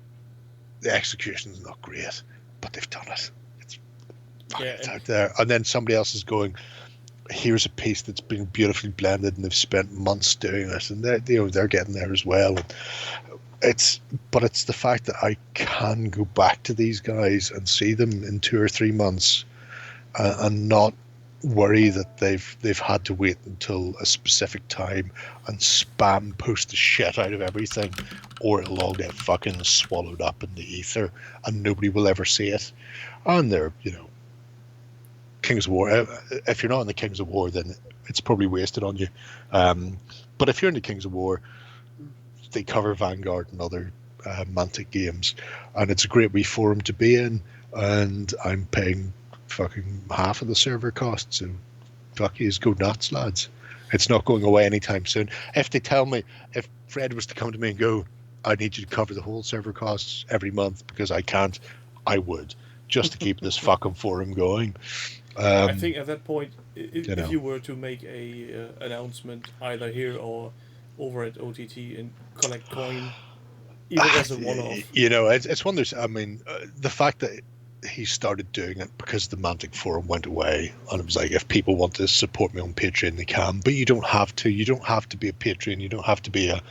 the execution's not great, but they've done it. It's out there. And then somebody else is going, here's a piece that's been beautifully blended and they've spent months doing it, and they're getting there as well. It's the fact that I can go back to these guys and see them in 2 or 3 months and not worry that they've had to wait until a specific time and spam post the shit out of everything, or it'll all get fucking swallowed up in the ether and nobody will ever see it. And they're, you know, Kings of War. If you're not in the Kings of War, then it's probably wasted on you. But if you're in the Kings of War, they cover Vanguard and other Mantic games, and it's a great wee forum to be in. And I'm paying fucking half of the server cost, so fuck yous, go nuts, lads. It's not going away anytime soon. If they tell me, if Fred was to come to me and go, I need you to cover the whole server costs every month because I can't, I would, just to keep this fucking forum going. I think at that point, if you were to make a announcement either here or over at OTT and collect coin, even as a one-off. You know, it's one of those. I mean, the fact that he started doing it because the Mantic forum went away, and it was like, if people want to support me on Patreon, they can. But you don't have to. You don't have to be a Patreon. You don't have to be a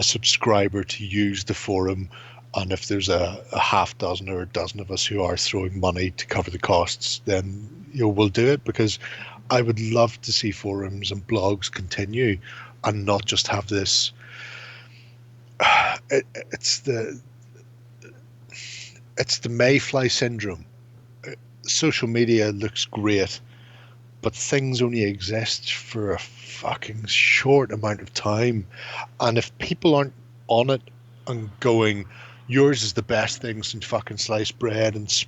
subscriber to use the forum. And if there's a half dozen or a dozen of us who are throwing money to cover the costs, then we'll do it, because I would love to see forums and blogs continue and not just have this. It's the mayfly syndrome. Social media looks great, but things only exist for a fucking short amount of time. And if people aren't on it and going, yours is the best thing since fucking sliced bread, and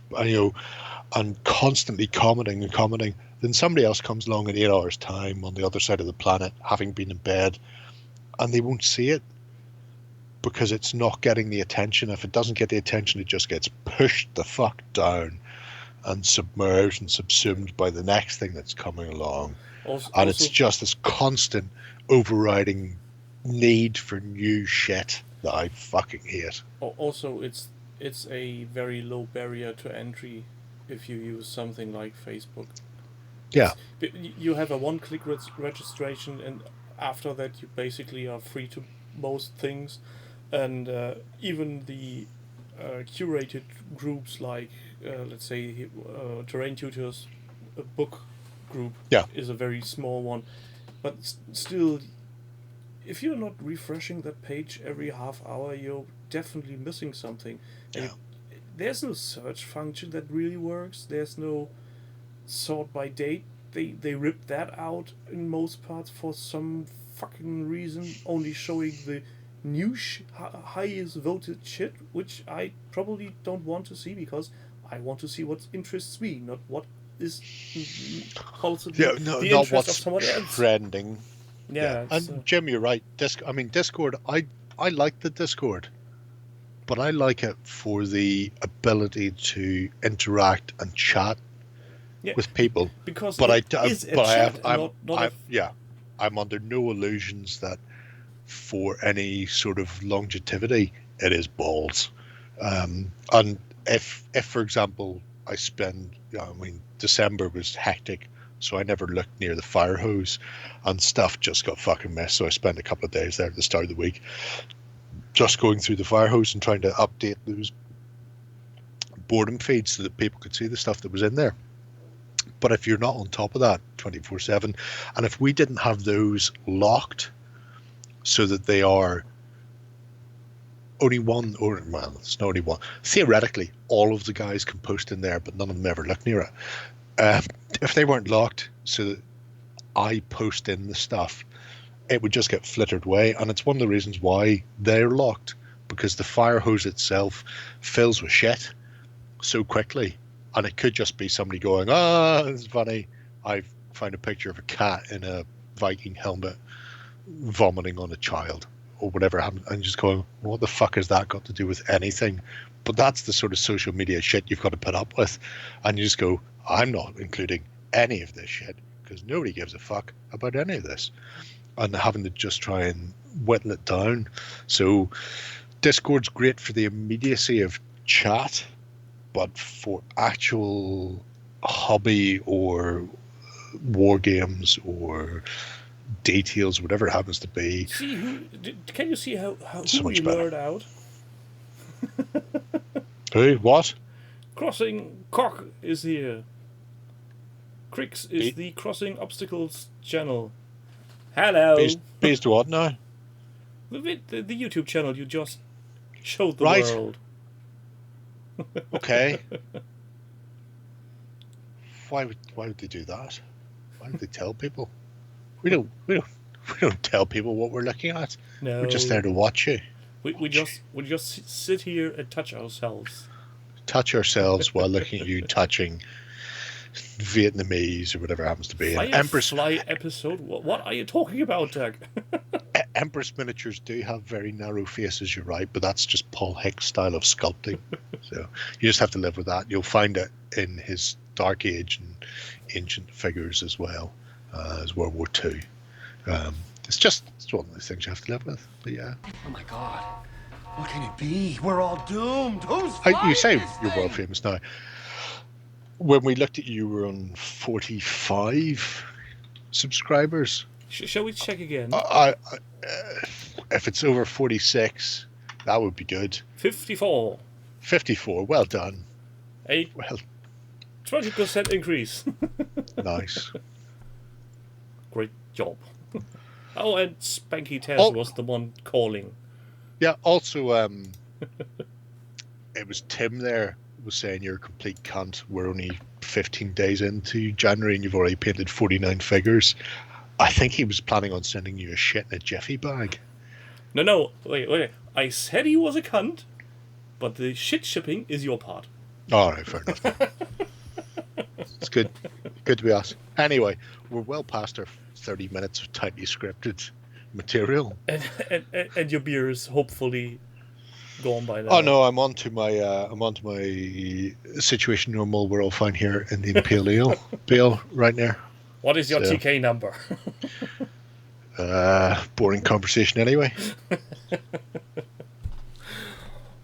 and constantly commenting, then somebody else comes along in 8 hours' time on the other side of the planet, having been in bed, and they won't see it because it's not getting the attention. If it doesn't get the attention, it just gets pushed the fuck down and submerged and subsumed by the next thing that's coming along. And it's just this constant overriding need for new shit that I fucking hate. Also, it's a very low barrier to entry if you use something like Facebook. Yeah. You have a one-click registration, and after that you basically are free to most things. And even the curated groups like, let's say, Terrain Tutors book group is a very small one. But still, if you're not refreshing that page every half hour, you're definitely missing something. And there's no search function that really works. There's no sort by date. They ripped that out in most parts for some fucking reason, only showing the new highest voted shit, which I probably don't want to see, because I want to see what interests me, not what is also the interest of someone else. Trending. Yeah. And Jim, you're right. Discord, I like the Discord, but I like it for the ability to interact and chat with people. Because I'm under no illusions that for any sort of longevity it is balls. And if for example I spend, December was hectic, so I never looked near the fire hose, and stuff just got fucking messed. So I spent a couple of days there at the start of the week just going through the fire hose and trying to update those boredom feeds so that people could see the stuff that was in there. But if you're not on top of that 24/7, and if we didn't have those locked so that they are only one, or well, it's not only one, theoretically all of the guys can post in there, but none of them ever look near it. If they weren't locked so that I post in the stuff, it would just get flittered away. And it's one of the reasons why they're locked, because the fire hose itself fills with shit so quickly. And it could just be somebody going, it's funny, I found a picture of a cat in a Viking helmet vomiting on a child, or whatever happened, and just going, what the fuck has that got to do with anything? But that's the sort of social media shit you've got to put up with. And you just go, I'm not including any of this shit, because nobody gives a fuck about any of this. And having to just try and whittle it down. So Discord's great for the immediacy of chat, but for actual hobby or war games or details, whatever it happens to be. Can you see how so who you lured out? Who? What? Crossing Cock is here. Crix is the Crossing Obstacles channel. Hello. Based to what now? The YouTube channel you just showed the world. Okay. Why would they do that? Why would they tell people? We don't tell people what we're looking at. No. We're just there to watch you. We just sit here and touch ourselves. Touch ourselves while looking at you touching Vietnamese or whatever it happens to be. Firefly episode? What are you talking about, Doug? Empress miniatures do have very narrow faces, you're right, but that's just Paul Hicks' style of sculpting. So you just have to live with that. You'll find it in his Dark Age and ancient figures as well as World War II. It's one of those things you have to live with. But yeah. Oh my God. What can it be? We're all doomed. Who's You say this you're thing? world famous now. When we looked at you, were on 45 subscribers. Shall we check again? If it's over 46, that would be good. 54. 54. Well done. Well, 20% increase. Nice. Great job. Oh, and Spanky Taz was the one calling. Yeah, also, it was Tim there was saying you're a complete cunt. We're only 15 days into January and you've already painted 49 figures. I think he was planning on sending you a shit in a Jiffy bag. No, wait. I said he was a cunt, but the shit shipping is your part. All right, fair enough. It's good. Good to be us. Anyway, we're well past our 30 minutes of tightly scripted material. And your beer is hopefully gone by now. Oh no, I'm on to my situation normal. We're all fine here in the Imperial Ale Bill right now. What is your TK number? Boring conversation anyway.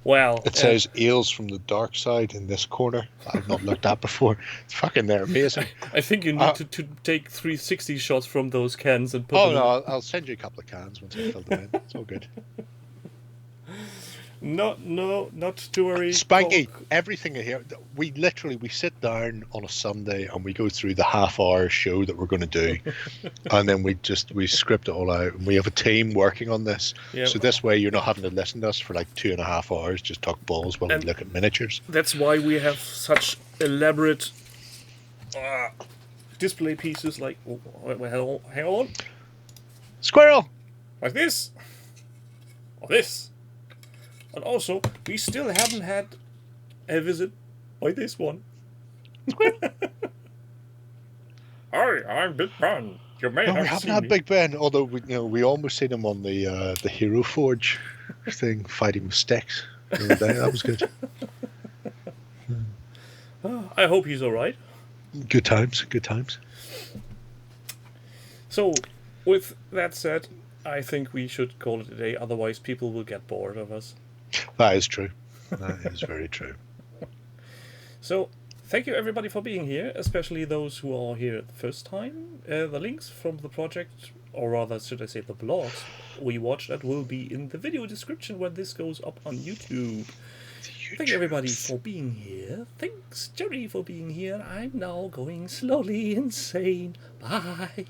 Well, it says ales from the dark side in this corner. I've not looked at before. It's fucking they're amazing. I think you need to take 360 shots from those cans and put them in. I'll send you a couple of cans once I fill them in. It's all good. No, not to worry. Spanky, everything in here. We sit down on a Sunday and we go through the half-hour show that we're going to do, and then we script it all out. And we have a team working on this, so this way you're not having to listen to us for like 2.5 hours just talk balls while we look at miniatures. That's why we have such elaborate display pieces. Like, hang on, squirrel, like this, or this. And also, we still haven't had a visit by this one. Hi, I'm Big Ben. You may have we haven't had Big Ben, although we almost seen him on the Hero Forge thing, fighting with sticks the other day. That was good. I hope he's all right. Good times, good times. So, with that said, I think we should call it a day. Otherwise, people will get bored of us. That is true. That is very true. So, thank you everybody for being here, especially those who are here the first time. The links from the project, or rather, should I say the blogs we watched, that will be in the video description when this goes up on YouTube. Thank you everybody for being here. Thanks, Jerry, for being here. I'm now going slowly insane. Bye.